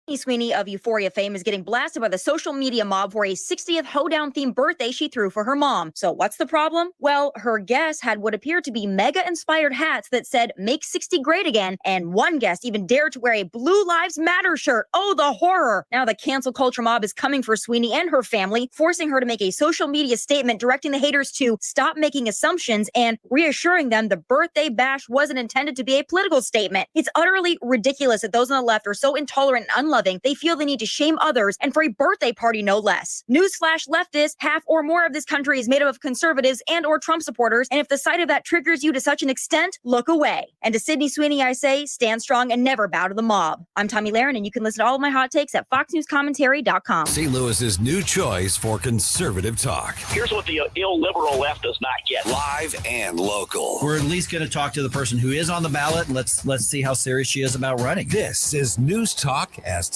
Sydney Sweeney of Euphoria fame is getting blasted by the social media mob for a 60th hoedown-themed birthday she threw for her mom. So what's the problem? Well, her guest had what appeared to be mega-inspired hats that said, "Make 60 great again," and one guest even dared to wear a Blue Lives Matter shirt. Oh, the horror! Now the cancel culture mob is coming for Sweeney and her family, forcing her to make a social media statement directing the haters to stop making assumptions and reassuring them the birthday bash wasn't intended to be a political statement. It's utterly ridiculous that those on the left are so intolerant and unloving. They feel the need to shame others, and for a birthday party, no less. Newsflash, leftists, half or more of this country is made up of conservatives and or Trump supporters, and if the sight of that triggers you to such an extent, look away. And to Sydney Sweeney, I say, stand strong and never bow to the mob. I'm Tommy Lahren, and you can listen to all of my hot takes at foxnewscommentary.com. St. Louis's new choice for conservative talk. Here's what the illiberal left does not get. Live and local. We're at least going to talk to the person who is on the ballot, and let's see how serious she is about running. This is News Talk STL.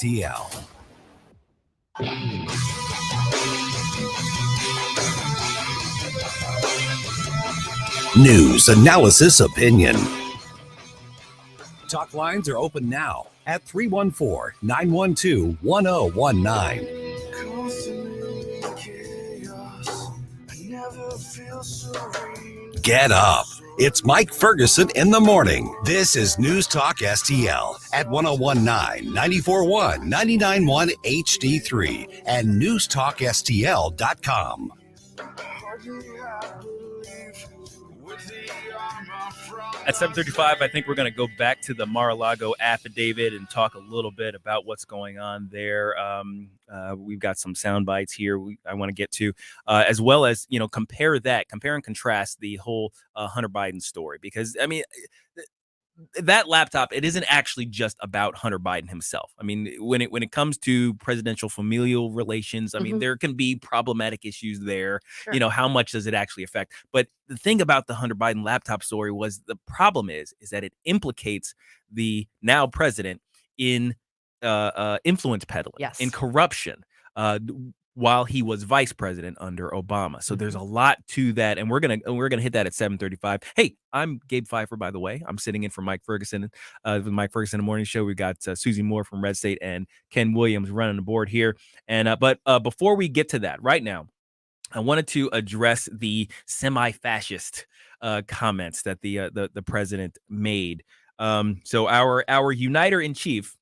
News, analysis, opinion. Talk lines are open now at 314-912-1019. Get up. It's Mike Ferguson in the morning. This is News Talk STL at 1019, 94.1, 99.1 HD3 and NewstalkSTL.com. At 7:35, I think we're going to go back to the Mar-a-Lago affidavit and talk a little bit about what's going on there. We've got some sound bites here I want to get to, as well as, compare and contrast the whole Hunter Biden story. Because, I mean, that laptop, it isn't actually just about Hunter Biden himself. I mean, when it comes to presidential familial relations, I mean, there can be problematic issues there. Sure. How much does it actually affect? But the thing about the Hunter Biden laptop story was the problem is that it implicates the now president in influence peddling, in corruption, while he was vice president under Obama. So there's a lot to that, and we're gonna hit that at 7:35. Hey, I'm Gabe Pfeiffer, by the way. I'm sitting in for Mike Ferguson with Mike Ferguson in the Morning Show. We've got Susie Moore from Red State and Ken Williams running the board here. And but before we get to that, right now, I wanted to address the semi-fascist comments that the president made So our uniter in chief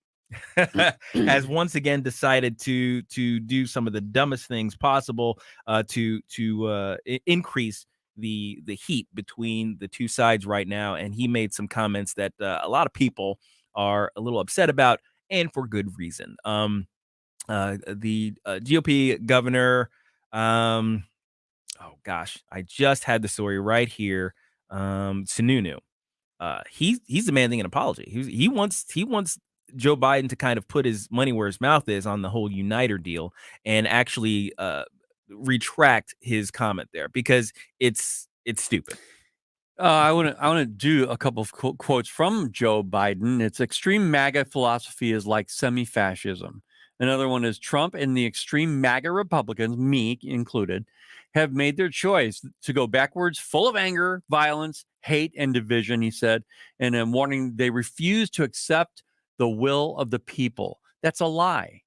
has once again decided to do some of the dumbest things possible to increase the heat between the two sides right now, and he made some comments that a lot of people are a little upset about, and for good reason. The GOP governor, oh gosh, I just had the story right here. Sununu, he's demanding an apology. He wants Joe Biden to kind of put his money where his mouth is on the whole uniter deal and actually retract his comment there, because it's stupid. I want to do a couple of quotes from Joe Biden. It's extreme MAGA philosophy is like semi-fascism. Another one is Trump and the extreme MAGA Republicans, me included, have made their choice to go backwards, full of anger, violence, hate, and division, he said. And then warning, they refuse to accept the will of the people. That's a lie.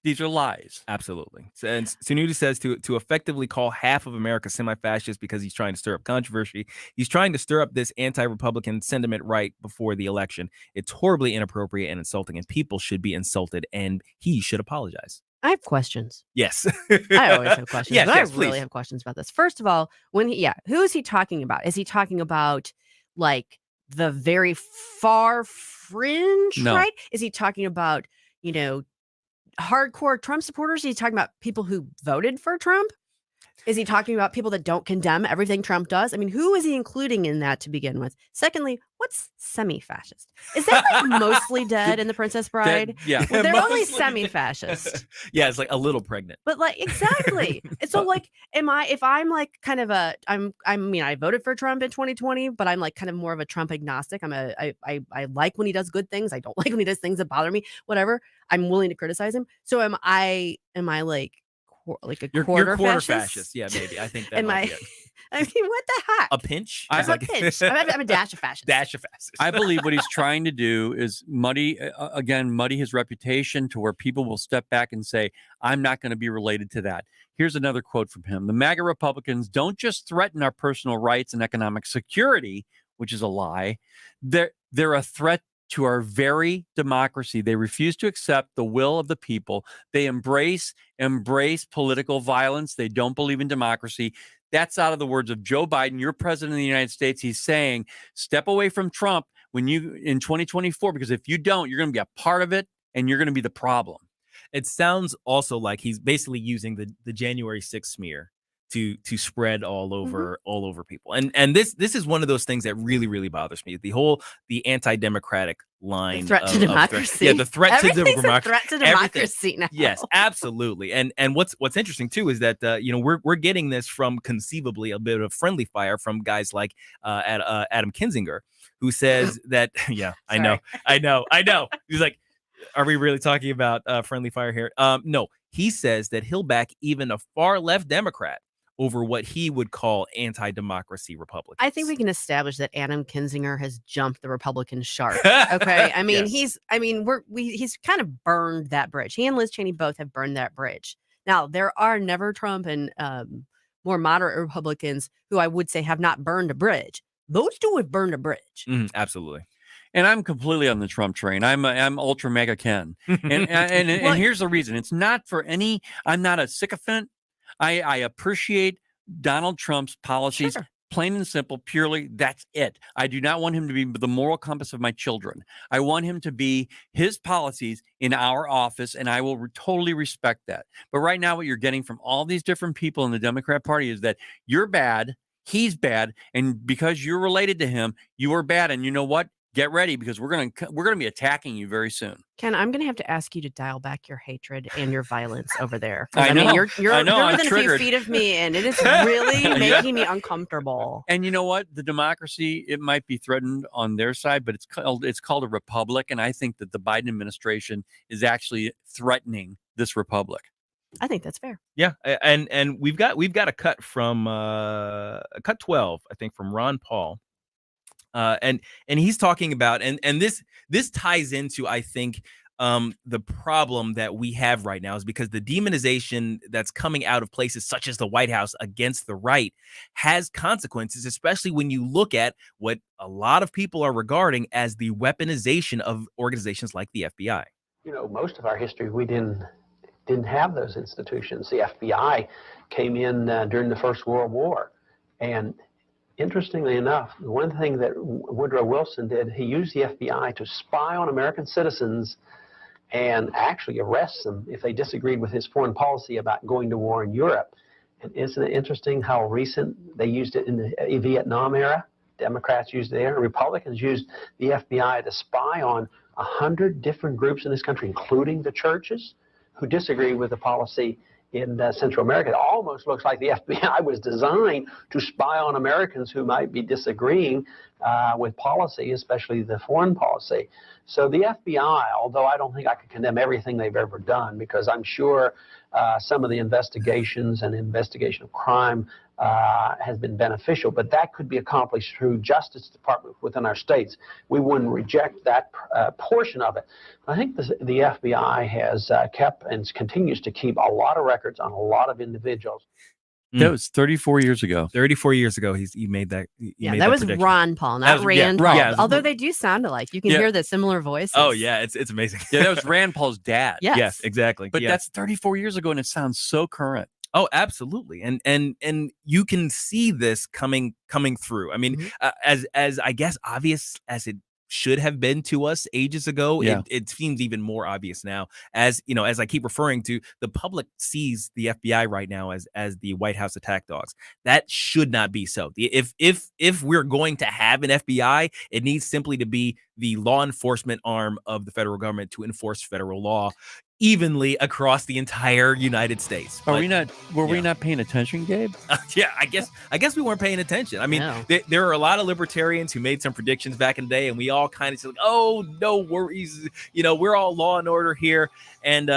These are lies. Absolutely. And Sununu says to effectively call half of America semi-fascist because he's trying to stir up controversy. He's trying to stir up this anti-Republican sentiment right before the election. It's horribly inappropriate and insulting, and people should be insulted, and he should apologize. I have questions. Yes. I always have questions. Yes, but yes, I really please. have questions about this. First of all, who is he talking about? Is he talking about like the very far fringe, No. right? Is he talking about, hardcore Trump supporters? Is he talking about people who voted for Trump? Is he talking about people that don't condemn everything Trump does? I mean, who is he including in that to begin with? Secondly, what's semi-fascist? Is that like mostly dead in The Princess Bride? yeah. Well, they're only Mostly. semi-fascist. Yeah, it's like a little pregnant. But like exactly. And so like if I'm like kind of I voted for Trump in 2020, but I'm like kind of more of a Trump agnostic. I like when he does good things. I don't like when he does things that bother me, whatever. I'm willing to criticize him. So am I like a You're quarter quarter fascist? fascist. Yeah, maybe. I think that Am might I be it. I mean, what the heck? A pinch? I'm a pinch. I'm a dash of fascist. Dash of fascist. I believe what he's trying to do is muddy his reputation to where people will step back and say, I'm not going to be related to that. Here's another quote from him. The MAGA Republicans don't just threaten our personal rights and economic security, which is a lie. They're a threat to our very democracy. They refuse to accept the will of the people. They embrace political violence. They don't believe in democracy. That's out of the words of Joe Biden, your president of the United States. He's saying, step away from Trump in 2024, because if you don't, you're going to be a part of it and you're going to be the problem. It sounds also like he's basically using the January 6th smear to spread all over people. And this is one of those things that really bothers me. The anti-democratic line. The threat to democracy. The threat to Everything's a democracy. threat to democracy now. Yes, absolutely. And what's interesting too is that we're getting this from conceivably a bit of friendly fire from guys like Adam Kinzinger, who says that I know. He's like, are we really talking about friendly fire here? No, he says that he'll back even a far left Democrat over what he would call anti-democracy Republicans. I think we can establish that Adam Kinzinger has jumped the Republican shark. Okay, I mean Yes. he's kind of burned that bridge. He and Liz Cheney both have burned that bridge. Now there are never Trump and more moderate Republicans who I would say have not burned a bridge. Those two have burned a bridge. Absolutely. And I'm completely on the Trump train. I'm ultra mega Ken. And here's the reason. It's not for any, I'm not a sycophant. I appreciate Donald Trump's policies, plain and simple, purely. That's it. I do not want him to be the moral compass of my children. I want him to be his policies in our office, and I will totally respect that. But right now, what you're getting from all these different people in the Democrat Party is that you're bad, he's bad, and because you're related to him, you are bad. And you know what? Get ready, because we're gonna be attacking you very soon. Ken, I'm going to have to ask you to dial back your hatred and your violence over there. I know. mean, you're I know, I'm within a few triggered. feet of me, and it is really Yeah. making me uncomfortable. And you know what? The democracy, it might be threatened on their side, but it's called a republic. And I think that the Biden administration is actually threatening this republic. I think that's fair. Yeah, and we've got a cut from cut 12, I think, from Ron Paul. And he's talking about and this ties into, I think, the problem that we have right now is because the demonization that's coming out of places such as the White House against the right has consequences, especially when you look at what a lot of people are regarding as the weaponization of organizations like the FBI. You know, most of our history, we didn't have those institutions. The FBI came in during the First World War. And interestingly enough, one thing that Woodrow Wilson did, he used the FBI to spy on American citizens and actually arrest them if they disagreed with his foreign policy about going to war in Europe. And isn't it interesting how recent they used it in the Vietnam era? Democrats used it there. Republicans used the FBI to spy on 100 different groups in this country, including the churches, who disagree with the policy in Central America. It almost looks like the FBI was designed to spy on Americans who might be disagreeing with policy, especially the foreign policy. So the FBI, although I don't think I could condemn everything they've ever done, because I'm sure some of the investigations and investigation of crime has been beneficial, but that could be accomplished through Justice Department within our states. We wouldn't reject that portion of it. I think the FBI has kept and continues to keep a lot of records on a lot of individuals. That was 34 years ago. 34 years ago, he made that. That was prediction. Ron Paul, not Rand Paul. Yeah. Although they do sound alike. You can hear the similar voices. Oh, yeah. It's amazing. Yeah, that was Rand Paul's dad. Yes. Exactly. But that's 34 years ago, and it sounds so current. Oh, absolutely. And you can see this coming through. I mean, as I guess obvious as it should have been to us ages ago, it seems even more obvious now. As you know, as I keep referring to, the public sees the FBI right now as the White House attack dogs. That should not be so. If we're going to have an FBI, it needs simply to be the law enforcement arm of the federal government to enforce federal law evenly across the entire United States. Were we not paying attention, Gabe? Yeah, I guess we weren't paying attention. I mean, there are a lot of libertarians who made some predictions back in the day, and we all kind of said, "Oh, no worries, we're all law and order here." And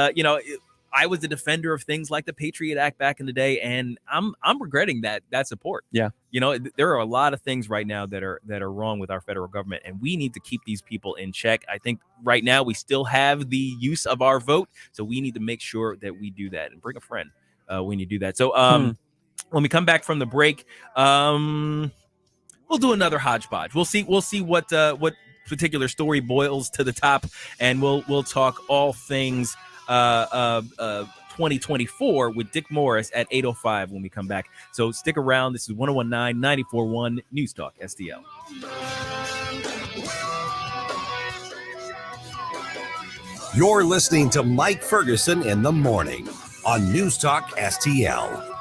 I was a defender of things like the Patriot Act back in the day, and I'm regretting that support. Yeah. There are a lot of things right now that are wrong with our federal government, and we need to keep these people in check. I think right now we still have the use of our vote, so we need to make sure that we do that and bring a friend when you do that. So when we come back from the break, we'll do another hodgepodge. We'll see what particular story boils to the top, and we'll talk all things 2024 with Dick Morris at 8:05 when we come back. So stick around. This is 1019 94.1 News Talk STL. You're listening to Mike Ferguson in the morning on News Talk STL.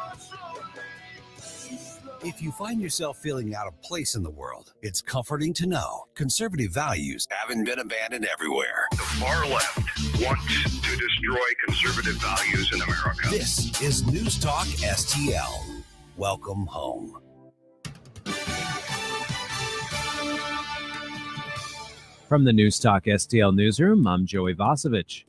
If you find yourself feeling out of place in the world, it's comforting to know conservative values haven't been abandoned everywhere. The far left wants to destroy conservative values in America. This is News Talk STL. Welcome home. From the News Talk STL newsroom, I'm Joey Vasovich.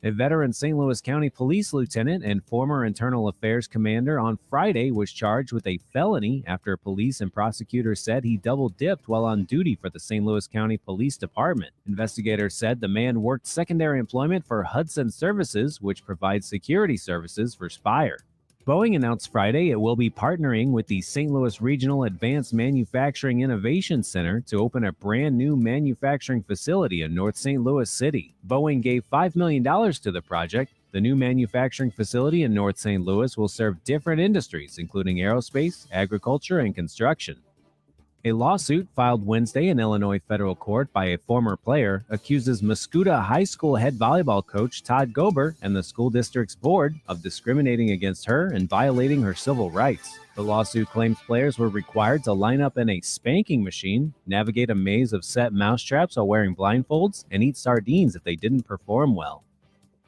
A veteran St. Louis County Police lieutenant and former Internal Affairs commander on Friday was charged with a felony after police and prosecutors said he double-dipped while on duty for the St. Louis County Police Department. Investigators said the man worked secondary employment for Hudson Services, which provides security services for Spire. Boeing announced Friday it will be partnering with the St. Louis Regional Advanced Manufacturing Innovation Center to open a brand new manufacturing facility in North St. Louis City. Boeing gave $5 million to the project. The new manufacturing facility in North St. Louis will serve different industries, including aerospace, agriculture, and construction. A lawsuit filed Wednesday in Illinois federal court by a former player accuses Muscuda High School head volleyball coach Todd Gober and the school district's board of discriminating against her and violating her civil rights. The lawsuit claims players were required to line up in a spanking machine, navigate a maze of set mousetraps while wearing blindfolds, and eat sardines if they didn't perform well.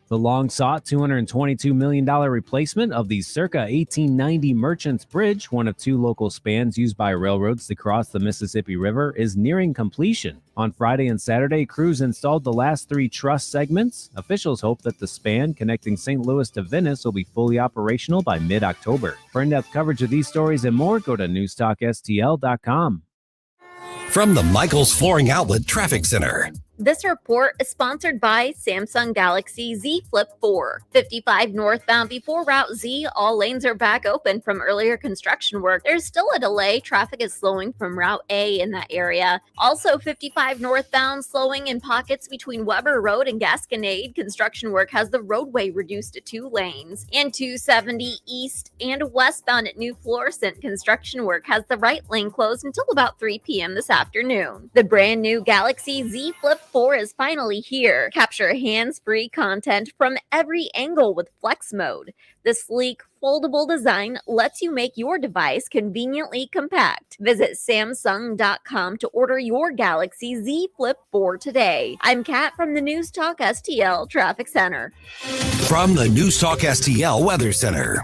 The long-sought $222 million replacement of the circa 1890 Merchants Bridge, one of two local spans used by railroads to cross the Mississippi River, is nearing completion. On Friday and Saturday, crews installed the last three truss segments. Officials hope that the span connecting St. Louis to Venice will be fully operational by mid-October. For in-depth coverage of these stories and more, go to newstalkstl.com. From the Michaels Flooring Outlet Traffic Center. This report is sponsored by Samsung Galaxy Z Flip 4. 55 northbound before Route Z, all lanes are back open from earlier construction work. There's still a delay. Traffic is slowing from Route A in that area. Also, 55 northbound slowing in pockets between Weber Road and Gasconade. Construction work has the roadway reduced to 2 lanes. And 270 east and westbound at New Florissant, construction work has the right lane closed until about 3 p.m. this afternoon. The brand new Galaxy Z Flip 4 is finally here. Capture hands-free content from every angle with Flex Mode. The sleek, foldable design lets you make your device conveniently compact. Visit Samsung.com to order your Galaxy Z Flip 4 today. I'm Kat from the News Talk STL Traffic Center. From the News Talk STL Weather Center.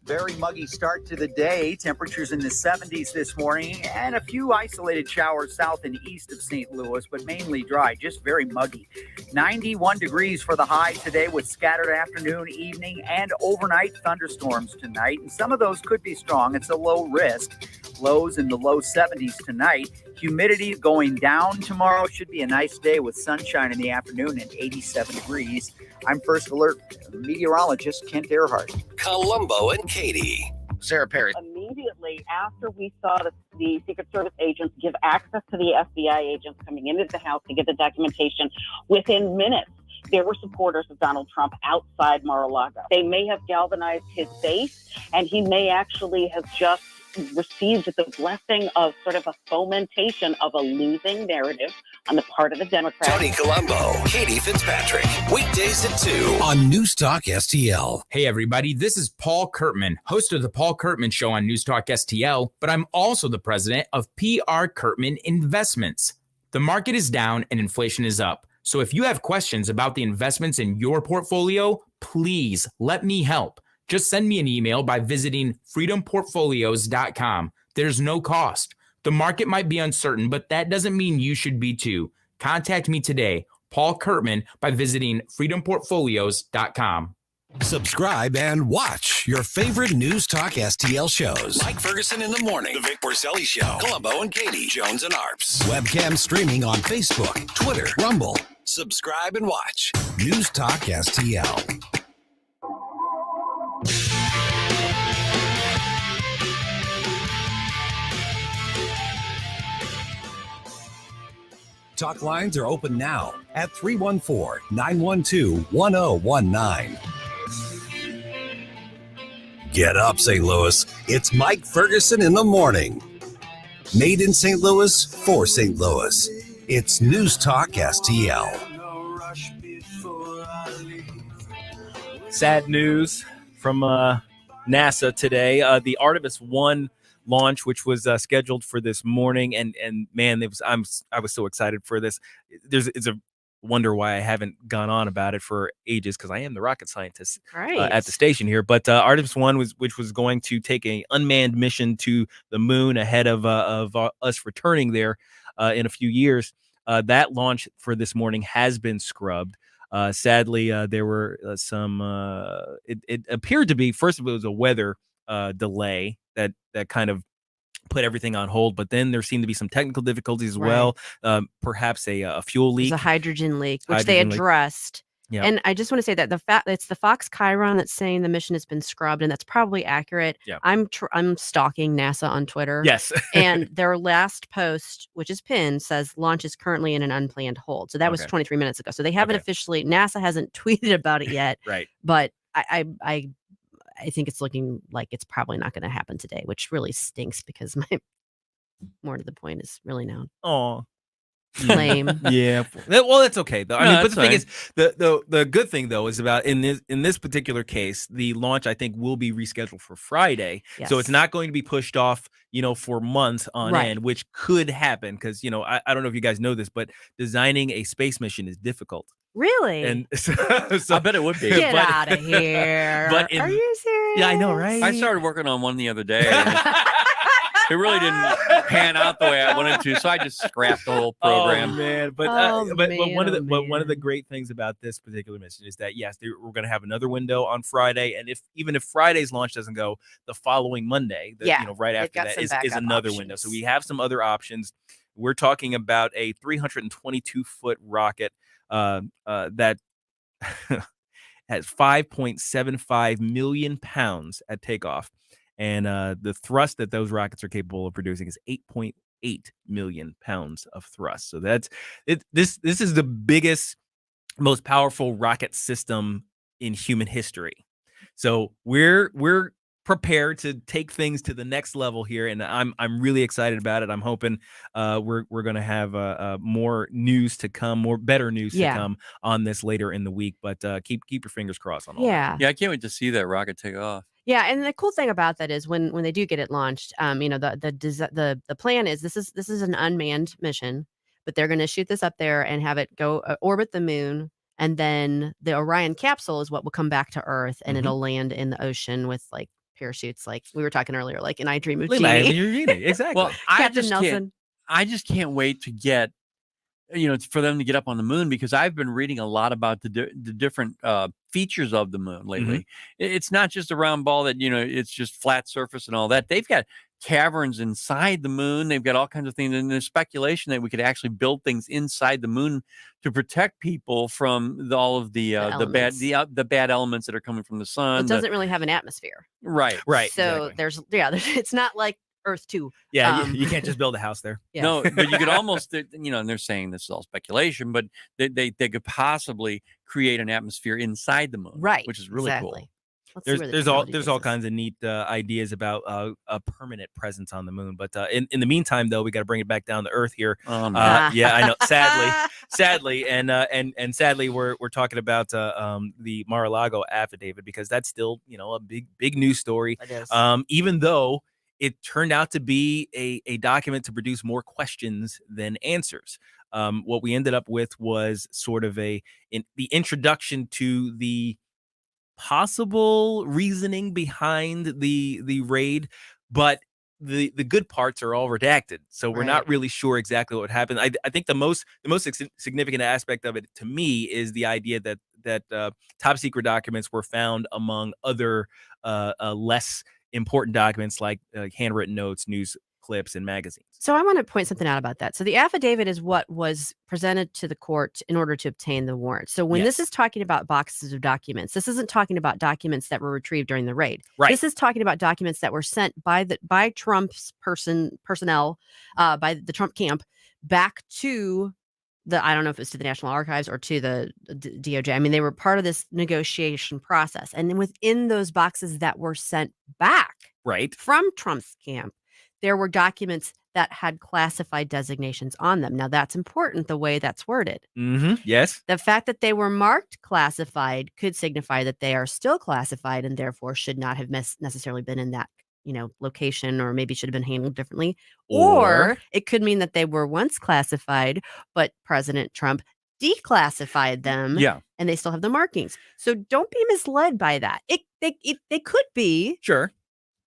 Very muggy start to the day. Temperatures in the 70s this morning and a few isolated showers south and east of St. Louis, but mainly dry, just very muggy. 91 degrees for the high today with scattered afternoon, evening, and overnight thunderstorms tonight. And some of those could be strong. It's a low risk. Lows in the low 70s tonight. Humidity going down tomorrow. Should be a nice day with sunshine in the afternoon and 87 degrees. I'm First Alert meteorologist Kent Earhart. Columbo and Katie. Sarah Perry. Immediately after we saw the Secret Service agents give access to the FBI agents coming into the house to get the documentation, within minutes, there were supporters of Donald Trump outside Mar-a-Lago. They may have galvanized his base, and he may actually have just received the blessing of sort of a fomentation of a losing narrative on the part of the Democrats. Tony Colombo, Katie Fitzpatrick, weekdays at 2 on News Talk STL. Hey everybody, this is Paul Kurtman, host of the Paul Kurtman Show on News Talk STL, but I'm also the president of PR Kurtman Investments. The market is down and inflation is up. So if you have questions about the investments in your portfolio, please let me help. Just send me an email by visiting freedomportfolios.com. There's no cost. The market might be uncertain, but that doesn't mean you should be too. Contact me today, Paul Kurtman, by visiting freedomportfolios.com. Subscribe and watch your favorite News Talk STL shows. Mike Ferguson in the Morning, The Vic Porcelli Show, Columbo and Katie, Jones and Arps. Webcam streaming on Facebook, Twitter, Rumble. Subscribe and watch News Talk STL. Talk lines are open now at 314-912-1019. Get up, St. Louis. It's Mike Ferguson in the morning. Made in St. Louis for St. Louis. It's News Talk STL. Sad news from NASA today. The Artemis 1 launch, which was scheduled for this morning, and man, I was so excited for this. It's a wonder why I haven't gone on about it for ages, because I am the rocket scientist at the station here. But Artemis 1 which was going to take an unmanned mission to the moon ahead of us returning there in a few years. That launch for this morning has been scrubbed. Sadly, there were some. It appeared to be, first of all, it was a weather delay that kind of put everything on hold, but then there seemed to be some technical difficulties as well. Perhaps a fuel leak. It was a hydrogen leak, which they addressed. Yeah. And I just want to say that it's the Fox Chiron that's saying the mission has been scrubbed, and that's probably accurate. Yeah. I'm stalking NASA on Twitter. Yes. And their last post, which is pinned, says launch is currently in an unplanned hold. So that was 23 minutes ago. So they haven't officially, NASA hasn't tweeted about it yet. Right. But I think it's looking like it's probably not going to happen today, which really stinks because more to the point is really known. Oh, lame. Yeah. Well, that's okay though. I mean, but the thing fine. is, the good thing though is about in this particular case, the launch I think will be rescheduled for Friday, so it's not going to be pushed off, for months on end, which could happen because I don't know if you guys know this, but designing a space mission is difficult. Really? And so I bet it would be. Get out of here. But Are you serious? Yeah, I know, right? I started working on one the other day. It really didn't pan out the way I wanted to, so I just scrapped the whole program. Oh man, but one of the great things about this particular mission is that yes, we're going to have another window on Friday, and even if Friday's launch doesn't go, the following Monday, right after that is another window. So we have some other options. We're talking about a 322-foot rocket that has 5.75 million pounds at takeoff. And the thrust that those rockets are capable of producing is 8.8 million pounds of thrust. So that's it. This is the biggest, most powerful rocket system in human history. So we're prepared to take things to the next level here, and I'm really excited about it. I'm hoping we're going to have more news to come, more better news to come on this later in the week. But keep your fingers crossed on all that. Yeah, I can't wait to see that rocket take off. Yeah, and the cool thing about that is when they do get it launched, the plan is this is an unmanned mission, but they're going to shoot this up there and have it go orbit the moon, and then the Orion capsule is what will come back to Earth, and it'll land in the ocean with like parachutes, like we were talking earlier, like in I Dream of Jeannie. Exactly. Well, I just can't wait to get, for them to get up on the moon, because I've been reading a lot about the different features of the moon lately. It's not just a round ball that, it's just flat surface and all that. They've got caverns inside the moon. They've got all kinds of things. And there's speculation that we could actually build things inside the moon to protect people from all of the bad elements that are coming from the sun. It doesn't really have an atmosphere. Right. So exactly. it's not like Earth 2. Yeah, you can't just build a house there. Yeah. No, but you could almost, and they're saying this is all speculation, but they could possibly create an atmosphere inside the moon, right? Which is really cool. There's all kinds of neat ideas about a permanent presence on the moon. But in the meantime, though, we got to bring it back down to Earth here. Yeah, I know. Sadly, and sadly, we're talking about the Mar-a-Lago affidavit, because that's still a big news story. It is. Even though it turned out to be a document to produce more questions than answers. What we ended up with was sort of the introduction to the possible reasoning behind the raid, but the good parts are all redacted, so we're not really sure exactly what happened. I think the most significant aspect of it to me is the idea that top secret documents were found among other less important documents like handwritten notes, news clips, and magazines. So I want to point something out about that. So the affidavit is what was presented to the court in order to obtain the warrant. So when this is talking about boxes of documents, this isn't talking about documents that were retrieved during the raid. Right. This is talking about documents that were sent by Trump's personnel, by the Trump camp, back to I don't know if it's to the National Archives or to the DOJ. I mean, they were part of this negotiation process. And then within those boxes that were sent back from Trump's camp, there were documents that had classified designations on them. Now, that's important, the way that's worded. Yes. The fact that they were marked classified could signify that they are still classified and therefore should not have necessarily been in that location, or maybe should have been handled differently. Or it could mean that they were once classified, but President Trump declassified them, and they still have the markings. So don't be misled by that. They could be. Sure.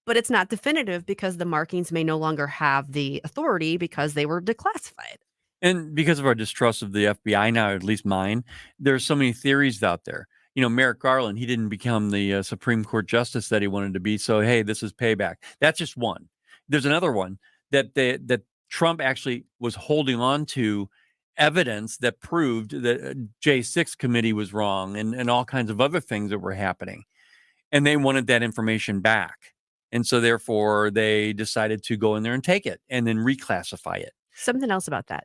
But it's not definitive, because the markings may no longer have the authority because they were declassified. And because of our distrust of the FBI now, at least mine, there's so many theories out there. Merrick Garland, he didn't become the Supreme Court justice that he wanted to be. So, hey, this is payback. That's just one. There's another one that Trump actually was holding on to evidence that proved that J6 committee was wrong and all kinds of other things that were happening. And they wanted that information back. And so therefore they decided to go in there and take it and then reclassify it. Something else about that.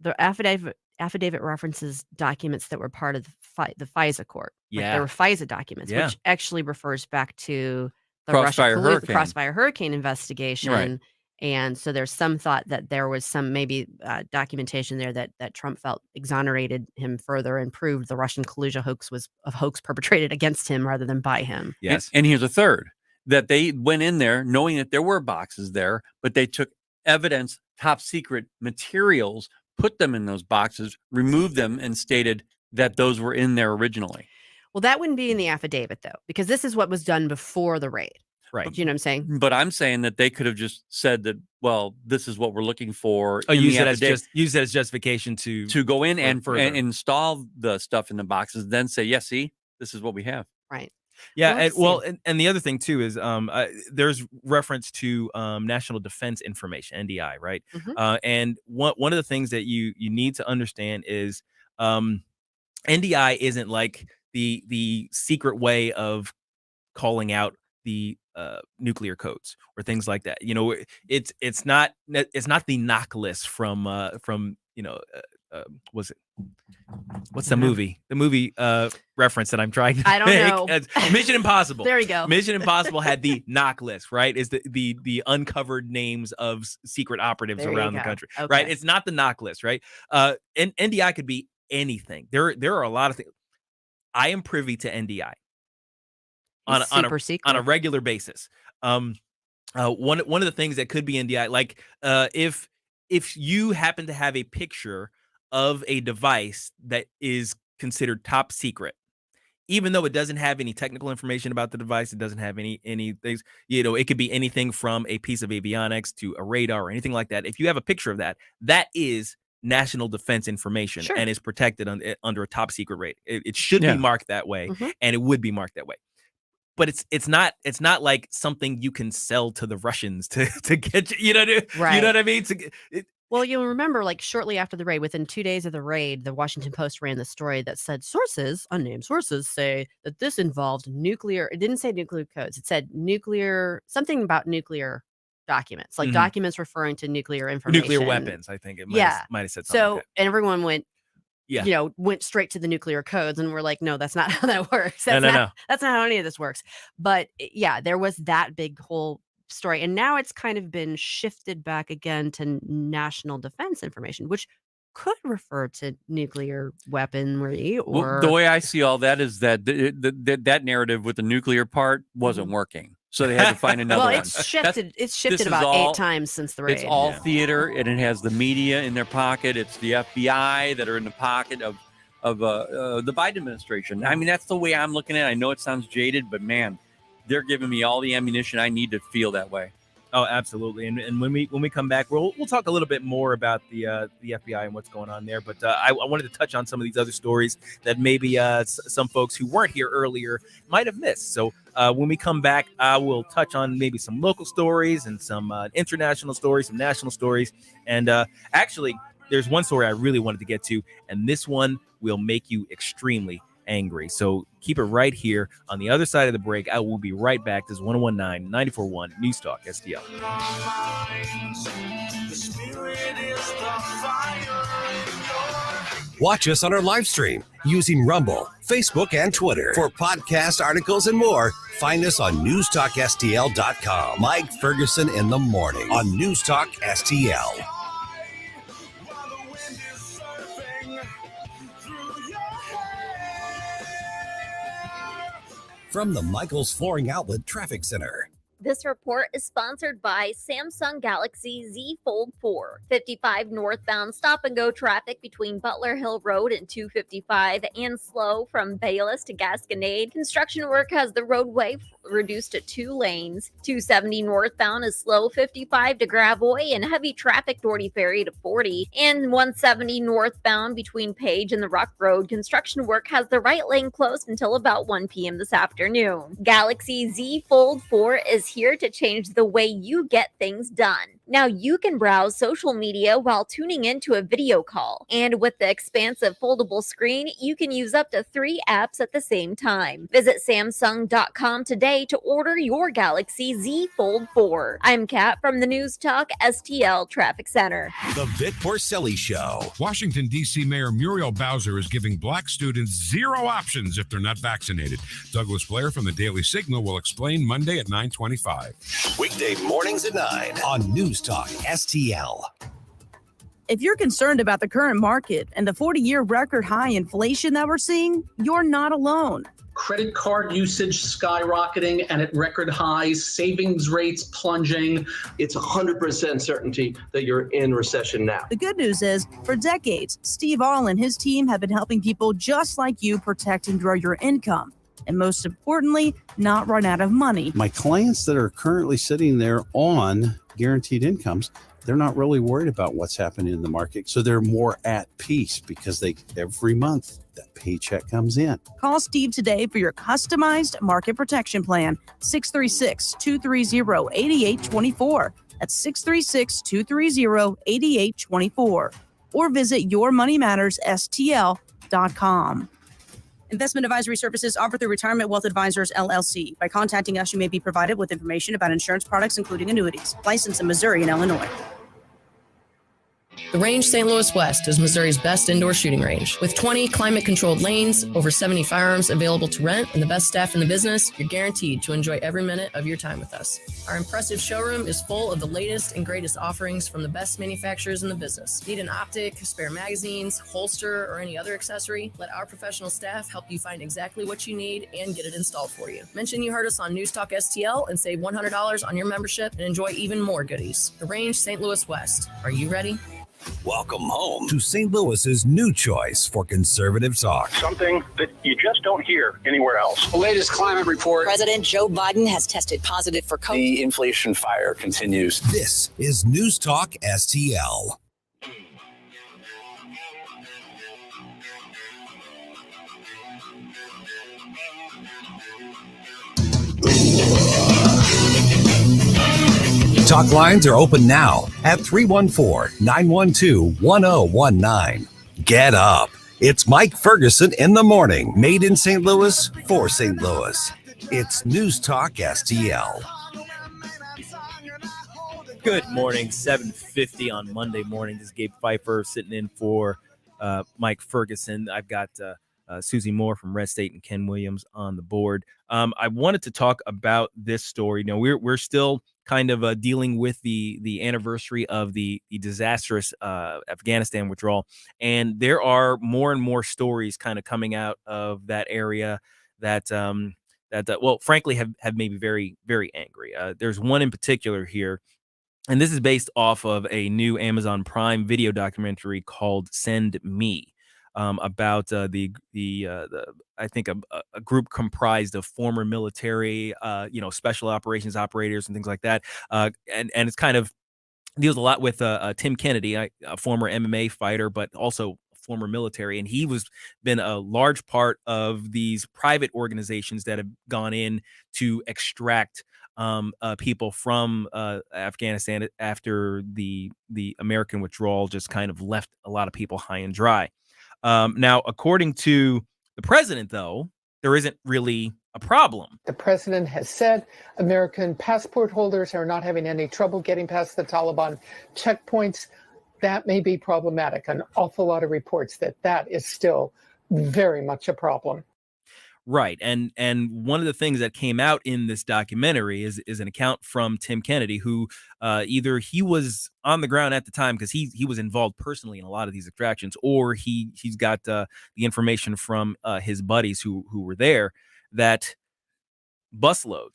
The affidavit references documents that were part of the FISA court. Like there were FISA documents, which actually refers back to the Crossfire Hurricane investigation. Right. And so there's some thought that there was some maybe documentation there that Trump felt exonerated him further and proved the Russian collusion hoax was a hoax perpetrated against him rather than by him. Yes. And here's a third, that they went in there knowing that there were boxes there, but they took evidence, top secret materials, put them in those boxes, removed them, and stated that those were in there originally. Well, that wouldn't be in the affidavit, though, because this is what was done before the raid. Right. Do you know what I'm saying? But I'm saying that they could have just said that, well, this is what we're looking for. Use that as justification to go in and install the stuff in the boxes, then say, yes, see, this is what we have. Right. Yeah, Let's and the other thing too is there's reference to National Defense Information, NDI, right? And one of the things that you need to understand is NDI isn't like the secret way of calling out the nuclear codes or things like that. You know, it's not the knock list from was it? What's the movie? The movie reference that I'm trying to I don't make. know. Mission Impossible. There you go. Mission Impossible had the knock list, right? Is the uncovered names of secret operatives There you around the go. country, Okay. right? It's not the knock list, right? And NDI could be anything. There are a lot of things. I am privy to NDI on a regular basis. One of the things that could be NDI, like if you happen to have a picture of a device that is considered top secret, even though it doesn't have any technical information about the device, it doesn't have any things, you know, it could be anything from a piece of avionics to a radar or anything like that. If you have a picture of that, that is national defense information and is protected under a top secret rate. It should be marked that way, and it would be marked that way. But it's not like something you can sell to the Russians to get you know what I mean. Well, you'll remember, like shortly after the raid, within 2 days of the raid, the Washington Post ran the story that said unnamed sources say that this involved nuclear. It didn't say nuclear codes. It said something about nuclear documents, like documents referring to nuclear information, nuclear weapons. I think it might have said something. So, like that. and everyone went. Went straight to the nuclear codes, and we're like, no, that's not how that works. That's not how any of this works. But yeah, there was that big whole story, and now it's kind of been shifted back again to national defense information, which could refer to nuclear weaponry. Or the way I see all that is that that narrative with the nuclear part wasn't working. So they had to find another one. It's shifted about 8 times since the raid. It's all theater, and it has the media in their pocket. It's the FBI that are in the pocket of the Biden administration. I mean, that's the way I'm looking at it. I know it sounds jaded, but man, they're giving me all the ammunition I need to feel that way. Oh, absolutely. And when we come back, we'll talk a little bit more about the FBI and what's going on there. But I wanted to touch on some of these other stories that maybe some folks who weren't here earlier might have missed. So when we come back, I will touch on maybe some local stories and some international stories, some national stories. And actually, there's one story I really wanted to get to, and this one will make you extremely angry. So keep it right here on the other side of the break. I will be right back. This is 1019 94.1 News Talk STL. Watch us on our live stream using Rumble, Facebook, and Twitter. For podcast articles and more, find us on NewstalkSTL.com. Mike Ferguson in the morning on News Talk STL. From the Michaels Flooring Outlet Traffic Center. This report is sponsored by Samsung Galaxy Z Fold 4. 55 northbound stop-and-go traffic between Butler Hill Road and 255 and slow from Bayless to Gasconade. Construction work has the roadway reduced to 2 lanes. 270 northbound is slow 55 to Gravois and heavy traffic Doherty Ferry to 40. And 170 northbound between Page and the Rock Road. Construction work has the right lane closed until about 1 p.m. this afternoon. Galaxy Z Fold 4 is here to change the way you get things done. Now you can browse social media while tuning into a video call. And with the expansive foldable screen, you can use up to 3 apps at the same time. Visit Samsung.com today to order your Galaxy Z Fold 4. I'm Kat from the News Talk STL Traffic Center. The Vic Porcelli Show. Washington, D.C. Mayor Muriel Bowser is giving black students 0 options if they're not vaccinated. Douglas Blair from the Daily Signal will explain Monday at 9:25. Weekday mornings at 9 on News Talk STL. If you're concerned about the current market and the 40-year record high inflation that we're seeing, you're not alone. Credit card usage skyrocketing and at record highs, savings rates plunging. It's 100% certainty that you're in recession now. The good news is, for decades, Steve All and his team have been helping people just like you protect and grow your income. And most importantly, not run out of money. My clients that are currently sitting there on guaranteed incomes, they're not really worried about what's happening in the market. So they're more at peace because every month that paycheck comes in. Call Steve today for your customized market protection plan, 636-230-8824. That's 636-230-8824. Or visit yourmoneymattersstl.com. Investment advisory services offered through Retirement Wealth Advisors, LLC. By contacting us, you may be provided with information about insurance products, including annuities. Licensed in Missouri and Illinois. The Range St. Louis West is Missouri's best indoor shooting range. With 20 climate-controlled lanes, over 70 firearms available to rent, and the best staff in the business, you're guaranteed to enjoy every minute of your time with us. Our impressive showroom is full of the latest and greatest offerings from the best manufacturers in the business. Need an optic, spare magazines, holster, or any other accessory? Let our professional staff help you find exactly what you need and get it installed for you. Mention you heard us on Newstalk STL and save $100 on your membership and enjoy even more goodies. The Range St. Louis West. Are you ready? Welcome home to St. Louis's new choice for conservative talk. Something that you just don't hear anywhere else. The latest climate report. President Joe Biden has tested positive for COVID. The inflation fire continues. This is News Talk STL. Talk lines are open now at 314-912-1019. Get up. It's Mike Ferguson in the morning, made in St. Louis for St. Louis. It's News Talk STL. Good morning, 7:50 on Monday morning. This is Gabe Pfeiffer sitting in for Mike Ferguson. I've got Susie Moore from Red State and Ken Williams on the board. I wanted to talk about this story. You know, we're still kind of dealing with the anniversary of the disastrous Afghanistan withdrawal, and there are more and more stories kind of coming out of that area that well, frankly, have made me very, very angry. There's one in particular here, and this is based off of a new Amazon Prime video documentary called "Send Me." About the I think a group comprised of former military, special operations operators and things like that, and it's kind of deals a lot with Tim Kennedy, a former MMA fighter, but also former military, and he was been a large part of these private organizations that have gone in to extract people from Afghanistan after the American withdrawal just kind of left a lot of people high and dry. Now, according to the president, though, there isn't really a problem. The president has said American passport holders are not having any trouble getting past the Taliban checkpoints. That may be problematic. An awful lot of reports that is still very much a problem. Right. And one of the things that came out in this documentary is an account from Tim Kennedy, who either he was on the ground at the time because he was involved personally in a lot of these extractions, or he's got the information from his buddies who were there, that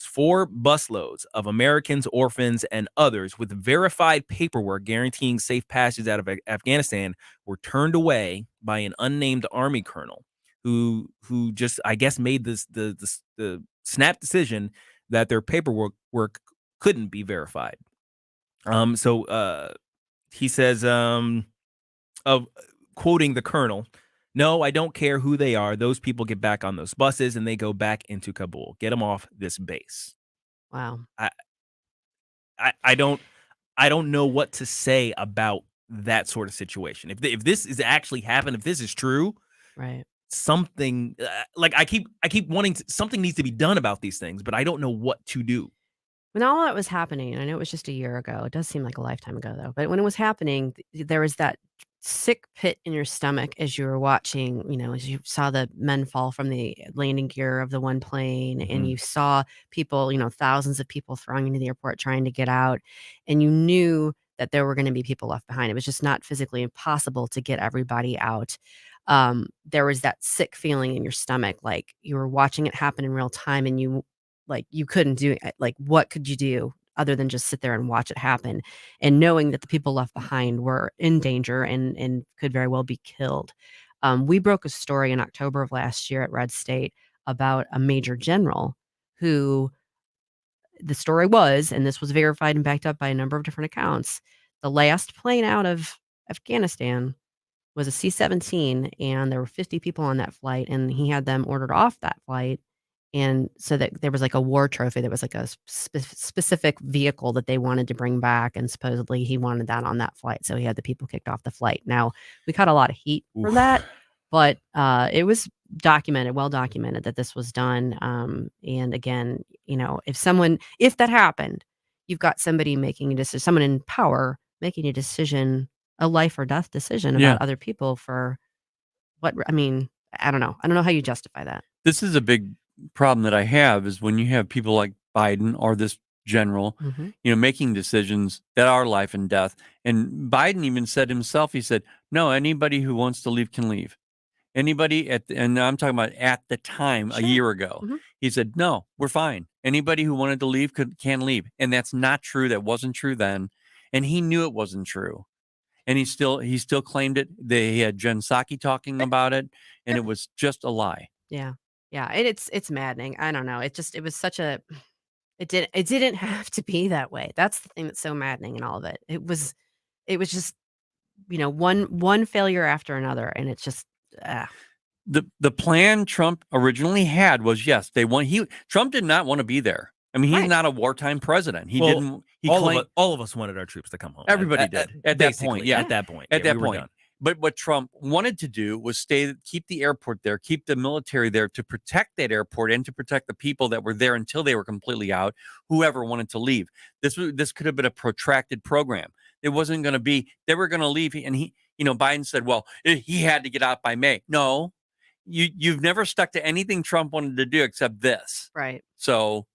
four busloads of Americans, orphans, and others with verified paperwork guaranteeing safe passage out of Afghanistan were turned away by an unnamed Army colonel who just, I guess, made the snap decision that their paperwork couldn't be verified. So he says, of quoting the colonel, "No, I don't care who they are. Those people get back on those buses and they go back into Kabul. Get them off this base." Wow. I don't know what to say about that sort of situation. If this is actually happened, if this is true, right? Something like I keep wanting something needs to be done about these things, but I don't know what to do. When all that was happening, and I know it was just a year ago, it does seem like a lifetime ago though, but when it was happening, there was that sick pit in your stomach as you were watching, as you saw the men fall from the landing gear of the one plane, and you saw people, thousands of people thronging to the airport trying to get out, and you knew that there were going to be people left behind. It was just not physically impossible to get everybody out. There was that sick feeling in your stomach, like you were watching it happen in real time, and you couldn't do it. Like, what could you do other than just sit there and watch it happen, and knowing that the people left behind were in danger and could very well be killed. We broke a story in October of last year at Red State about a major general who, the story was, and this was verified and backed up by a number of different accounts, the last plane out of Afghanistan was a C-17, and there were 50 people on that flight, and he had them ordered off that flight. And so that there was like a war trophy. There was like a specific vehicle that they wanted to bring back. And supposedly he wanted that on that flight. So he had the people kicked off the flight. Now, we caught a lot of heat for that, but it was well documented that this was done. And again, if that happened, you've got somebody making a decision, someone in power making a decision, a life or death decision about other people for I don't know. I don't know how you justify that. This is a big problem that I have is when you have people like Biden or this general, making decisions that are life and death. And Biden even said himself, he said, no, anybody who wants to leave can leave. Anybody and I'm talking about at the time, a year ago, he said, no, we're fine. Anybody who wanted to leave can leave. And that's not true. That wasn't true then. And he knew it wasn't true. And he still claimed it. He had Jen Psaki talking about it, and it was just a lie. Yeah. Yeah. And it's maddening. I don't know. It was such a, it didn't have to be that way. That's the thing that's so maddening in all of it. It was just, one failure after another. And it's just, the plan Trump originally had was, yes, Trump did not want to be there. I mean, he's not a wartime president. He didn't. All of us wanted our troops to come home. Everybody did at that point. Yeah, at that point. At that we were point. done. But what Trump wanted to do was keep the airport there, keep the military there to protect that airport and to protect the people that were there until they were completely out, whoever wanted to leave. This could have been a protracted program. It wasn't going to be, they were going to leave. And Biden said, well, he had to get out by May. No, you've never stuck to anything Trump wanted to do except this. Right. So,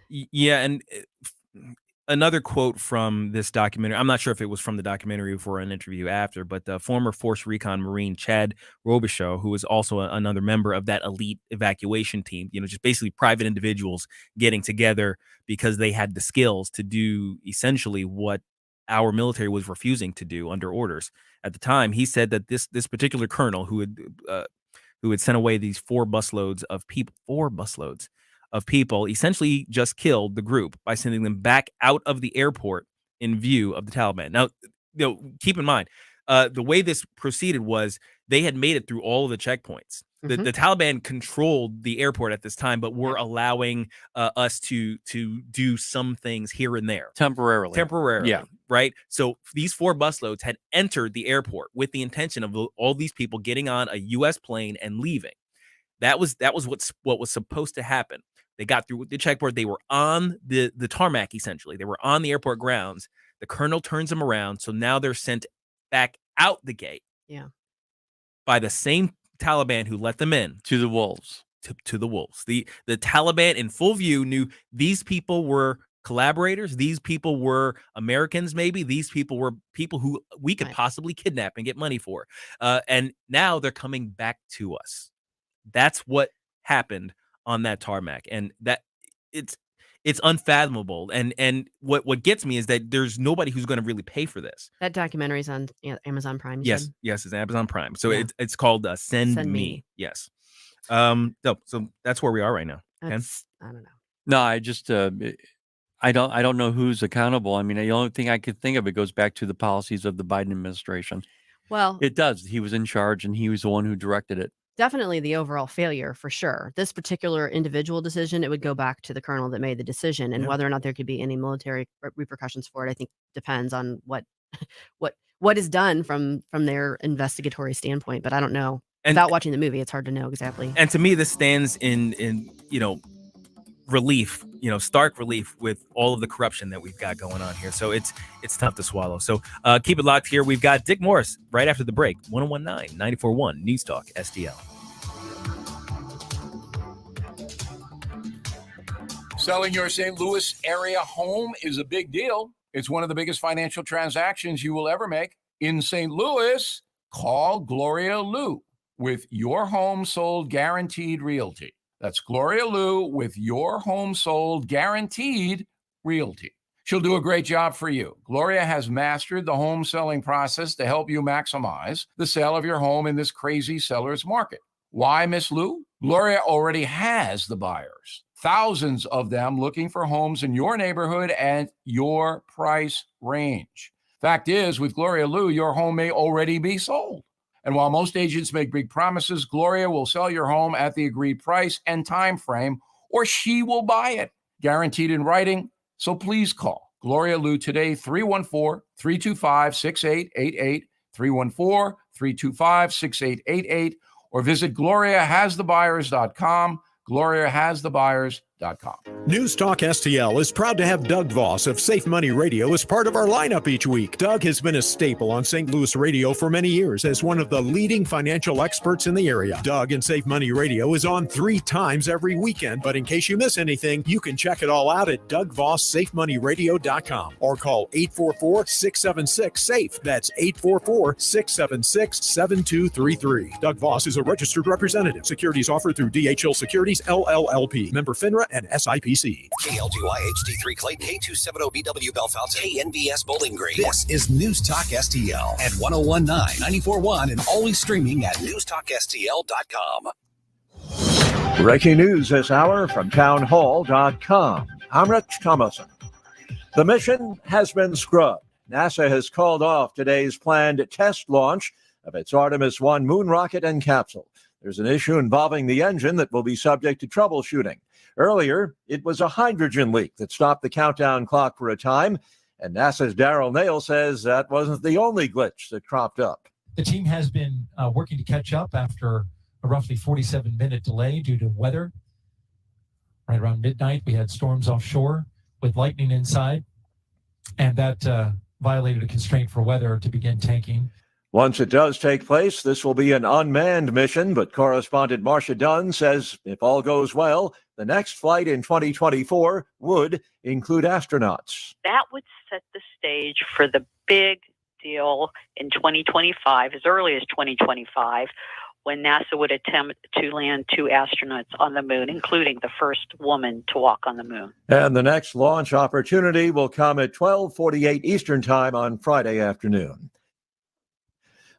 Yeah. And another quote from this documentary, I'm not sure if it was from the documentary or for an interview after, but the former Force Recon Marine Chad Robichaud, who was also another member of that elite evacuation team, just basically private individuals getting together because they had the skills to do essentially what our military was refusing to do under orders at the time. He said that this particular colonel who had sent away these 4 busloads of people essentially just killed the group by sending them back out of the airport in view of the Taliban. Now, keep in mind, the way this proceeded was they had made it through all of the checkpoints. The Taliban controlled the airport at this time, but were allowing us to do some things here and there. Temporarily. Yeah. Right. So these 4 busloads had entered the airport with the intention of all these people getting on a U.S. plane and leaving. That was what was supposed to happen. They got through the checkpoint. They were on the tarmac, essentially. They were on the airport grounds. The colonel turns them around. So now they're sent back out the gate. Yeah. By the same Taliban who let them in. To the wolves. To the wolves. The Taliban in full view knew these people were collaborators. These people were Americans, maybe. These people were people who we could possibly kidnap and get money for. And now they're coming back to us. That's what happened on that tarmac, and that it's unfathomable. And what gets me is that there's nobody who's going to really pay for this. That documentary's on Amazon Prime. Yes, it's Amazon Prime. So it's called Send Me. Yes. So that's where we are right now. I don't know. No, I just I don't know who's accountable. I mean, the only thing I could think of, it goes back to the policies of the Biden administration. Well, it does. He was in charge, and he was the one who directed it. Definitely the overall failure, for sure. This particular individual decision, it would go back to the colonel that made the decision, and whether or not there could be any military repercussions for it, I think depends on what is done from their investigatory standpoint. But I don't know. Without watching the movie, it's hard to know exactly. And to me, this stands in relief, stark relief with all of the corruption that we've got going on here. So it's tough to swallow. So keep it locked here. We've got Dick Morris right after the break. 1019 94.1 News Talk STL. Selling your St. Louis area home is a big deal. It's one of the biggest financial transactions you will ever make. In St. Louis, call Gloria Liu with Your Home Sold Guaranteed Realty. That's Gloria Liu with Your Home Sold Guaranteed Realty. She'll do a great job for you. Gloria has mastered the home selling process to help you maximize the sale of your home in this crazy seller's market. Why, Miss Liu? Gloria already has the buyers. Thousands of them looking for homes in your neighborhood and your price range. Fact is, with Gloria Lou, your home may already be sold. And while most agents make big promises, Gloria will sell your home at the agreed price and time frame, or she will buy it, guaranteed in writing. So please call Gloria Lou today, 314-325-6888, 314-325-6888, or visit GloriaHasTheBuyers.com, GloriaHasTheBuyers.com. Newstalk STL is proud to have Doug Voss of Safe Money Radio as part of our lineup each week. Doug has been a staple on St. Louis radio for many years as one of the leading financial experts in the area. Doug and Safe Money Radio is on 3 times every weekend, but in case you miss anything, you can check it all out at DougVossSafeMoneyRadio.com or call 844-676-SAFE. That's 844-676-7233. Doug Voss is a registered representative. Securities offered through DHL Securities, LLLP. Member FINRA and SIPC. KLGY HD3 Clayton, K270BW Belfast, KNBS Bowling Green. This is News Talk STL at 1019, 94.1, and always streaming at NewstalkSTL.com. Breaking news this hour from townhall.com. I'm Rich Thomason. The mission has been scrubbed. NASA has called off today's planned test launch of its Artemis 1 moon rocket and capsule. There's an issue involving the engine that will be subject to troubleshooting. Earlier, it was a hydrogen leak that stopped the countdown clock for a time, and NASA's Darrell Nail says that wasn't the only glitch that cropped up. The team has been working to catch up after a roughly 47-minute delay due to weather. Right around midnight, we had storms offshore with lightning inside, and that violated a constraint for weather to begin tanking. Once it does take place, this will be an unmanned mission, but correspondent Marcia Dunn says if all goes well, the next flight in 2024 would include astronauts. That would set the stage for the big deal in 2025, as early as 2025, when NASA would attempt to land 2 astronauts on the moon, including the first woman to walk on the moon. And the next launch opportunity will come at 12:48 Eastern Time on Friday afternoon.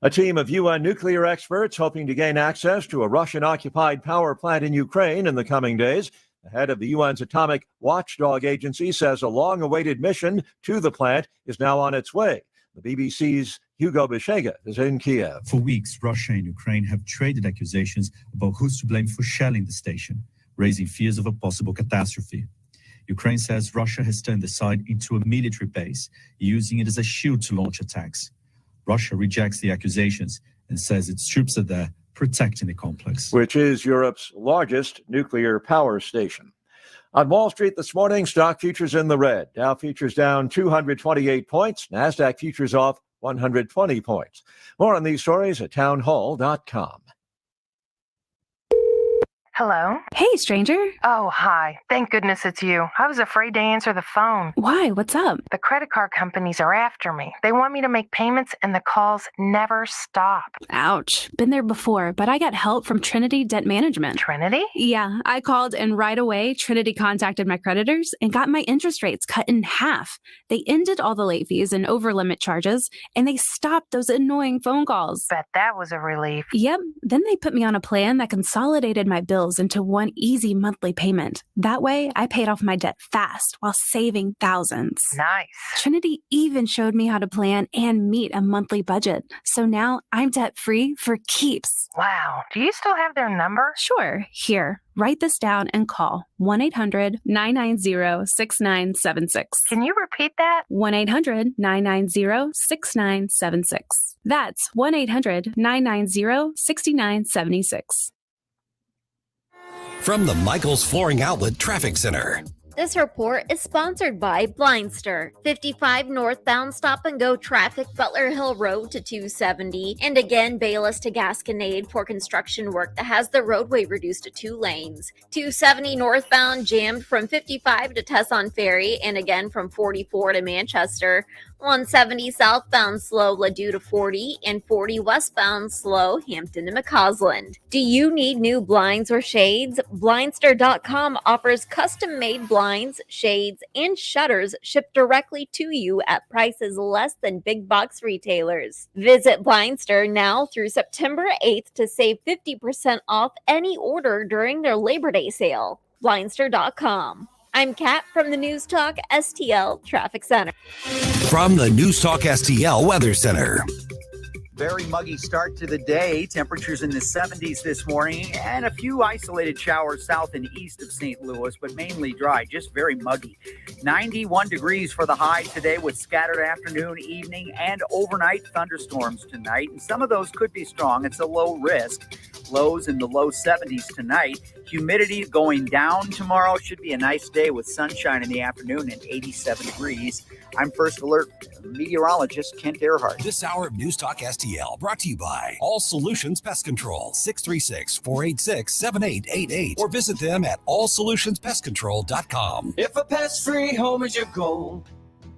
A team of UN nuclear experts hoping to gain access to a Russian-occupied power plant in Ukraine in the coming days. The head of the UN's Atomic Watchdog Agency says a long-awaited mission to the plant is now on its way. The BBC's Hugo Bishega is in Kiev. For weeks, Russia and Ukraine have traded accusations about who's to blame for shelling the station, raising fears of a possible catastrophe. Ukraine says Russia has turned the site into a military base, using it as a shield to launch attacks. Russia rejects the accusations and says its troops are there protecting the complex, which is Europe's largest nuclear power station. On Wall Street this morning, stock futures in the red. Dow futures down 228 points. NASDAQ futures off 120 points. More on these stories at townhall.com. Hello? Hey, stranger. Oh, hi. Thank goodness it's you. I was afraid to answer the phone. Why? What's up? The credit card companies are after me. They want me to make payments and the calls never stop. Ouch. Been there before, but I got help from Trinity Debt Management. Trinity? Yeah, I called and right away Trinity contacted my creditors and got my interest rates cut in half. They ended all the late fees and over-limit charges, and they stopped those annoying phone calls. Bet that was a relief. Yep. Then they put me on a plan that consolidated my bills into one easy monthly payment. That way, I paid off my debt fast while saving thousands. Nice. Trinity even showed me how to plan and meet a monthly budget. So now I'm debt-free for keeps. Wow. Do you still have their number? Sure. Here, write this down and call 1-800-990-6976. Can you repeat that? 1-800-990-6976. That's 1-800-990-6976. From the Michaels Flooring Outlet Traffic Center. This report is sponsored by Blindster. 55 northbound stop and go traffic Butler Hill Road to 270. And again, Bayless to Gasconade for construction work that has the roadway reduced to 2 lanes. 270 northbound jammed from 55 to Tesson Ferry and again from 44 to Manchester. 170 southbound slow Ladue to 40 and 40 westbound slow Hampton to McCausland. Do you need new blinds or shades? Blindster.com offers custom-made blinds, shades, and shutters shipped directly to you at prices less than big box retailers. Visit Blindster now through September 8th to save 50% off any order during their Labor Day sale. Blindster.com. I'm Kat from the News Talk STL Traffic Center. From the News Talk STL Weather Center. Very muggy start to the day. Temperatures in the 70s this morning and a few isolated showers south and east of St. Louis, but mainly dry, just very muggy. 91 degrees for the high today with scattered afternoon, evening, and overnight thunderstorms tonight. And some of those could be strong. It's a low risk. Lows in the low 70s tonight. Humidity going down tomorrow. Should be a nice day with sunshine in the afternoon and 87 degrees. I'm First Alert meteorologist Kent Earhart. This hour of News Talk STL brought to you by All Solutions Pest Control, 636-486-7888, or visit them at allsolutionspestcontrol.com. If a pest-free home is your goal,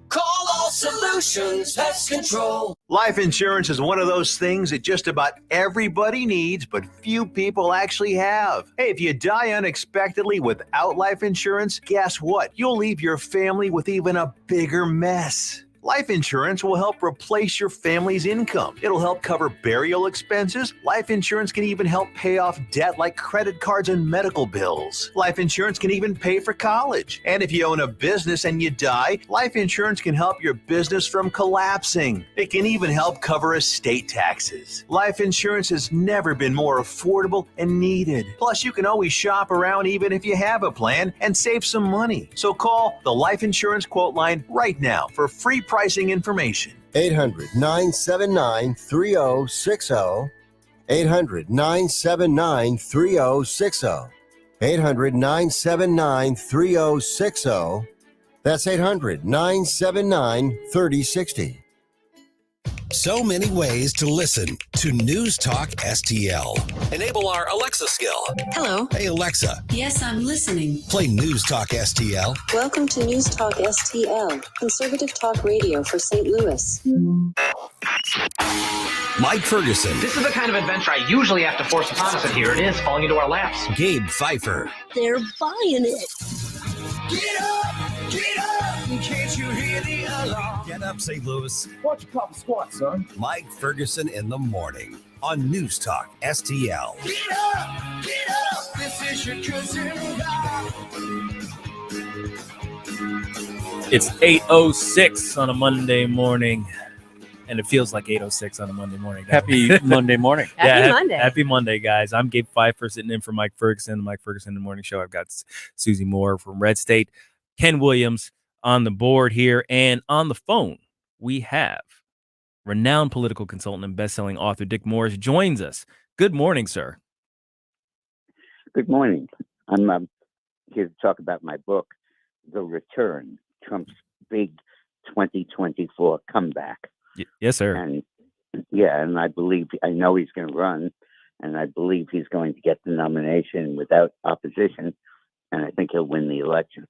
call All Solutions Pest Control. Life insurance is one of those things that just about everybody needs, but few people actually have. Hey, if you die unexpectedly without life insurance, guess what? You'll leave your family with even a bigger mess. Life insurance will help replace your family's income. It'll help cover burial expenses. Life insurance can even help pay off debt like credit cards and medical bills. Life insurance can even pay for college. And if you own a business and you die, life insurance can help your business from collapsing. It can even help cover estate taxes. Life insurance has never been more affordable and needed. Plus, you can always shop around even if you have a plan and save some money. So call the Life Insurance Quote Line right now for free pricing information. 800-979-3060. 800-979-3060. 800-979-3060. That's 800-979-3060. So many ways to listen to News Talk STL. Enable our Alexa skill. Hello. Hey, Alexa. Yes, I'm listening. Play News Talk STL. Welcome to News Talk STL, conservative talk radio for St. Louis. Mike Ferguson. This is the kind of adventure I usually have to force upon us, and here it is, falling into our laps. Gabe Pfeiffer. They're buying it. Get up! Get up! Can't you hear the alarm? Get up, St. Louis. Why don't you pop a squat, son? Mike Ferguson in the morning on News Talk STL. Get up! Get up! This is your cousin Rob. It's 8:06 on a Monday morning, and it feels like 8:06 on a Monday morning. Happy Monday morning. Happy Monday. Happy Monday, guys. I'm Gabe Pfeiffer sitting in for Mike Ferguson, the Mike Ferguson in the Morning Show. I've got Susie Moore from Red State, Ken Williams on the board here, and on the phone we have renowned political consultant and best-selling author Dick Morris joins us. Good morning, sir. Good morning. I'm here to talk about my book, The Return, Trump's big 2024 comeback. Yes, sir. And I know he's going to run, and I believe he's going to get the nomination without opposition, and I think he'll win the election.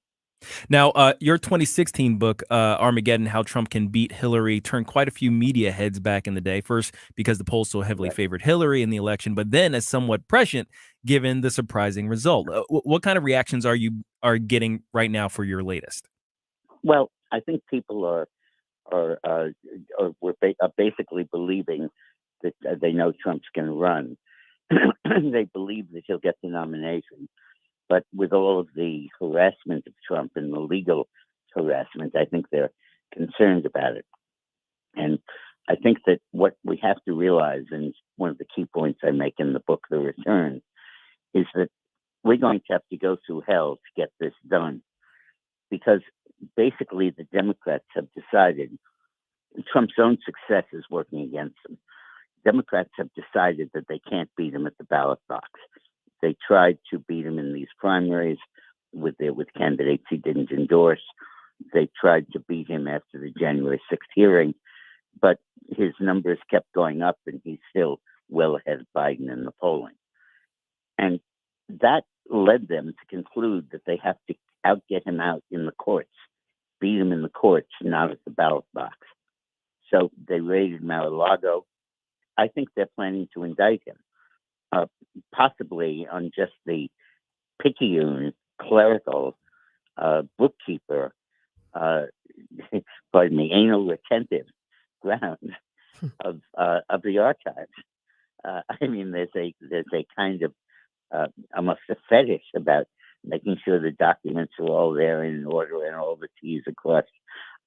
Now, your 2016 book, Armageddon, How Trump Can Beat Hillary, turned quite a few media heads back in the day. First, because the polls so heavily favored Hillary in the election, but then as somewhat prescient, given the surprising result. What kind of reactions are you getting right now for your latest? Well, I think people are basically believing that they know Trump's going to run. They believe that he'll get the nomination. But with all of the harassment of Trump and the legal harassment, I think they're concerned about it. And I think that what we have to realize, and one of the key points I make in the book, The Return, is that we're going to have to go through hell to get this done. Because basically the Democrats have decided Trump's own success is working against them. Democrats have decided that they can't beat him at the ballot box. They tried to beat him in these primaries with candidates he didn't endorse. They tried to beat him after the January 6th hearing, but his numbers kept going up and he's still well ahead of Biden in the polling. And that led them to conclude that they have to outget him out in the courts, beat him in the courts, not at the ballot box. So they raided Mar-a-Lago. I think they're planning to indict him. Possibly on just the picayune, clerical, bookkeeper, anal retentive ground of the archives. I mean, there's a kind of almost a fetish about making sure the documents are all there in order and all the T's are crossed,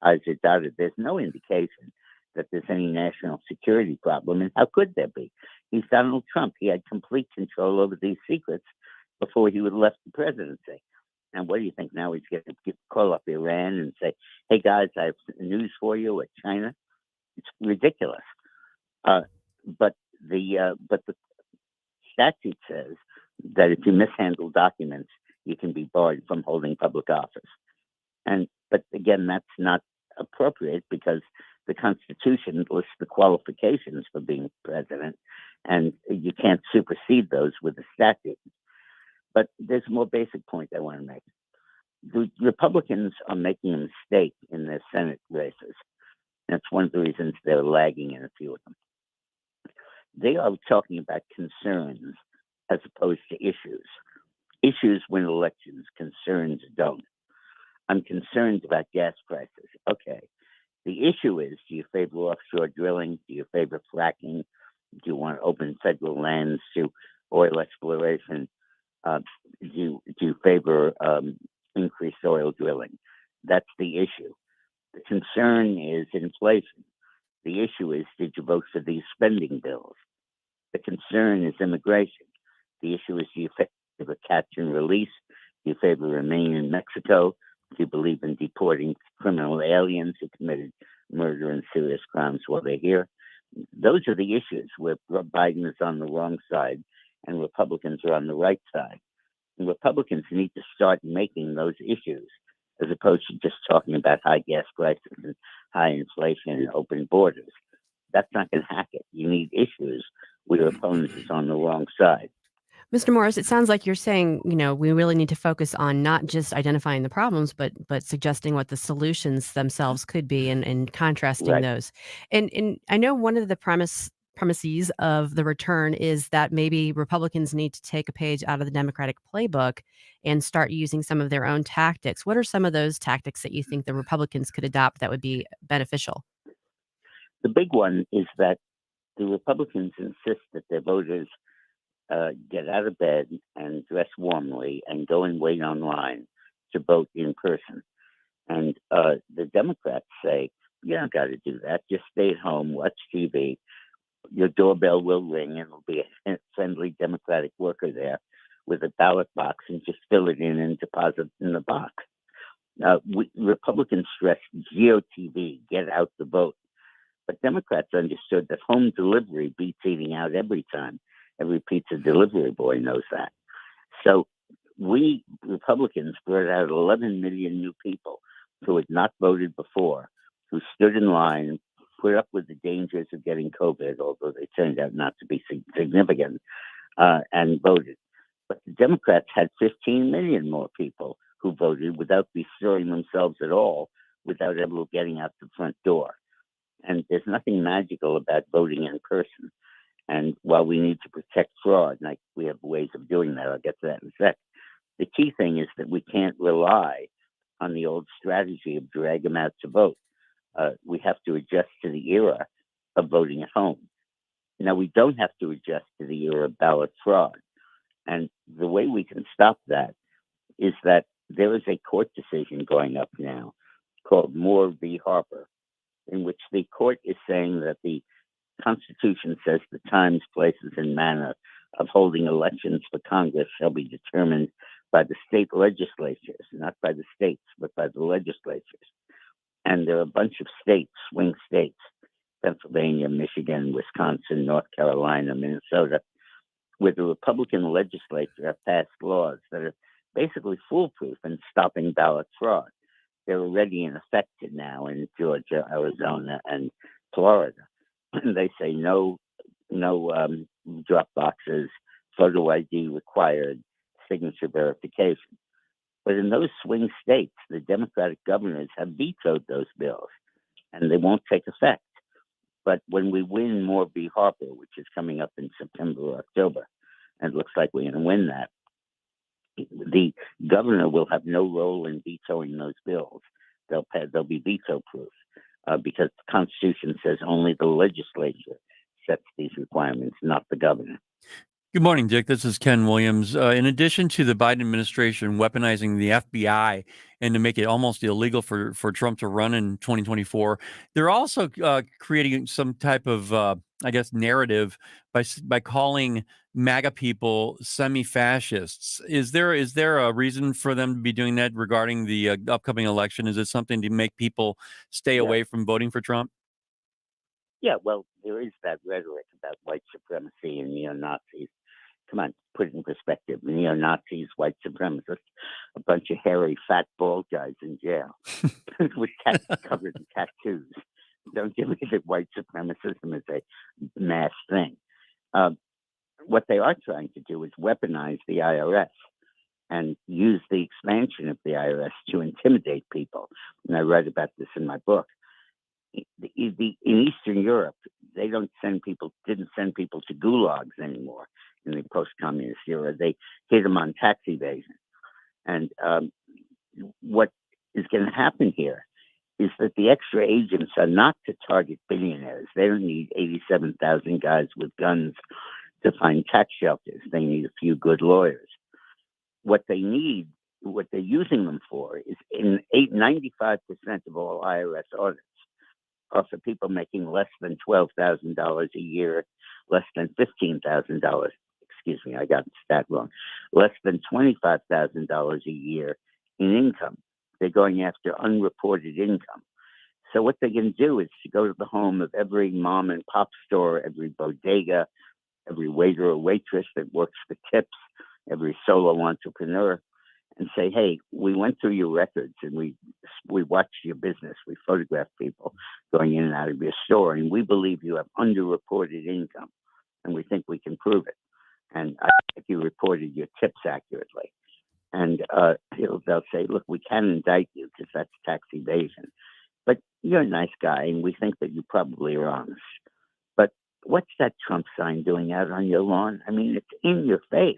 I's are dotted. There's no indication that there's any national security problem, and how could there be? He's Donald Trump. He had complete control over these secrets before he would have left the presidency. And what do you think now? He's going to call up Iran and say, "Hey guys, I have news for you at China." It's ridiculous. But the statute says that if you mishandle documents, you can be barred from holding public office. But again, that's not appropriate because the Constitution lists the qualifications for being president, and you can't supersede those with a statute. But there's a more basic point I want to make. The Republicans are making a mistake in their Senate races. That's one of the reasons they're lagging in a few of them. They are talking about concerns as opposed to issues. Issues win elections, concerns don't. I'm concerned about gas prices. Okay. The issue is, do you favor offshore drilling? Do you favor fracking? Do you want to open federal lands to oil exploration? Do you favor increased oil drilling? That's the issue. The concern is inflation. The issue is, did you vote for these spending bills? The concern is immigration. The issue is, do you favor catch and release? Do you favor remain in Mexico? Do you believe in deporting criminal aliens who committed murder and serious crimes while they're here? Those are the issues where Biden is on the wrong side and Republicans are on the right side. And Republicans need to start making those issues as opposed to just talking about high gas prices and high inflation and open borders. That's not going to hack it. You need issues where your opponent is on the wrong side. Mr. Morris, it sounds like you're saying, we really need to focus on not just identifying the problems, but suggesting what the solutions themselves could be and contrasting Right. those. And I know one of the premises of the return is that maybe Republicans need to take a page out of the Democratic playbook and start using some of their own tactics. What are some of those tactics that you think the Republicans could adopt that would be beneficial? The big one is that the Republicans insist that their voters get out of bed and dress warmly and go and wait online to vote in person. And the Democrats say, you don't got to do that. Just stay at home, watch TV. Your doorbell will ring and there'll be a friendly Democratic worker there with a ballot box and just fill it in and deposit it in the box. Republicans stress GOTV, get out the vote. But Democrats understood that home delivery beats eating out every time. Every pizza delivery boy knows that. So we Republicans brought out 11 million new people who had not voted before, who stood in line, put up with the dangers of getting COVID, although they turned out not to be significant, and voted. But the Democrats had 15 million more people who voted without bestirring themselves at all, without ever getting out the front door. And there's nothing magical about voting in person. And while we need to protect fraud, and we have ways of doing that, I'll get to that in a sec, the key thing is that we can't rely on the old strategy of drag them out to vote. We have to adjust to the era of voting at home. Now, we don't have to adjust to the era of ballot fraud. And the way we can stop that is that there is a court decision going up now called Moore v. Harper, in which the court is saying that the Constitution says the times, places, and manner of holding elections for Congress shall be determined by the state legislatures, not by the states, but by the legislatures. And there are a bunch of states, swing states, Pennsylvania, Michigan, Wisconsin, North Carolina, Minnesota, where the Republican legislature have passed laws that are basically foolproof in stopping ballot fraud. They're already in effect now in Georgia, Arizona, and Florida. They say no drop boxes, photo ID required, signature verification. But in those swing states, the Democratic governors have vetoed those bills, and they won't take effect. But when we win Moore v. Harper, which is coming up in September or October, and it looks like we're going to win that, the governor will have no role in vetoing those bills. They'll be veto-proof. Because the Constitution says only the legislature sets these requirements, not the governor. Good morning, Dick. This is Ken Williams. In addition to the Biden administration weaponizing the FBI and to make it almost illegal for Trump to run in 2024, they're also creating some type of, I guess, narrative by calling MAGA people semi-fascists. Is there a reason for them to be doing that regarding the upcoming election? Is it something to make people stay away from voting for Trump? Yeah, well, there is that rhetoric about white supremacy and neo-Nazis. Come on, put it in perspective. Neo-Nazis, white supremacists, a bunch of hairy, fat, bald guys in jail with covered in tattoos. Don't give me that white supremacism is a mass thing. What they are trying to do is weaponize the IRS and use the expansion of the IRS to intimidate people. And I write about this in my book. In Eastern Europe, they didn't send people to gulags anymore in the post-communist era. They hit them on tax evasion. And what is going to happen here is that the extra agents are not to target billionaires. They don't need 87,000 guys with guns to find tax shelters. They need a few good lawyers. What they need, what they're using them for, is 95% of all IRS audits are for people making less than $12,000 a year, less than $15,000. Excuse me, I got the stat wrong. Less than $25,000 a year in income. They're going after unreported income. So what they're going to do is to go to the home of every mom and pop store, every bodega, every waiter or waitress that works for tips, every solo entrepreneur, and say, hey, we went through your records and we watched your business. We photographed people going in and out of your store, and we believe you have underreported income, and we think we can prove it. And I think you reported your tips accurately. And they'll say, look, we can indict you because that's tax evasion. But you're a nice guy, and we think that you probably are honest. But what's that Trump sign doing out on your lawn? I mean, it's in your face.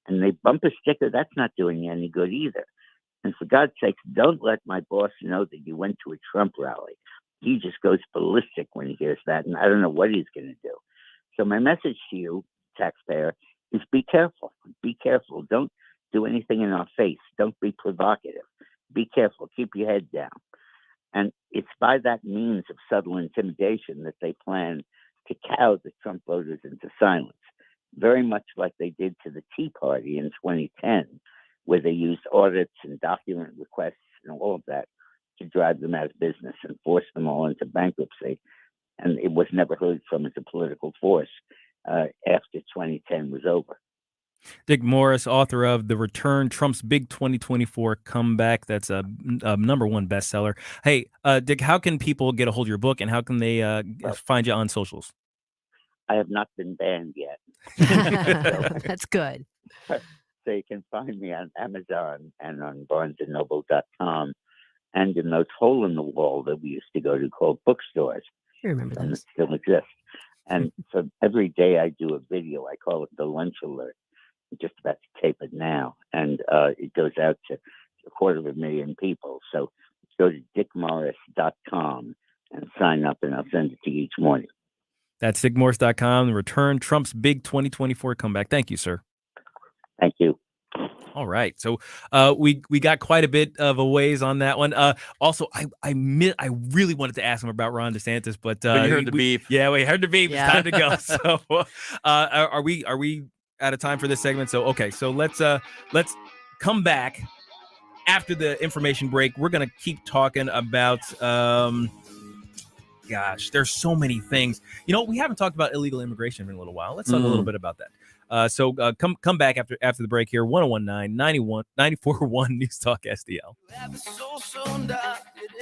And they bumper sticker, that's not doing you any good either. And for God's sakes, don't let my boss know that you went to a Trump rally. He just goes ballistic when he hears that, and I don't know what he's going to do. So my message to you, taxpayer, is be careful. Be careful. Don't do anything in our face. Don't be provocative. Be careful. Keep your head down. And it's by that means of subtle intimidation that they plan to cow the Trump voters into silence. Very much like they did to the Tea Party in 2010, where they used audits and document requests and all of that to drive them out of business and force them all into bankruptcy. And it was never heard from as a political force after 2010 was over. Dick Morris, author of The Return, Trump's Big 2024 Comeback. That's a #1 bestseller. Hey, Dick, how can people get a hold of your book, and how can they find you on socials? I have not been banned yet. That's good. So you can find me on Amazon and on BarnesandNoble.com and in those hole in the wall that we used to go to called bookstores. I remember those. And it still exists. And so every day I do a video. I call it the Lunch Alert. I'm just about to tape it now. And it goes out to 250,000 people. So go to dickmorris.com and sign up, and I'll send it to you each morning. That's dickmorris.com. Return, Trump's Big 2024 Comeback. Thank you, sir. Thank you. All right. So we got quite a bit of a ways on that one. Also, I really wanted to ask him about Ron DeSantis, but you heard the beep. Yeah, we heard the beep. Yeah. It's time to go. So are we out of time for this segment? So okay, so let's come back after the information break. We're gonna keep talking about gosh, there's so many things. You know, we haven't talked about illegal immigration in a little while. Let's talk a little bit about that. So come back after the break here. 1019-94.1 News Talk STL. It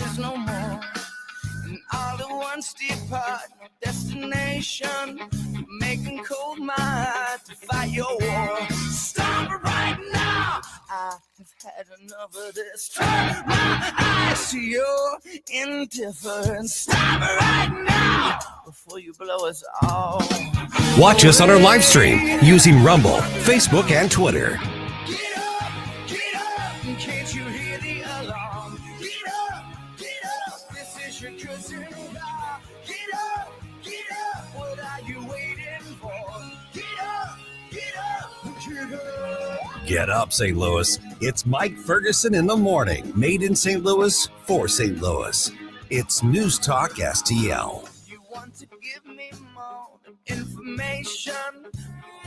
is no more. And all at once depart, no destination. Making cold my heart to fight your war. Stop it right now. I have had enough of this. Turn my eyes to your indifference. Stop it right now before you blow us all. Watch us on our live stream using Rumble, Facebook, and Twitter. Get up, can't you hear the alarm? Get up, this is your cousin Law. Get up, what are you waiting for? Get Get up, St. Louis. It's Mike Ferguson in the morning. Made in St. Louis for St. Louis. It's News Talk STL. You want to give me more information?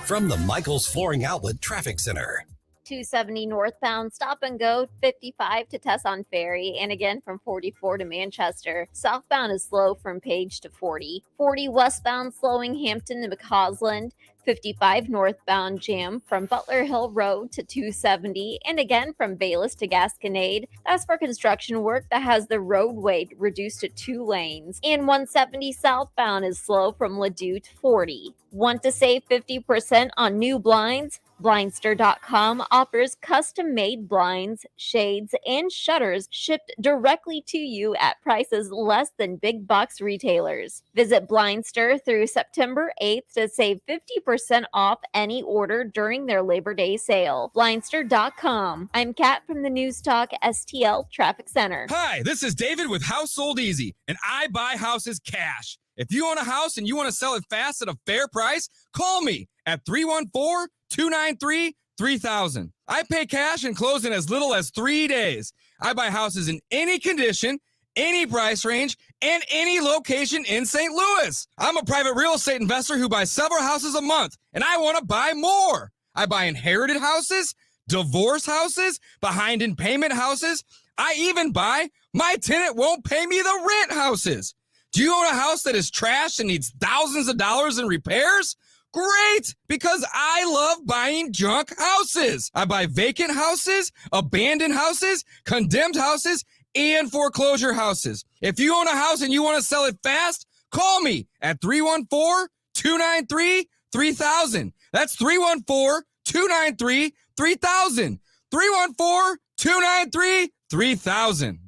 From the Michaels Flooring Outlet Traffic Center. 270 northbound, stop and go 55 to Tesson Ferry, and again from 44 to Manchester. Southbound is slow from Page to 40. 40 westbound, slowing Hampton to McCausland. 55 northbound, jam from Butler Hill Road to 270, and again from Bayless to Gasconade. That's for construction work that has the roadway reduced to 2 lanes. And 170 southbound is slow from Ladue to 40. Want to save 50% on new blinds? Blindster.com offers custom-made blinds, shades, and shutters shipped directly to you at prices less than big box retailers. Visit Blindster through September 8th to save 50% off any order during their Labor Day sale. Blindster.com. I'm Kat from the News Talk STL Traffic Center. Hi, this is David with Household Easy, and I buy houses cash. If you own a house and you want to sell it fast at a fair price, call me at 314-293-3000. I pay cash and close in as little as 3 days. I buy houses in any condition, any price range, and any location in St. Louis. I'm a private real estate investor who buys several houses a month, and I want to buy more. I buy inherited houses, divorce houses, behind in payment houses. I even buy my tenant won't pay me the rent houses. Do you own a house that is trashed and needs thousands of dollars in repairs? Great, because I love buying junk houses. I buy vacant houses, abandoned houses, condemned houses, and foreclosure houses. If you own a house and you want to sell it fast, call me at 314-293-3000. That's 314-293-3000. 314-293-3000.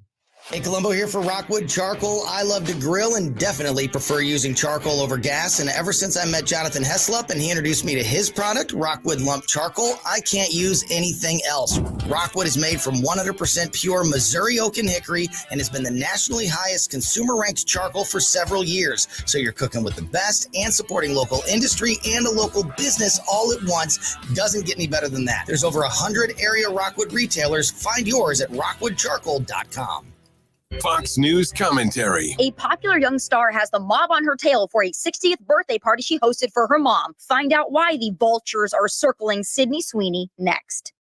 Hey, Columbo here for Rockwood Charcoal. I love to grill and definitely prefer using charcoal over gas. And ever since I met Jonathan Heslop and he introduced me to his product, Rockwood Lump Charcoal, I can't use anything else. Rockwood is made from 100% pure Missouri oak and hickory and has been the nationally highest consumer-ranked charcoal for several years. So you're cooking with the best and supporting local industry and a local business all at once. Doesn't get any better than that. There's over 100 area Rockwood retailers. Find yours at rockwoodcharcoal.com. Fox News commentary. A popular young star has the mob on her tail for a 60th birthday party she hosted for her mom. Find out why the vultures are circling Sydney Sweeney next.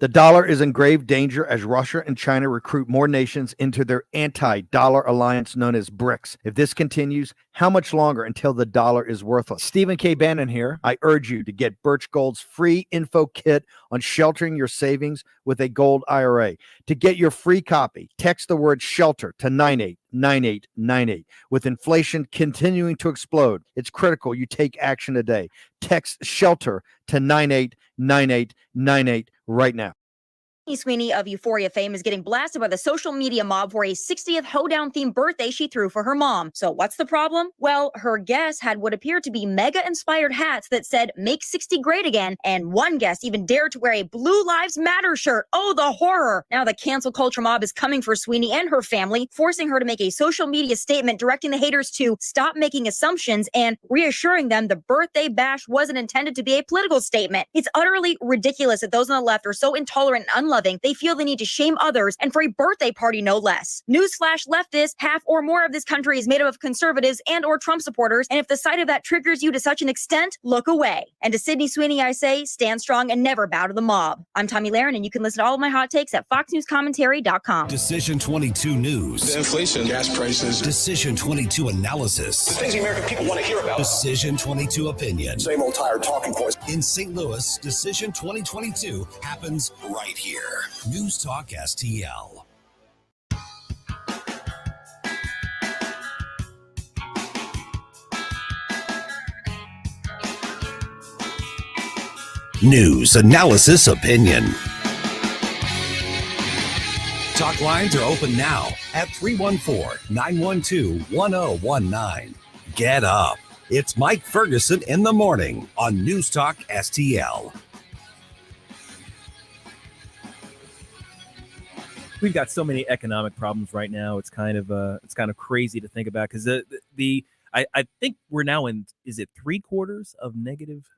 The dollar is in grave danger as Russia and China recruit more nations into their anti-dollar alliance known as BRICS. If this continues, how much longer until the dollar is worthless? Stephen K. Bannon here. I urge you to get Birch Gold's free info kit on sheltering your savings with a gold IRA. To get your free copy, text the word shelter to 989898. With inflation continuing to explode, it's critical you take action today. Text shelter to 989898 right now. Sydney Sweeney of Euphoria fame is getting blasted by the social media mob for a 60th hoedown-themed birthday she threw for her mom. So what's the problem? Well, her guest had what appeared to be mega-inspired hats that said, "Make 60 great again," and one guest even dared to wear a Blue Lives Matter shirt. Oh, the horror! Now the cancel culture mob is coming for Sweeney and her family, forcing her to make a social media statement directing the haters to stop making assumptions and reassuring them the birthday bash wasn't intended to be a political statement. It's utterly ridiculous that those on the left are so intolerant and unloving, they feel the need to shame others, and for a birthday party no less. Newsflash, leftists, half or more of this country is made up of conservatives and or Trump supporters, and if the sight of that triggers you to such an extent, look away. And to Sydney Sweeney, I say, stand strong and never bow to the mob. I'm Tommy Lahren, and you can listen to all of my hot takes at foxnewscommentary.com. Decision 22 News. The inflation, gas prices. Decision 22 Analysis. The things the American people want to hear about. Decision 22 Opinion. Same old tired talking points. In St. Louis, Decision 2022 happens right here. News Talk STL. News, analysis, opinion. Talk lines are open now at 314-912-1019. Get up. It's Mike Ferguson in the morning on News Talk STL. We've got so many economic problems right now. It's kind of crazy to think about because I think we're now in, is it 3/4 of negative?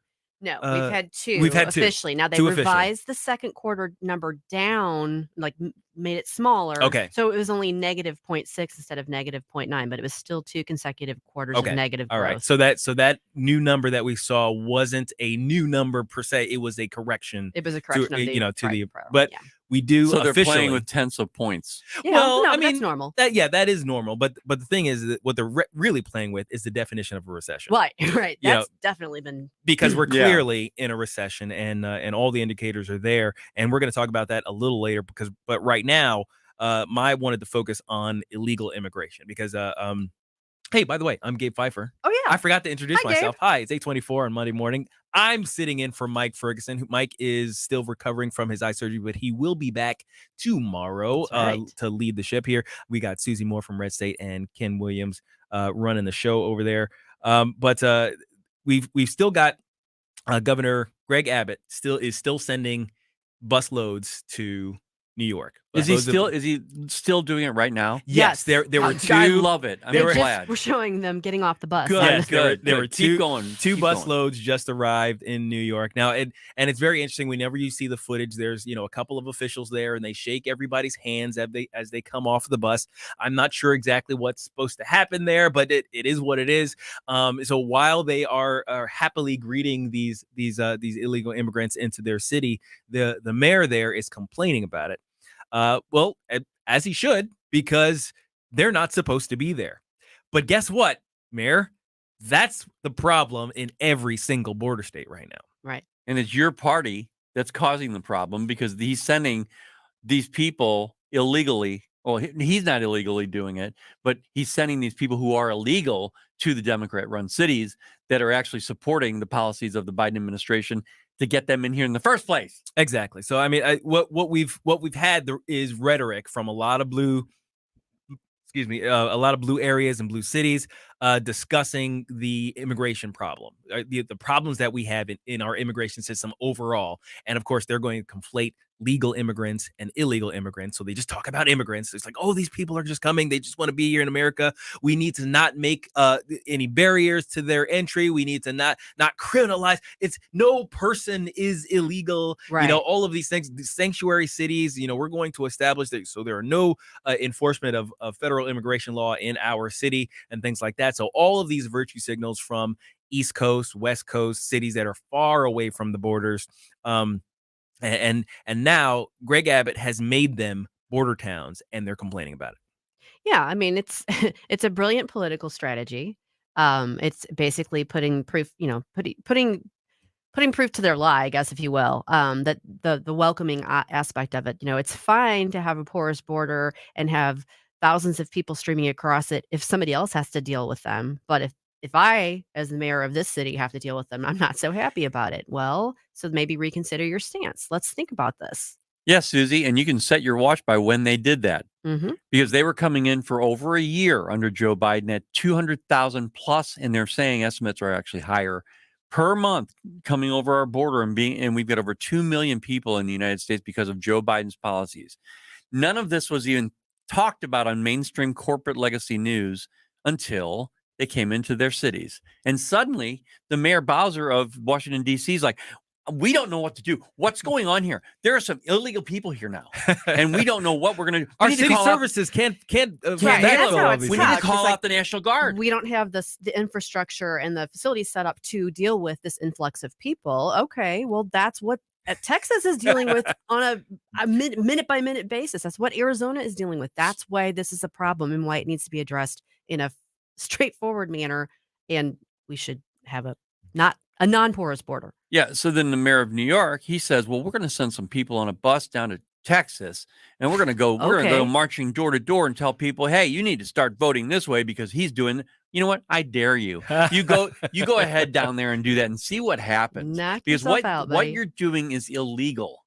No, we've had two. We've had two. Officially. Now they Two officially. revised the second quarter number down, like made it smaller. Okay. So it was only negative 0.6 instead of negative 0.9, but it was still 2 consecutive quarters of negative All growth. right. So that new number that we saw wasn't a new number per se. It was a correction. It was a correction of the but we do So they're officially playing with tenths of points. Yeah, well, no, I but mean, that's normal. That is normal. But the thing is that what they're really playing with is the definition of a recession. Right. That's You know, definitely been because we're Yeah. clearly in a recession and all the indicators are there, and we're going to talk about that a little later but right now I wanted to focus on illegal immigration because hey, by the way, I'm Gabe Pfeiffer. Oh yeah, I forgot to introduce Hi, myself. Gabe. Hi, it's 8:24 on Monday morning. I'm sitting in for Mike Ferguson. Mike is still recovering from his eye surgery, but he will be back tomorrow to lead the ship here. We got Susie Moore from Red State and Ken Williams running the show over there. But we've still got Governor Greg Abbott is still sending bus loads to New York. Is he still doing it right now? Yes. There were two. I love it. I'm glad. We're showing them getting off the bus. Good. Yes, good. There were two Keep bus going. loads just arrived in New York. Now, and it's very interesting. Whenever you see the footage, there's a couple of officials there, and they shake everybody's hands as they come off the bus. I'm not sure exactly what's supposed to happen there, but it is what it is. So while they are happily greeting these illegal immigrants into their city, the mayor there is complaining about it. Well, as he should, because they're not supposed to be there. But guess what, Mayor? That's the problem in every single border state right now. Right. And it's your party that's causing the problem because he's sending these people illegally. Well, he's not illegally doing it, but he's sending these people who are illegal to the Democrat-run cities that are actually supporting the policies of the Biden administration to get them in here in the first place. Exactly. So I mean, what we've had is rhetoric from a lot of blue areas and blue cities discussing the immigration problem, the problems that we have in our immigration system overall. And of course, they're going to conflate legal immigrants and illegal immigrants. So they just talk about immigrants. It's like, oh, these people are just coming. They just want to be here in America. We need to not make any barriers to their entry. We need to not criminalize. It's no person is illegal. Right. All of these things, these sanctuary cities, we're going to establish that. So there are no enforcement of federal immigration law in our city and things like that. So all of these virtue signals from East Coast, West Coast cities that are far away from the borders. And now Greg Abbott has made them border towns, and they're complaining about it. Yeah, I mean it's it's a brilliant political strategy. It's basically putting proof, putting proof to their lie, I guess, if you will. That the welcoming aspect of it. It's fine to have a porous border and have thousands of people streaming across it if somebody else has to deal with them. But if I, as the mayor of this city, have to deal with them, I'm not so happy about it. Well, so maybe reconsider your stance. Let's think about this. Yes, Susie, and you can set your watch by when they did that. Mm-hmm. Because they were coming in for over a year under Joe Biden at 200,000 plus, and they're saying estimates are actually higher per month coming over our border and we've got over 2 million people in the United States because of Joe Biden's policies. None of this was even talked about on mainstream corporate legacy news until they came into their cities. And suddenly the Mayor Bowser of Washington, D.C. is like, we don't know what to do. What's going on here? There are some illegal people here now, and we don't know what we're going to do. Our city services can't that's how it's we sucks. need to call It's out the National Guard. We don't have the infrastructure and the facilities set up to deal with this influx of people. Okay, well, that's what Texas is dealing with on a minute by minute basis. That's what Arizona is dealing with. That's why this is a problem and why it needs to be addressed in a straightforward manner. And we should have a non-porous border. Yeah. So then the mayor of New York, he says, well, we're going to send some people on a bus down to Texas, and we're going to go marching door to door and tell people, hey, you need to start voting this way because he's doing. You know what? I dare you. You go ahead down there and do that and see what happens. Knock because yourself out, what buddy. you're doing is illegal.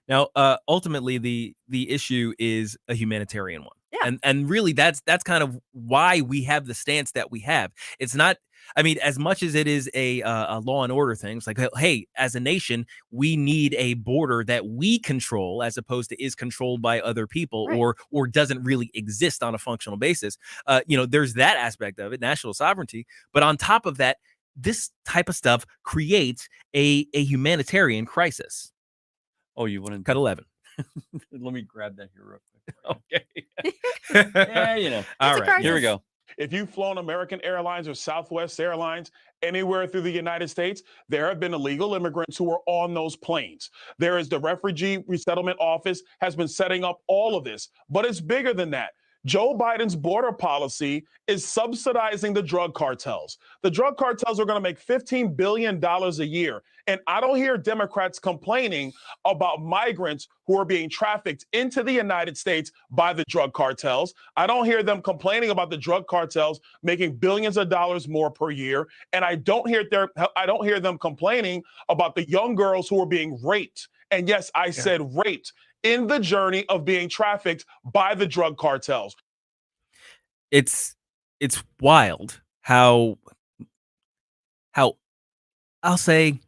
Now, ultimately, the issue is a humanitarian one. Yeah. And really, that's kind of why we have the stance that we have. It's not. I mean, as much as it is a law and order thing, it's like, hey, as a nation, we need a border that we control as opposed to is controlled by other people or doesn't really exist on a functional basis. There's that aspect of it, national sovereignty. But on top of that, this type of stuff creates a humanitarian crisis. Oh, you want to cut 11? Let me grab that here real quick. Okay. Yeah, All right, here we go. If you've flown American Airlines or Southwest Airlines anywhere through the United States, there have been illegal immigrants who are on those planes. There is the Refugee Resettlement Office has been setting up all of this, but it's bigger than that. Joe Biden's border policy is subsidizing the drug cartels. The drug cartels are going to make $15 billion a year. And I don't hear Democrats complaining about migrants who are being trafficked into the United States by the drug cartels. I don't hear them complaining about the drug cartels making billions of dollars more per year. And I don't hear them complaining about the young girls who are being raped. And yes, I said raped in the journey of being trafficked by the drug cartels. It's wild how I'll say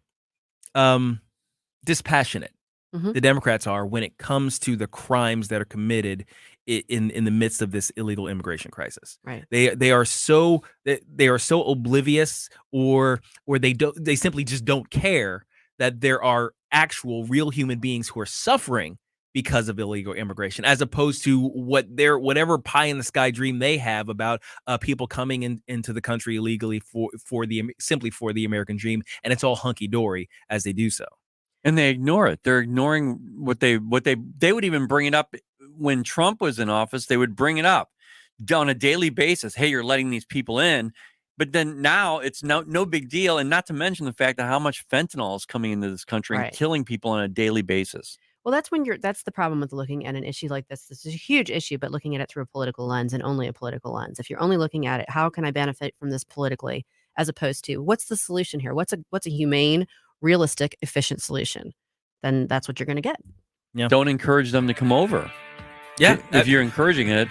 dispassionate the Democrats are when it comes to the crimes that are committed in the midst of this illegal immigration crisis. Right. They are so oblivious, or they simply just don't care that there are actual real human beings who are suffering because of illegal immigration, as opposed to whatever pie in the sky dream they have about people coming into the country illegally for the American dream, and it's all hunky dory as they do so. And they ignore it. They're ignoring what they would even bring it up when Trump was in office. They would bring it up on a daily basis. Hey, you're letting these people in. But then now it's no big deal. And not to mention the fact that how much fentanyl is coming into this country and killing people on a daily basis. Well, that's the problem with looking at an issue like this. This is a huge issue, but looking at it through a political lens and only a political lens. If you're only looking at it, how can I benefit from this politically, as opposed to what's the solution here? What's a humane, realistic, efficient solution? Then that's what you're going to get. Yeah. Don't encourage them to come over. Yeah, if you're encouraging it.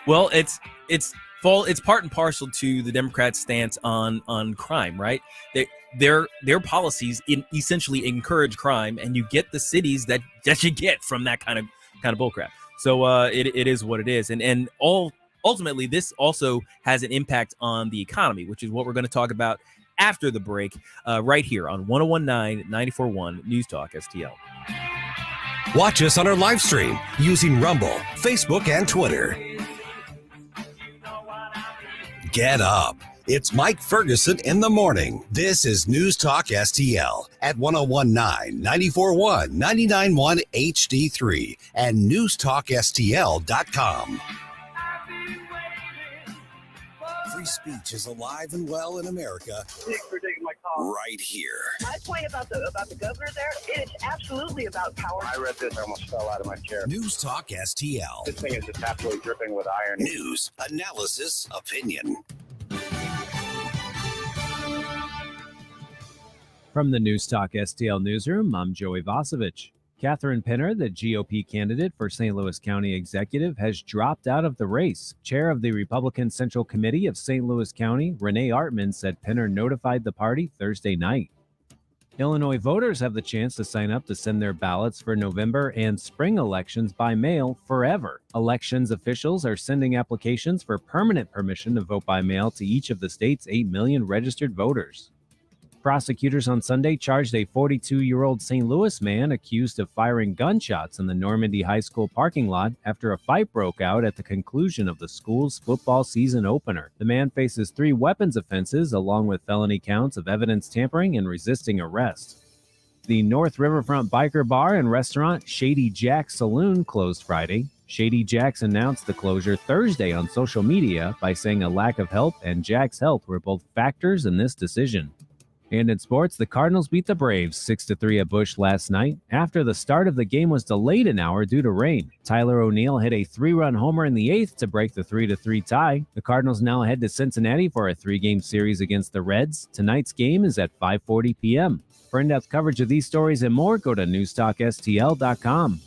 Well, it's part and parcel to the Democrats' stance on crime, right? Their policies essentially encourage crime, and you get the cities that you get from that kind of bullcrap. So it is what it is, and ultimately this also has an impact on the economy, which is what we're going to talk about after the break, right here on 101.9 94.1 News Talk STL. Watch us on our live stream using Rumble, Facebook, and Twitter. Get up. It's Mike Ferguson in the morning. This is News Talk STL at 101.9, 94.1, 99.1 HD3 and NewstalkSTL.com. Free speech is alive and well in America. Thanks for taking my call. Right here. My point about the governor there, it's absolutely about power. I read this, I almost fell out of my chair. News Talk STL. This thing is just absolutely dripping with iron. News, analysis, opinion. From the News Talk STL newsroom, I'm Joey Vasovich. Catherine Pinner, the GOP candidate for St. Louis County Executive, has dropped out of the race. Chair of the Republican Central Committee of St. Louis County, Renee Artman, said Pinner notified the party Thursday night. Illinois voters have the chance to sign up to send their ballots for November and spring elections by mail forever. Elections officials are sending applications for permanent permission to vote by mail to each of the state's 8 million registered voters. Prosecutors on Sunday charged a 42-year-old St. Louis man accused of firing gunshots in the Normandy High School parking lot after a fight broke out at the conclusion of the school's football season opener. The man faces 3 weapons offenses along with felony counts of evidence tampering and resisting arrest. The North Riverfront biker bar and restaurant Shady Jack's Saloon closed Friday. Shady Jack's announced the closure Thursday on social media by saying a lack of help and Jack's health were both factors in this decision. And in sports, the Cardinals beat the Braves 6-3 at Busch last night after the start of the game was delayed an hour due to rain. Tyler O'Neill hit a 3-run homer in the 8th to break the 3-3 tie. The Cardinals now head to Cincinnati for a 3-game series against the Reds. Tonight's game is at 5:40 p.m. For in-depth coverage of these stories and more, go to NewstalkSTL.com.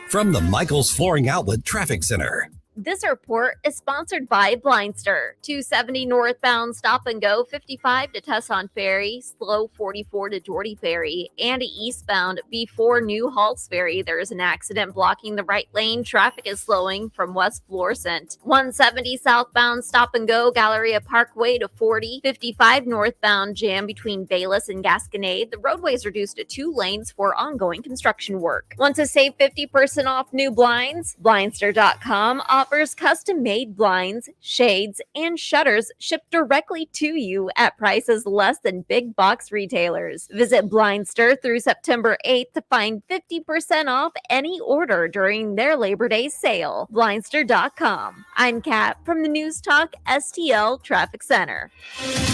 From the Michaels Flooring Outlet Traffic Center. This report is sponsored by Blindster. 270 northbound stop and go 55 to Tesson Ferry, slow 44 to Geordie Ferry, and eastbound before New Halls Ferry. There is an accident blocking the right lane. Traffic is slowing from West Florissant. 170 southbound stop and go Galleria Parkway to 40, 55 northbound jam between Bayless and Gasconade. The roadway is reduced to 2 lanes for ongoing construction work. Want to save 50% off new blinds? Blindster.com offers custom-made blinds, shades, and shutters shipped directly to you at prices less than big box retailers. Visit Blindster through September 8th to find 50% off any order during their Labor Day sale. Blindster.com. I'm Kat from the News Talk STL Traffic Center.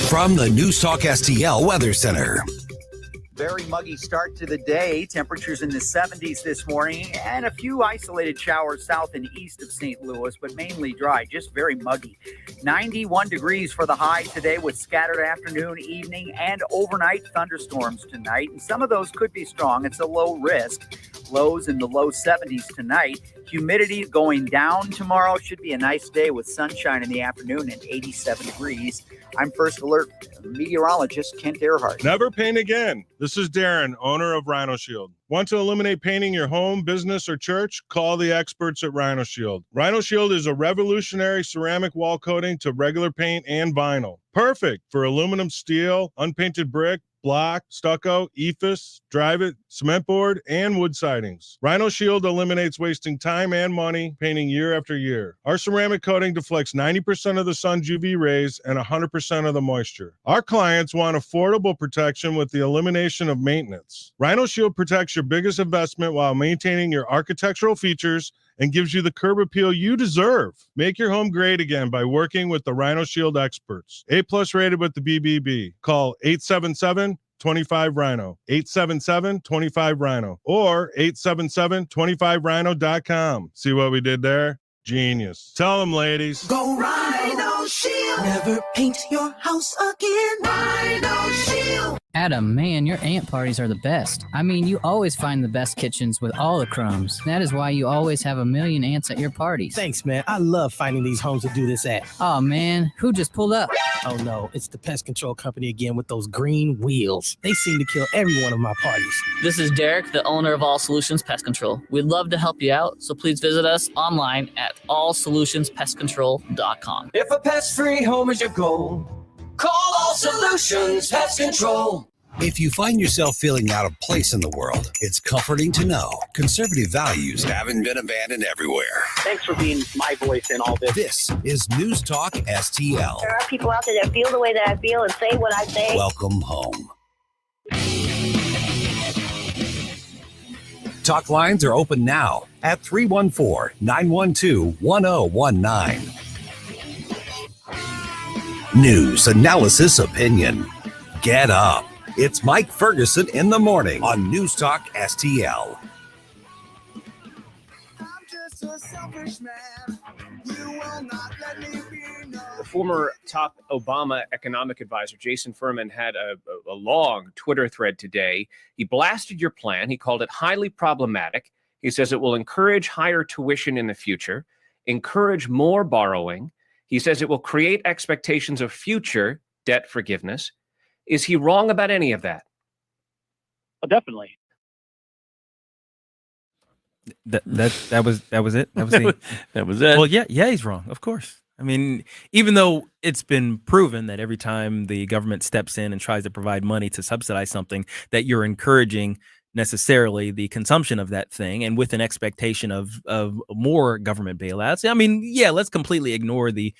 From the News Talk STL Weather Center. Very muggy start to the day. Temperatures in the 70s this morning and a few isolated showers south and east of St. Louis, but mainly dry, just very muggy. 91 degrees for the high today with scattered afternoon, evening, and overnight thunderstorms tonight. And some of those could be strong. It's a low risk. Lows in the low 70s tonight. Humidity going down tomorrow. Should be a nice day with sunshine in the afternoon and 87 degrees. I'm First Alert meteorologist Kent Earhart. Never paint again. This is Darren, owner of Rhino Shield. Want to eliminate painting your home, business, or church? Call the experts at Rhino Shield. Rhino Shield is a revolutionary ceramic wall coating to regular paint and vinyl. Perfect for aluminum, steel, unpainted brick, block, stucco, ephes, drive-it, cement board, and wood sidings. Rhino Shield eliminates wasting time and money painting year after year. Our ceramic coating deflects 90% of the sun's UV rays and 100% of the moisture. Our clients want affordable protection with the elimination of maintenance. Rhino Shield protects your biggest investment while maintaining your architectural features and gives you the curb appeal you deserve. Make your home great again by working with the Rhino Shield experts. A+ rated with the BBB. Call 877-25-RHINO, 877-25-RHINO, or 877-25rhino.com. See what we did there? Genius. Tell them, ladies. Go Rhino Shield. Never paint your house again. Rhino Shield. Adam, man, your aunt parties are the best. I mean, you always find the best kitchens with all the crumbs. That is why you always have a million aunts at your parties. Thanks, man. I love finding these homes to do this at. Oh, man, who just pulled up? Oh, no, it's the pest control company again with those green wheels. They seem to kill every one of my parties. This is Derek, the owner of All Solutions Pest Control. We'd love to help you out, so please visit us online at allsolutionspestcontrol.com. If a pest-free home is your goal, call All Solutions Pest Control. If you find yourself feeling out of place in the world, it's comforting to know conservative values haven't been abandoned everywhere. Thanks for being my voice in all this. This is News Talk STL. There are people out there that feel the way that I feel and say what I say. Welcome home. Talk lines are open now at 314-912-1019. News, analysis, opinion. Get up. It's Mike Ferguson in the morning on News Talk STL. The former top Obama economic advisor, Jason Furman, had a long Twitter thread today. He blasted your plan. He called it highly problematic. He says it will encourage higher tuition in the future, encourage more borrowing. He says it will create expectations of future debt forgiveness. Is he wrong about any of that? Oh, definitely. That was it. That was it. That was it. Well, yeah, he's wrong. Of course. I mean, even though it's been proven that every time the government steps in and tries to provide money to subsidize something, that you're encouraging necessarily the consumption of that thing, and with an expectation of more government bailouts. I mean, yeah, let's completely ignore the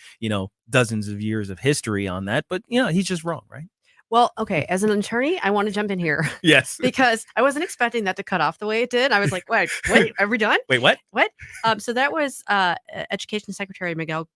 dozens of years of history on that, but he's just wrong, right? Well, okay. As an attorney, I want to jump in here. Yes. Because I wasn't expecting that to cut off the way it did. I was like, wait, are we done? Wait, what? What? So that was Education Secretary Miguel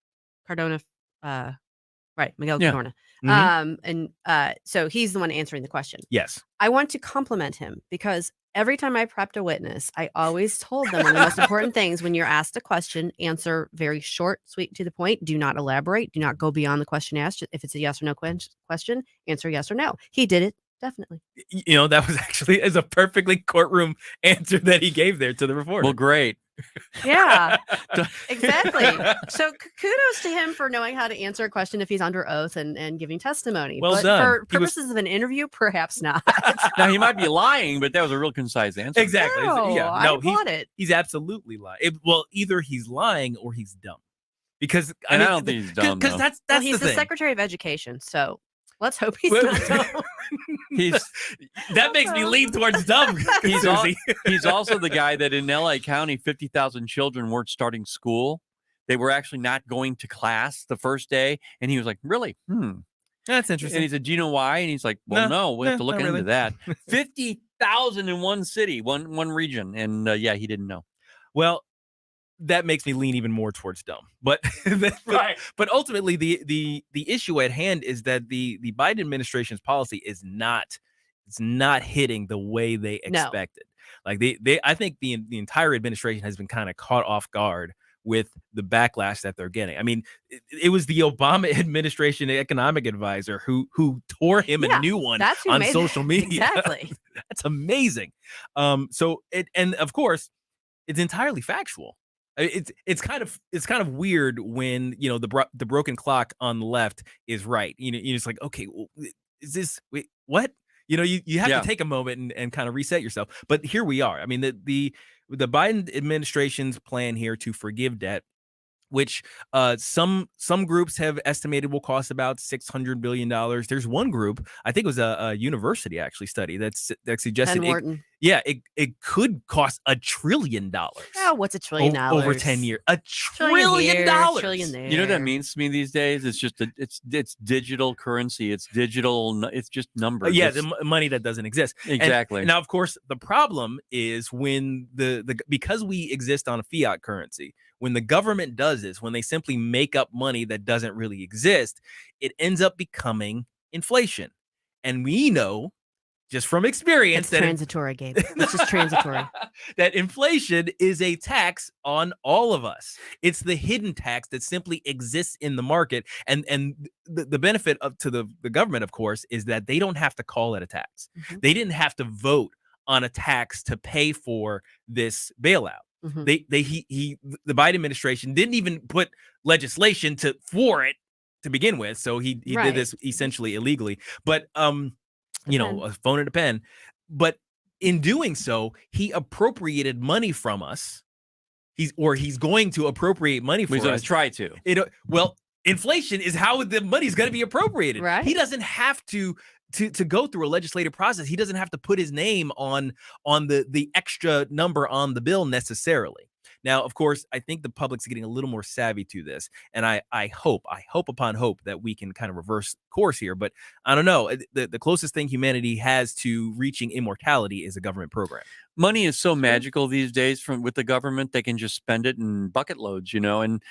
Cardona. Miguel Cardona. Mm-hmm. So he's the one answering the question. Yes. I want to compliment him because every time I prepped a witness, I always told them one of the most important things when you're asked a question, answer very short, sweet, to the point. Do not elaborate. Do not go beyond the question asked. If it's a yes or no question, answer yes or no. He did it definitely. You know, that was actually is a perfectly courtroom answer that he gave there to the reporter. Well, great. Yeah, exactly. So kudos to him for knowing how to answer a question if he's under oath and giving testimony. Well but done. for purposes of an interview, perhaps not. Now, he might be lying, but that was a real concise answer. Exactly. No, Yeah. I No, applaud it. he's absolutely lying. Well, either he's lying or he's dumb. Because I don't think he's dumb. Because that's Well, he's the the thing. Secretary of Education, so let's hope he's Well, not dumb. That makes me lean towards dumb. He's also the guy that in LA County, 50,000 children weren't starting school. They were actually not going to class the first day. And he was like, really? That's interesting. And he said, do you know why? And he's like, well, no, we have to look not into really. that. 50,000 in one city, one region. And yeah, he didn't know. Well, that makes me lean even more towards dumb. But but ultimately the issue at hand is that the Biden administration's policy is not hitting the way they expected. Like they I think the entire administration has been kind of caught off guard with the backlash that they're getting. I mean, it was the Obama administration economic advisor who tore him a new one on social media. Exactly. That's amazing. And of course, it's entirely factual. It's kind of weird when, you know, the broken clock on the left is right. You know, you're just like, okay, well, is this what? You know, you have to take a moment and kind of reset yourself. But here we are. I mean, the Biden administration's plan here to forgive debt, which some groups have estimated will cost about $600 billion. There's one group, I think it was a university actually study that suggested it could cost $1 trillion. Oh, what's $1 trillion over 10 years? $1 Trillion trillion. Trillion there. You know what that means to me these days? It's just it's digital currency. It's digital. It's just numbers. Yeah, the money that doesn't exist. Exactly. And now, of course, the problem is when because we exist on a fiat currency, when the government does this, when they simply make up money that doesn't really exist, it ends up becoming inflation. And we know just from experience that transitory, Gabe. It's just transitory. That inflation is a tax on all of us. It's the hidden tax that simply exists in the market. And the benefit to the government, of course, is that they don't have to call it a tax. Mm-hmm. They didn't have to vote on a tax to pay for this bailout. Mm-hmm. The Biden administration didn't even put legislation for it to begin with. So he did this essentially illegally. But you know, a phone and a pen. But in doing so, he appropriated money from us. He's going to appropriate money for us. He's going to try to. Well, inflation is how the money's going to be appropriated. Right. He doesn't have to go through a legislative process. He doesn't have to put his name on the extra number on the bill necessarily. Now, of course, I think the public's getting a little more savvy to this, and I hope upon hope that we can kind of reverse course here. But I don't know. The closest thing humanity has to reaching immortality is a government program. Money is so magical these days with the government. They can just spend it in bucket loads, you know. And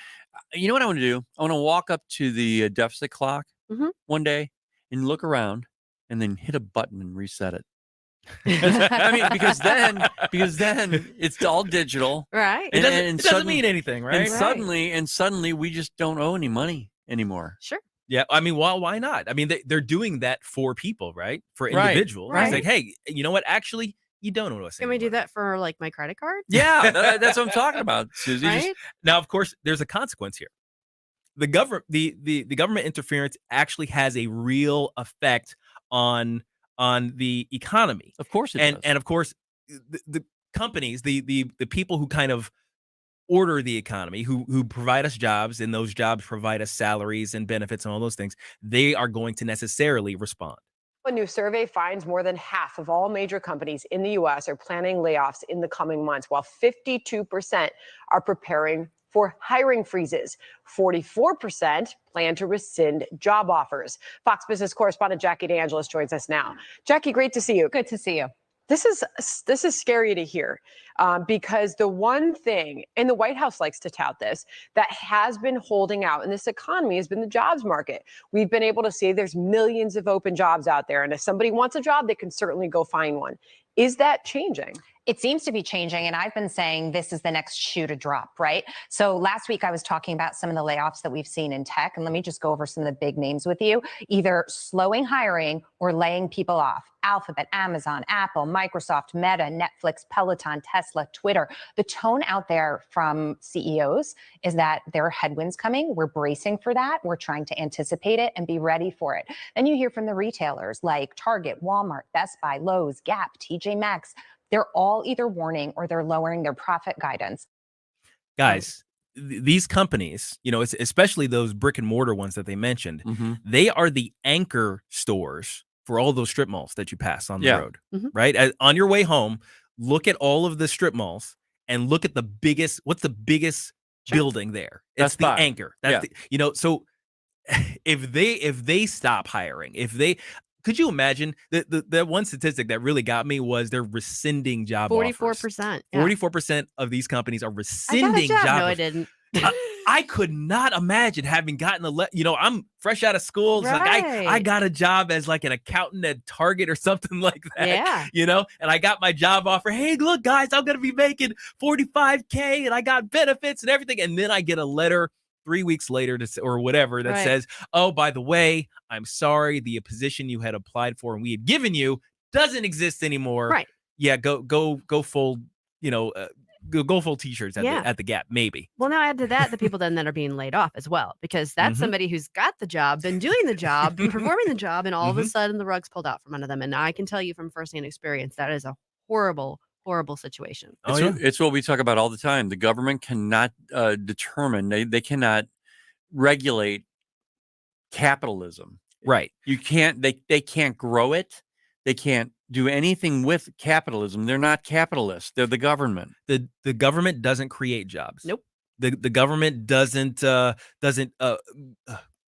you know what I want to do? I want to walk up to the deficit clock one day and look around, and then hit a button and reset it. I mean, because then it's all digital, right? It doesn't mean anything, right? And suddenly we just don't owe any money anymore. Sure. Yeah, I mean, why not? I mean, they're doing that for people, right? For individuals. Right. It's like, hey, you know what? Actually, you don't owe us Can we do that for like my credit card? Yeah, that's what I'm talking about, Susie. Right? Now, of course, there's a consequence here. The government interference actually has a real effect on the economy. Of course it does. And of course the companies, the people who kind of order the economy, who provide us jobs, and those jobs provide us salaries and benefits and all those things, they are going to necessarily respond. A new survey finds more than half of all major companies in the U.S. are planning layoffs in the coming months, while 52% are preparing for hiring freezes. 44% plan to rescind job offers. Fox Business correspondent Jackie DeAngelis joins us now. Jackie, great to see you. Good to see you. This is scary to hear because the one thing, and the White House likes to tout this, that has been holding out in this economy has been the jobs market. We've been able to see there's millions of open jobs out there. And if somebody wants a job, they can certainly go find one. Is that changing? It seems to be changing, and I've been saying this is the next shoe to drop, right? So last week I was talking about some of the layoffs that we've seen in tech, and let me just go over some of the big names with you, either slowing hiring or laying people off. Alphabet, Amazon, Apple, Microsoft, Meta, Netflix, Peloton, Tesla, Twitter. The tone out there from CEOs is that there are headwinds coming. We're bracing for that. We're trying to anticipate it and be ready for it. Then you hear from the retailers like Target, Walmart, Best Buy, Lowe's, Gap, TJ Maxx. They're all either warning or they're lowering their profit guidance. Guys, these companies, especially those brick and mortar ones that they mentioned, they are the anchor stores for all those strip malls that you pass on the road, right? On your way home, look at all of the strip malls and look at what's the biggest building there? It's the anchor. That's so if they stop hiring, could you imagine the one statistic that really got me was they're rescinding job 44%. 44% of these companies are rescinding job. job. No, I didn't. I could not imagine having gotten I'm fresh out of school. It's like I got a job as like an accountant at Target or something like that. Yeah. And I got my job offer. Hey, look, guys, I'm going to be making $45K and I got benefits and everything. And then I get a letter 3 weeks later or whatever that says, oh, by the way, I'm sorry, the position you had applied for and we had given you doesn't exist anymore. Right. Yeah, go full, go full t-shirts at the Gap, maybe. Well, now add to that the people then that are being laid off as well, because that's somebody who's got the job, been doing the job, been performing the job, and all of a sudden the rug's pulled out from under them. And I can tell you from firsthand experience, that is a horrible situation. It's what we talk about all the time. The government cannot determine, they cannot regulate capitalism. Right. You can't, they can't grow it. They can't do anything with capitalism. They're not capitalists. They're the government. The government doesn't create jobs. Nope. The government doesn't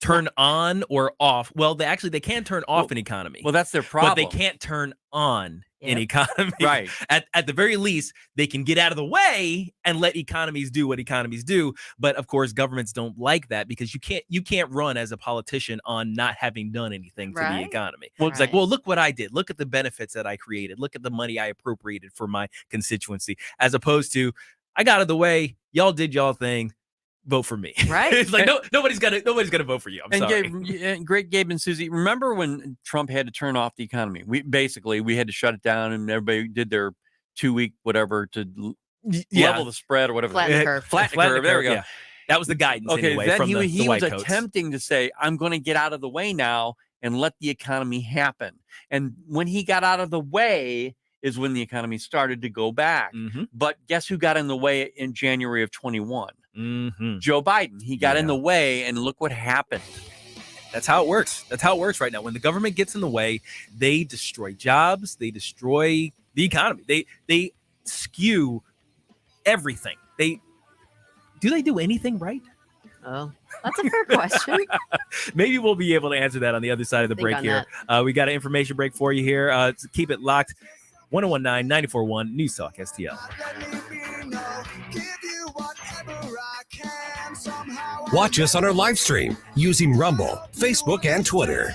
turn on or off. Well, they can turn off an economy. Well, that's their problem. But they can't turn on an economy. Right. At the very least, they can get out of the way and let economies do what economies do. But of course, governments don't like that because you can't run as a politician on not having done anything to the economy. Well, it's like, well, look what I did. Look at the benefits that I created. Look at the money I appropriated for my constituency, as opposed to I got out of the way. Y'all did y'all thing. Vote for me. Right. It's like nobody's gonna vote for you. I'm sorry. Great Gabe and Susie. Remember when Trump had to turn off the economy? We had to shut it down, and everybody did their 2-week whatever to level the spread or whatever. Flatten the curve. Flatten the curve. There we go. Yeah. That was the guidance. Okay. Anyway, Then from he was white coats. attempting to say, "I'm going to get out of the way now and let the economy happen." And when he got out of the way is when the economy started to go back. But guess who got in the way in January of 21? Joe Biden. He got in the way, and look what happened. That's how it works. That's how it works right now. When the government gets in the way, they destroy jobs. They destroy the economy. They skew everything. Do they do anything right? Oh, that's a fair question. Maybe we'll be able to answer that on the other side of the break here. We got an information break for you here. So keep it locked. 1019-94.1 News Talk STL. Watch us on our live stream using Rumble, Facebook, and Twitter.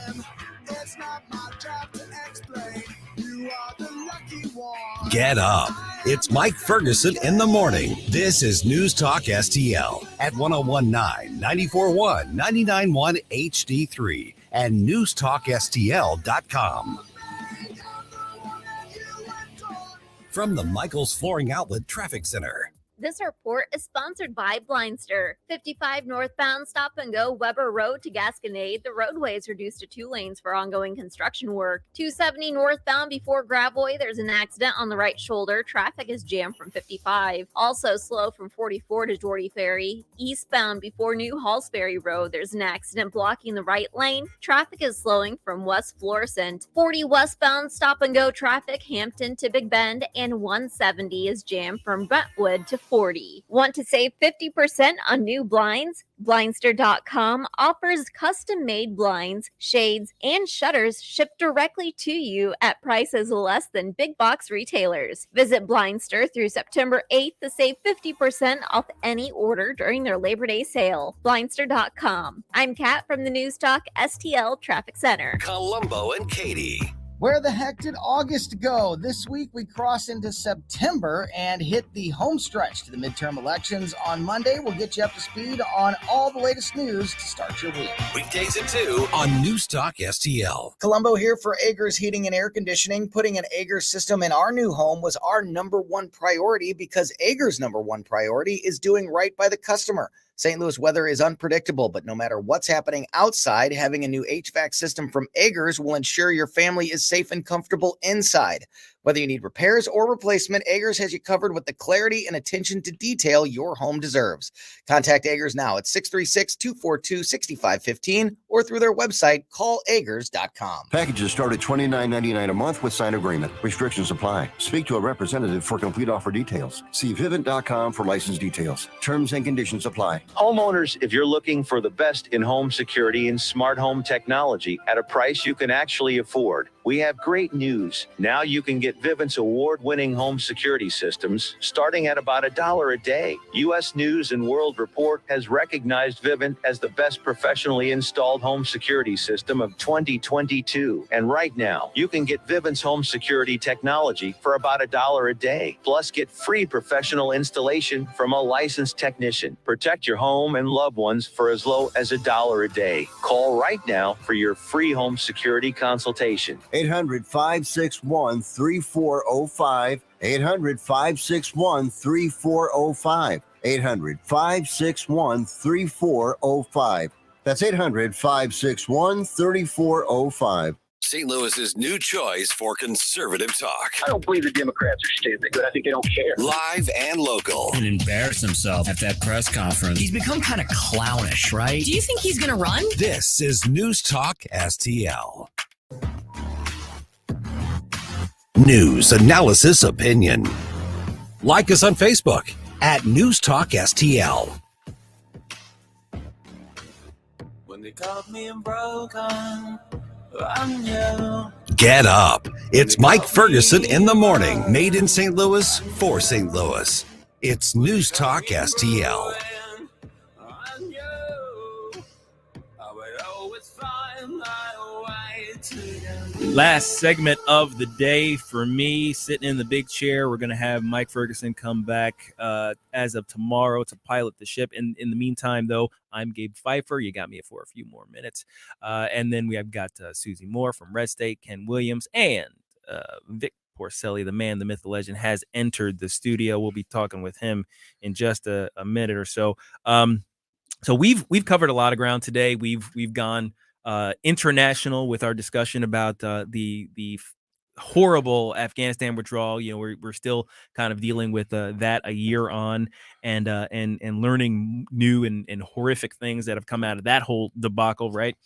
Get up. It's Mike Ferguson in the morning. This is News Talk STL at 1019, 94.1, 99.1 HD3 and newstalkstl.com. From the Michaels Flooring Outlet Traffic Center. This report is sponsored by Blindster. 55 northbound, stop and go Weber Road to Gasconade. The roadway is reduced to 2 lanes for ongoing construction work. 270 northbound before Gravois. There's an accident on the right shoulder. Traffic is jammed from 55. Also slow from 44 to Geordie Ferry. Eastbound before New Hallsbury Road. There's an accident blocking the right lane. Traffic is slowing from West Florissant. 40 westbound, stop and go traffic Hampton to Big Bend. And 170 is jammed from Brentwood to 40. Want to save 50% on new blinds? Blindster.com offers custom-made blinds, shades, and shutters shipped directly to you at prices less than big box retailers. Visit Blindster through September 8th to save 50% off any order during their Labor Day sale. Blindster.com. I'm Kat from the News Talk STL Traffic Center. Columbo and Katie. Where the heck did August go? This week we cross into September and hit the home stretch to the midterm elections. On Monday, we'll get you up to speed on all the latest news to start your week. Weekdays at 2 on Newstalk STL. Colombo here for Agers Heating and Air Conditioning. Putting an Agers system in our new home was our number one priority because Agers' number one priority is doing right by the customer. St. Louis weather is unpredictable, but no matter what's happening outside, having a new HVAC system from Agers will ensure your family is safe and comfortable inside. Whether you need repairs or replacement, Agers has you covered with the clarity and attention to detail your home deserves. Contact Agers now at 636-242-6515 or through their website, callagers.com. Packages start at $29.99 a month with signed agreement. Restrictions apply. Speak to a representative for complete offer details. See Vivint.com for license details. Terms and conditions apply. Homeowners, if you're looking for the best in home security and smart home technology at a price you can actually afford, we have great news. Now you can get Vivint's award-winning home security systems starting at about $1 a day. U.S. News and World Report has recognized Vivint as the best professionally installed home security system of 2022. And right now, you can get Vivint's home security technology for about $1 a day. Plus, get free professional installation from a licensed technician. Protect your home and loved ones for as low as $1 a day. Call right now for your free home security consultation. 800-561-3405. 800-561-3405. 800-561-3405. That's 800-561-3405. St. Louis's new choice for conservative talk. I don't believe the Democrats are stupid, but I think they don't care. Live and local. And embarrassed himself at that press conference. He's become kind of clownish, right? Do you think he's going to run? This is Newstalk STL. News, analysis, opinion. Like us on Facebook at Newstalk STL. When they caught me broken, I knew. Get up. It's Mike Ferguson in the morning, made in St. Louis for St. Louis. It's Newstalk STL. Last segment of the day for me, sitting in the big chair. We're going to have Mike Ferguson come back as of tomorrow to pilot the ship. In the meantime, though, I'm Gabe Pfeiffer. You got me for a few more minutes. And then we have got Susie Moore from Red State, Ken Williams, and Vic Porcelli, the man, the myth, the legend, has entered the studio. We'll be talking with him in just a minute or so. So we've covered a lot of ground today. We've gone international with our discussion about the horrible Afghanistan withdrawal. You know, we're still kind of dealing with that a year on, and learning new and horrific things that have come out of that whole debacle. Right.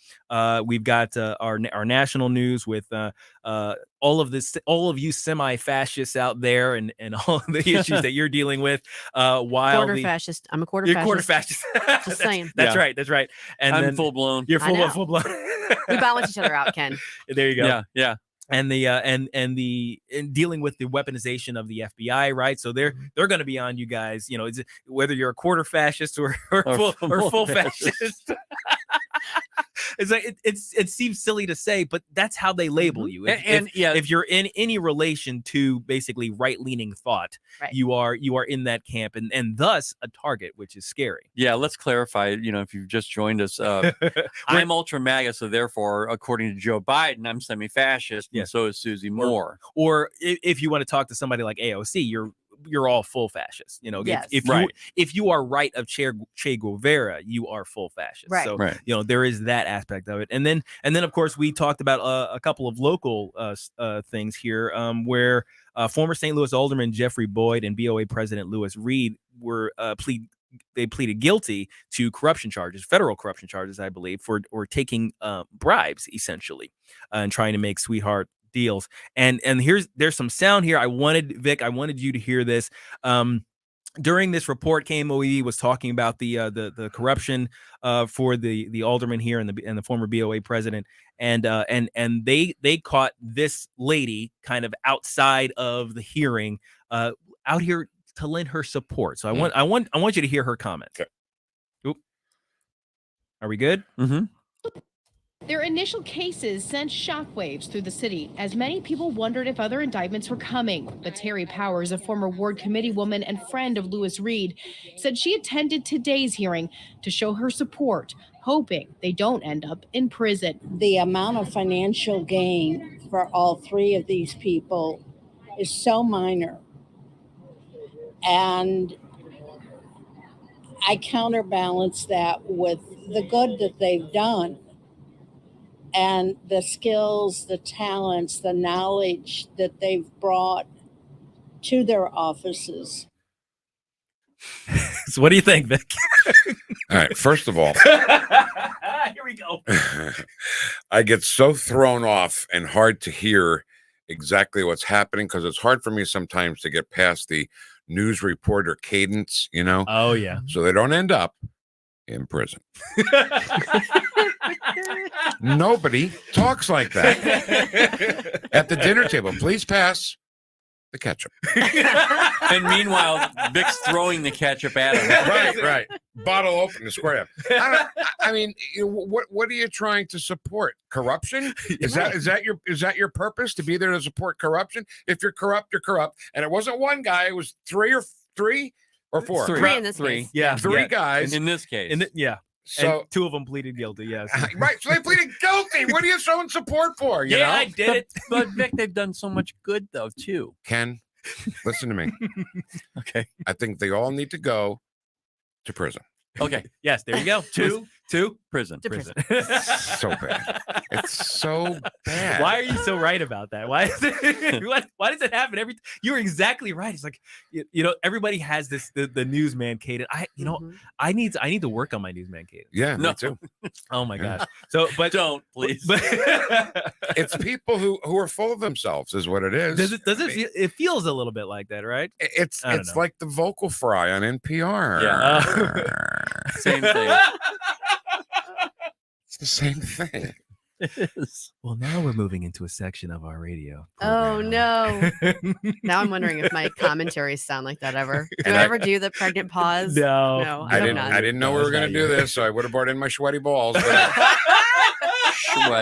We've got our national news with all of you semi-fascists out there, and all the issues that you're dealing with. Quarter fascist. I'm a quarter fascist. Quarter fascist. Just saying. That's right. That's right. And I'm then full blown. You're full blown. We balance each other out, Ken. There you go. Yeah. Yeah. And the and dealing with the weaponization of the FBI, right? So they're going to be on you guys, you know, whether you're a quarter fascist or full fascist. It's like it seems silly to say, but that's how they label you. If you're in any relation to basically right-leaning thought, right, you are in that camp, and thus a target, which is scary. Yeah, let's clarify. You know, if you've just joined us, I'm ultra MAGA, so therefore, according to Joe Biden, I'm semi-fascist, and so is Susie Moore. Or if you want to talk to somebody like AOC, you're all full fascist. You know, yes. if you are right of Che Guevara, you are full fascist. Right. So you know, there is that aspect of it. And then of course we talked about a couple of local things here, where former St. Louis Alderman Jeffrey Boyd and BOA President Louis Reed were pleaded guilty to corruption charges, federal corruption charges, I believe, for taking bribes essentially, and trying to make sweetheart deals. And there's some sound here. Vic, I wanted you to hear this. During this report, KMOE was talking about the corruption for the alderman here and the former BOA president, and they caught this lady kind of outside of the hearing, out here to lend her support. So I want you to hear her comments. Okay. Oop. Are we good? Mm-hmm. Their initial cases sent shockwaves through the city as many people wondered if other indictments were coming. But Terry Powers, a former ward committee woman and friend of Lewis Reed, said she attended today's hearing to show her support, hoping they don't end up in prison. The amount of financial gain for all three of these people is so minor. And I counterbalance that with the good that they've done and the skills, the talents, the knowledge that they've brought to their offices. So what do you think, Vic? All right. First of all, here we go. I get so thrown off and hard to hear exactly what's happening because it's hard for me sometimes to get past the news reporter cadence, you know? Oh, yeah. So they don't end up in prison. Nobody talks like that at the dinner table. Please pass the ketchup. And meanwhile, Vic's throwing the ketchup at him. Right. Bottle open to square up. I mean, what are you trying to support? Corruption? Is that your purpose, to be there to support corruption? If you're corrupt, you're corrupt. And it wasn't one guy; it was three or four. Three in this case. Yeah, three guys. In this case, yeah. So and 2 of them pleaded guilty. Yes. Right. So they pleaded guilty. What are you showing support for? You know? I did it. But Vic, they've done so much good though too. Ken, listen to me. Okay. I think they all need to go to prison. Okay. Yes. There you go. Two. Prison. So bad. It's so bad. Why are you so right about that? Why is it, why does it happen every? You're exactly right. It's like you know, everybody has this the newsman cadence. I need to work on my newsman cadence. Yeah, me too. Oh my gosh. So, but don't please. But it's people who are full of themselves, is what it is. Does it feel? It feels a little bit like that, right? It's like the vocal fry on NPR. Yeah. Same thing. It's the same thing. It is. Well, now we're moving into a section of our radio. Oh no! Now I'm wondering if my commentaries sound like that ever. Do I ever do the pregnant pause? No, I didn't know we were going to do this, so I would have brought in my sweaty balls. But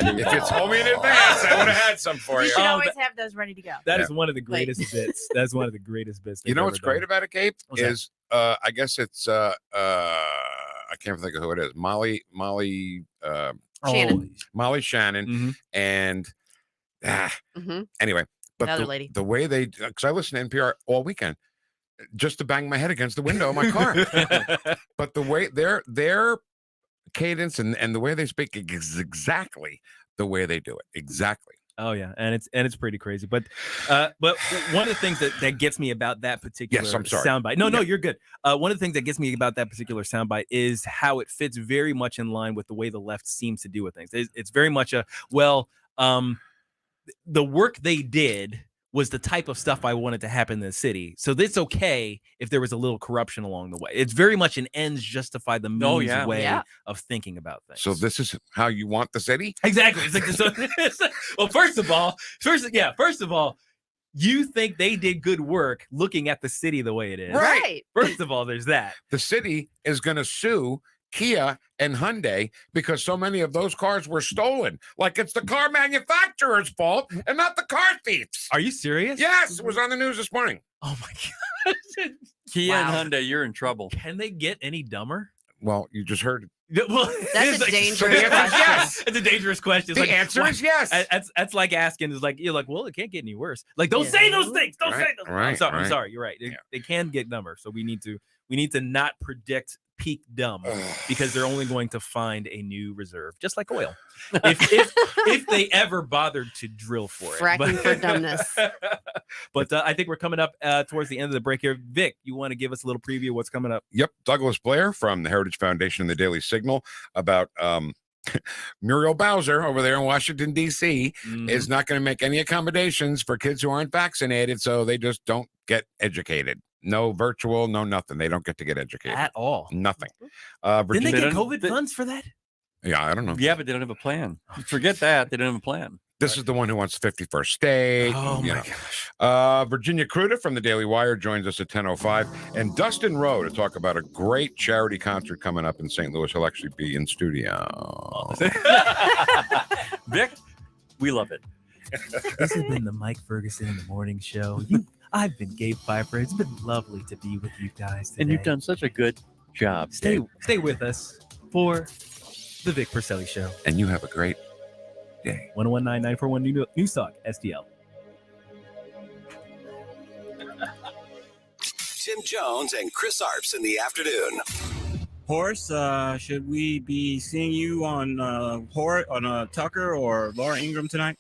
if you told me in advance, I would have had some for you. You should always have those ready to go. That is one of the greatest bits. That's one of the greatest bits. You know what's great about it, Gabe? Is I guess it's I can't think of who it is. Molly Shannon. Molly Shannon. And anyway, but Another lady. The way they, because I listen to NPR all weekend just to bang my head against the window of my car. But the way their cadence and the way they speak is exactly the way they do it. Exactly. Oh yeah, and it's pretty crazy. But one of the things that gets me about that particular soundbite. No, you're good. One of the things that gets me about that particular soundbite is how it fits very much in line with the way the left seems to do with things. It's very much the work they did was the type of stuff I wanted to happen in the city. So it's okay if there was a little corruption along the way. It's very much an ends justify the means way of thinking about things. So this is how you want the city? Exactly. It's like well, first of all, you think they did good work looking at the city the way it is. Right. First of all, there's that. The city is going to sue Kia and Hyundai because so many of those cars were stolen. Like it's the car manufacturer's fault and not the car thieves. Are you serious? Yes, it was on the news this morning. Oh my god. Kia and Hyundai, you're in trouble. Can they get any dumber? Well, you just heard it. Well, that's a dangerous question. Yes. It's a dangerous question. The answer is yes. That's like asking. Is like you're like, well, it can't get any worse. Like, don't say those things. Don't say those. Right, I'm sorry. You're right. They can get dumber. So we need to not predict peak dumb because they're only going to find a new reserve, just like oil. If they ever bothered to drill for it. Fracking for dumbness. But I think we're coming up towards the end of the break here. Vic, you want to give us a little preview of what's coming up? Yep. Douglas Blair from the Heritage Foundation and the Daily Signal about Muriel Bowser over there in Washington, D.C. is not going to make any accommodations for kids who aren't vaccinated, so they just don't get educated. No virtual, no nothing. They don't get to get educated. At all. Nothing. Didn't they get COVID funds for that? Yeah, I don't know. Yeah, but they don't have a plan. Forget that. They don't have a plan. This is the one who wants 51st State. Oh, you my know. gosh. Virginia Kruta from the Daily Wire joins us at 10:05. And Dustin Rowe to talk about a great charity concert coming up in St. Louis. He'll actually be in studio. Vic, we love it. This has been the Mike Ferguson in the Morning Show. I've been Gabe Pfeiffer. It's been lovely to be with you guys today. And you've done such a good job. Stay with us for the Vic Purcelli Show. And you have a great day. 101.941 News Talk STL. Tim Jones and Chris Arps in the afternoon. Horace, should we be seeing you on Tucker or Laura Ingraham tonight?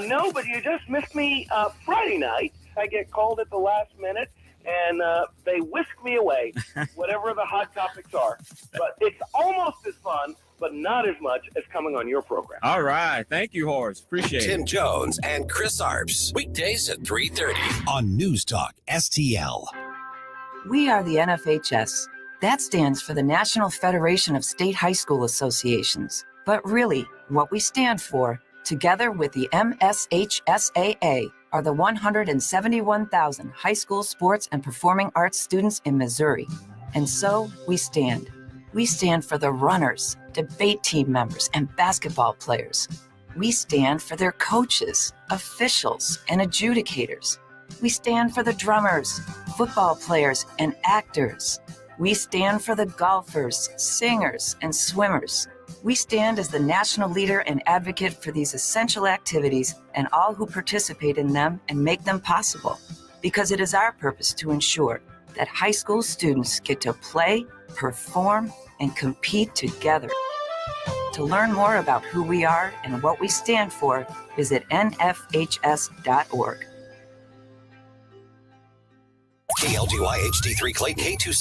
No, but you just missed me Friday night. I get called at the last minute, and they whisk me away, whatever the hot topics are. But it's almost as fun, but not as much as coming on your program. All right. Thank you, Horace. Appreciate it. Tim Jones and Chris Arps. Weekdays at 3:30 on News Talk STL. We are the NFHS. That stands for the National Federation of State High School Associations. But really, what we stand for, together with the MSHSAA, are the 171,000 high school sports and performing arts students in Missouri. And so we stand. We stand for the runners, debate team members, and basketball players. We stand for their coaches, officials, and adjudicators. We stand for the drummers, football players, and actors. We stand for the golfers, singers, and swimmers. We stand as the national leader and advocate for these essential activities and all who participate in them and make them possible, because it is our purpose to ensure that high school students get to play, perform, and compete together. To learn more about who we are and what we stand for, visit nfhs.org. KLGY HD3 Clayton K2